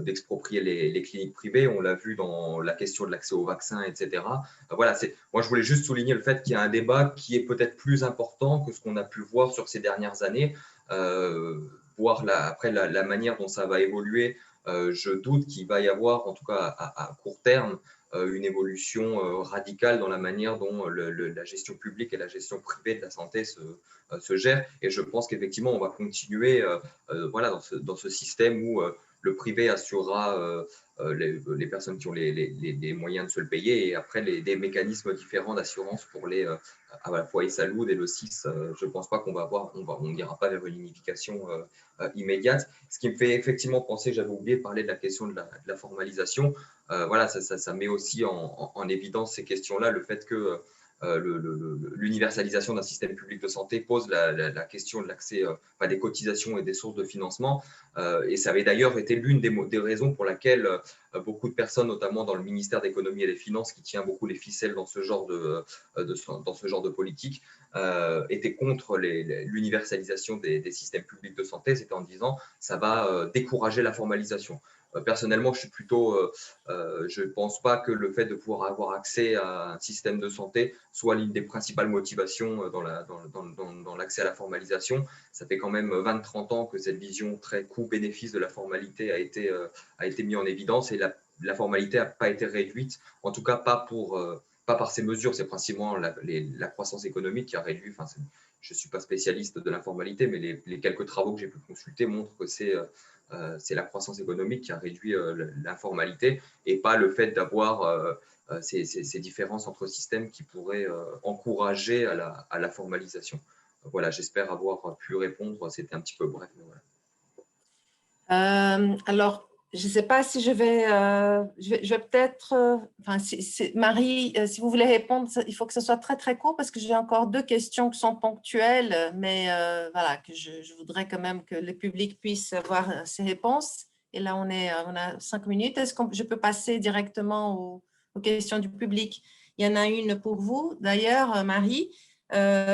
C: d'exproprier les cliniques privées. On l'a vu dans la question de l'accès aux vaccins, etc. Voilà, moi, je voulais juste souligner le fait qu'il y a un débat qui est peut-être plus important que ce qu'on a pu voir sur ces dernières années. Voir après la manière dont ça va évoluer, je doute qu'il va y avoir, en tout cas à court terme, une évolution radicale dans la manière dont la gestion publique et la gestion privée de la santé se gèrent. Et je pense qu'effectivement, on va continuer voilà, dans ce système où le privé assurera les personnes qui ont les moyens de se le payer, et après des mécanismes différents d'assurance pour à la fois ESSALUD et le CIS. Je ne pense pas on n'ira pas vers une unification immédiate. Ce qui me fait effectivement penser, j'avais oublié de parler de la question de la formalisation. Voilà, ça met aussi en évidence ces questions-là, le fait que l'universalisation d'un système public de santé pose la question de l'accès des cotisations et des sources de financement. Et ça avait d'ailleurs été l'une des raisons pour laquelle beaucoup de personnes, notamment dans le ministère de l'économie et des finances, qui tient beaucoup les ficelles dans ce genre de politique, étaient contre l'universalisation des systèmes publics de santé. C'était en disant ça va décourager la formalisation. Personnellement, je ne pense pas que le fait de pouvoir avoir accès à un système de santé soit l'une des principales motivations dans l'accès à la formalisation. Ça fait quand même 20-30 ans que cette vision très coût-bénéfice de la formalité a été mise en évidence, et la formalité n'a pas été réduite, en tout cas pas par ces mesures. C'est principalement la croissance économique qui a réduit. Enfin, je ne suis pas spécialiste de l'informalité, mais les quelques travaux que j'ai pu consulter montrent que c'est la croissance économique qui a réduit l'informalité, et pas le fait d'avoir ces différences entre systèmes qui pourraient encourager à la formalisation. Voilà, j'espère avoir pu répondre. C'était un petit peu bref.
A: Voilà. Alors, je ne sais pas si je vais peut-être… Marie, si vous voulez répondre, il faut que ce soit très, très court, parce que j'ai encore 2 questions qui sont ponctuelles, mais voilà, que je voudrais quand même que le public puisse avoir ses réponses. Et là, on a 5 minutes. Est-ce que je peux passer directement aux questions du public? Il y en a une pour vous, d'ailleurs, Marie.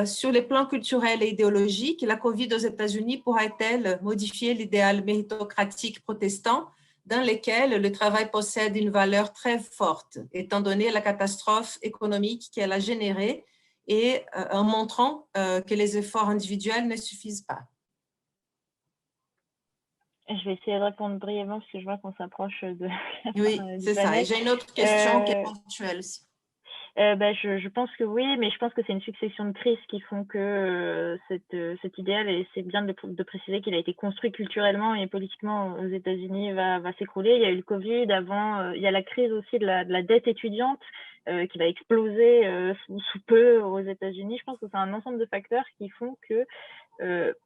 A: Sur les plans culturels et idéologiques, la COVID aux États-Unis pourrait-elle modifier l'idéal méritocratique protestant dans lequel le travail possède une valeur très forte, étant donné la catastrophe économique qu'elle a générée, et en montrant que les efforts individuels ne suffisent pas?
D: Je vais essayer de répondre brièvement parce que je vois qu'on s'approche de…
A: Oui, c'est ça. Et j'ai une autre question qui est ponctuelle aussi.
D: Je pense que oui, mais je pense que c'est une succession de crises qui font que cet idéal, et c'est bien de préciser qu'il a été construit culturellement et politiquement aux États-Unis, va s'écrouler. Il y a eu le Covid avant, il y a la crise aussi de la dette étudiante qui va exploser sous peu aux États-Unis. Je pense que c'est un ensemble de facteurs qui font que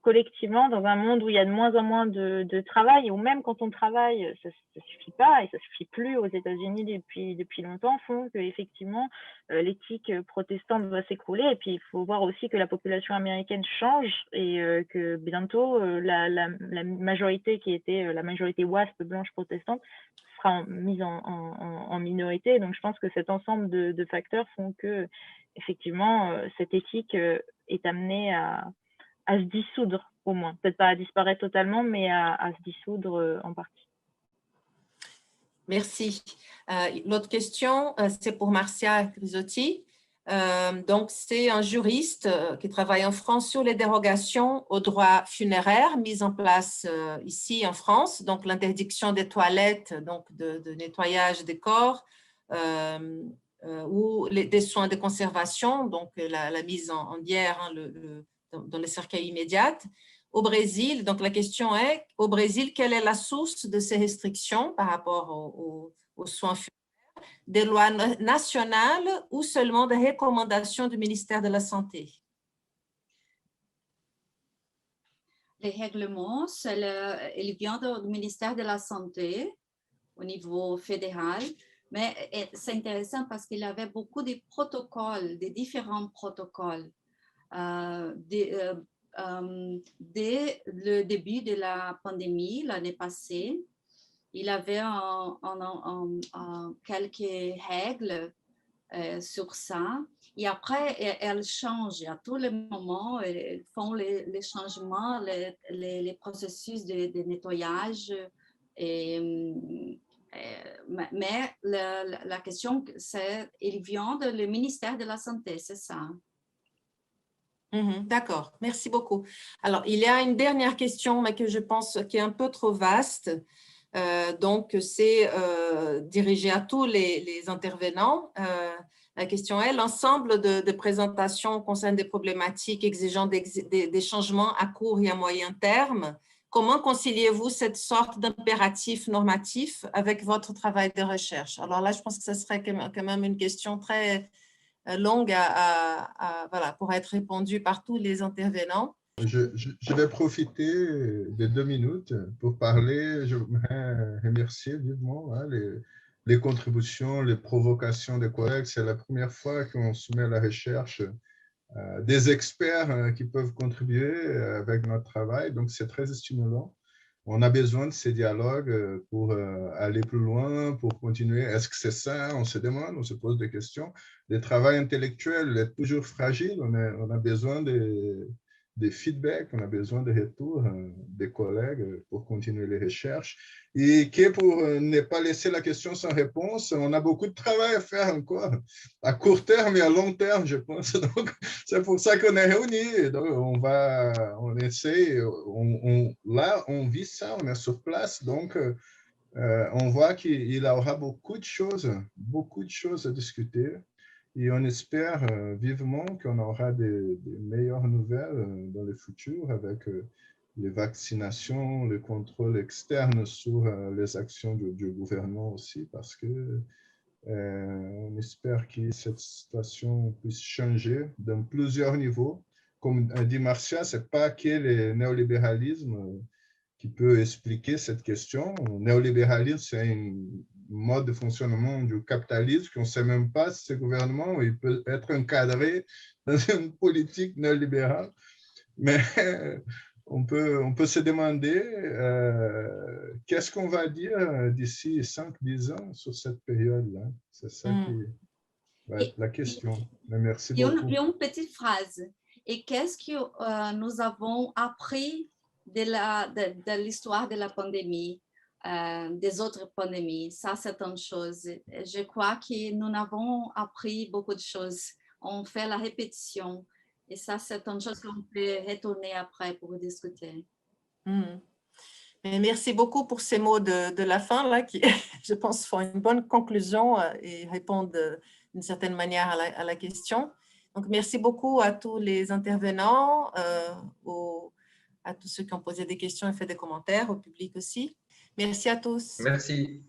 D: collectivement, dans un monde où il y a de moins en moins de travail, ou même quand on travaille, ça ne suffit pas et ça ne suffit plus aux États-Unis depuis longtemps, font qu'effectivement, l'éthique protestante va s'écrouler. Et puis, il faut voir aussi que la population américaine change et que bientôt, la majorité qui était la majorité WASP blanche protestante sera mise en minorité. Donc, je pense que cet ensemble de facteurs font que, effectivement, cette éthique est amenée à se dissoudre au moins. Peut-être pas à disparaître totalement, mais à se dissoudre en partie.
A: Merci. L'autre question, c'est pour Marcia Grisotti. Donc, c'est un juriste qui travaille en France sur les dérogations aux droits funéraires mises en place ici en France. Donc, l'interdiction des toilettes, donc de nettoyage des corps, ou des soins de conservation, donc la mise en bière, hein, dans les cercueils immédiats. Au Brésil, donc la question est, au Brésil, quelle est la source de ces restrictions par rapport aux soins funéraires? Des lois nationales ou seulement des recommandations du ministère de la Santé?
B: Les règlements, ils viennent du ministère de la Santé au niveau fédéral, mais c'est intéressant parce qu'il y avait beaucoup de protocoles, de différents protocoles. Dès le début de la pandémie, l'année passée, il y avait quelques règles sur ça. Et après, elles changent à tous les moments. Elles font les changements, les processus de nettoyage. Mais la question, c'est, il vient du ministère de la Santé, c'est ça.
A: D'accord, merci beaucoup. Alors, il y a une dernière question, mais que je pense qui est un peu trop vaste. Donc, c'est dirigé à tous les intervenants. La question est, l'ensemble de présentations concerne des problématiques exigeant des changements à court et à moyen terme. Comment conciliez-vous cette sorte d'impératif normatif avec votre travail de recherche? Alors là, je pense que ce serait quand même une question très longue voilà, pour être répondue par tous les intervenants.
E: Je vais profiter de 2 minutes pour parler. Je voudrais remercier vivement les contributions, les provocations des collègues. C'est la première fois qu'on soumet à la recherche des experts qui peuvent contribuer avec notre travail. Donc, c'est très stimulant. On a besoin de ces dialogues pour aller plus loin, pour continuer. Est-ce que c'est ça? On se demande, on se pose des questions. Le travail intellectuel est toujours fragile. On a besoin des feedbacks, on a besoin de retours des collègues pour continuer les recherches. Et que pour ne pas laisser la question sans réponse, on a beaucoup de travail à faire encore, à court terme et à long terme, je pense. Donc, c'est pour ça qu'on est réunis. Donc, on essaie, là, on vit ça, on est sur place. Donc, on voit qu'il y aura beaucoup de choses à discuter. Et on espère vivement qu'on aura des meilleures nouvelles dans le futur avec les vaccinations, le contrôle externe sur les actions du gouvernement aussi, parce que on espère que cette situation puisse changer dans plusieurs niveaux. Comme dit Marcia, ce n'est pas que le néolibéralisme qui peut expliquer cette question. Le néolibéralisme, c'est un mode de fonctionnement du capitalisme qu'on ne sait même pas si ce gouvernement il peut être encadré dans une politique néolibérale. Mais on peut se demander qu'est-ce qu'on va dire d'ici 5-10 ans sur cette période-là. C'est ça qui va être la question. Mais merci beaucoup.
B: Une petite phrase. Et qu'est-ce que nous avons appris de l'histoire de la pandémie, des autres pandémies? Ça, c'est une chose. Je crois que nous avons appris beaucoup de choses. On fait la répétition. Et ça, c'est une chose qu'on peut retourner après pour discuter.
A: Et merci beaucoup pour ces mots de la fin, là, qui, je pense, font une bonne conclusion et répondent d'une certaine manière à la question. Donc, merci beaucoup à tous les intervenants, à tous ceux qui ont posé des questions et fait des commentaires, au public aussi. Merci à tous.
C: Merci.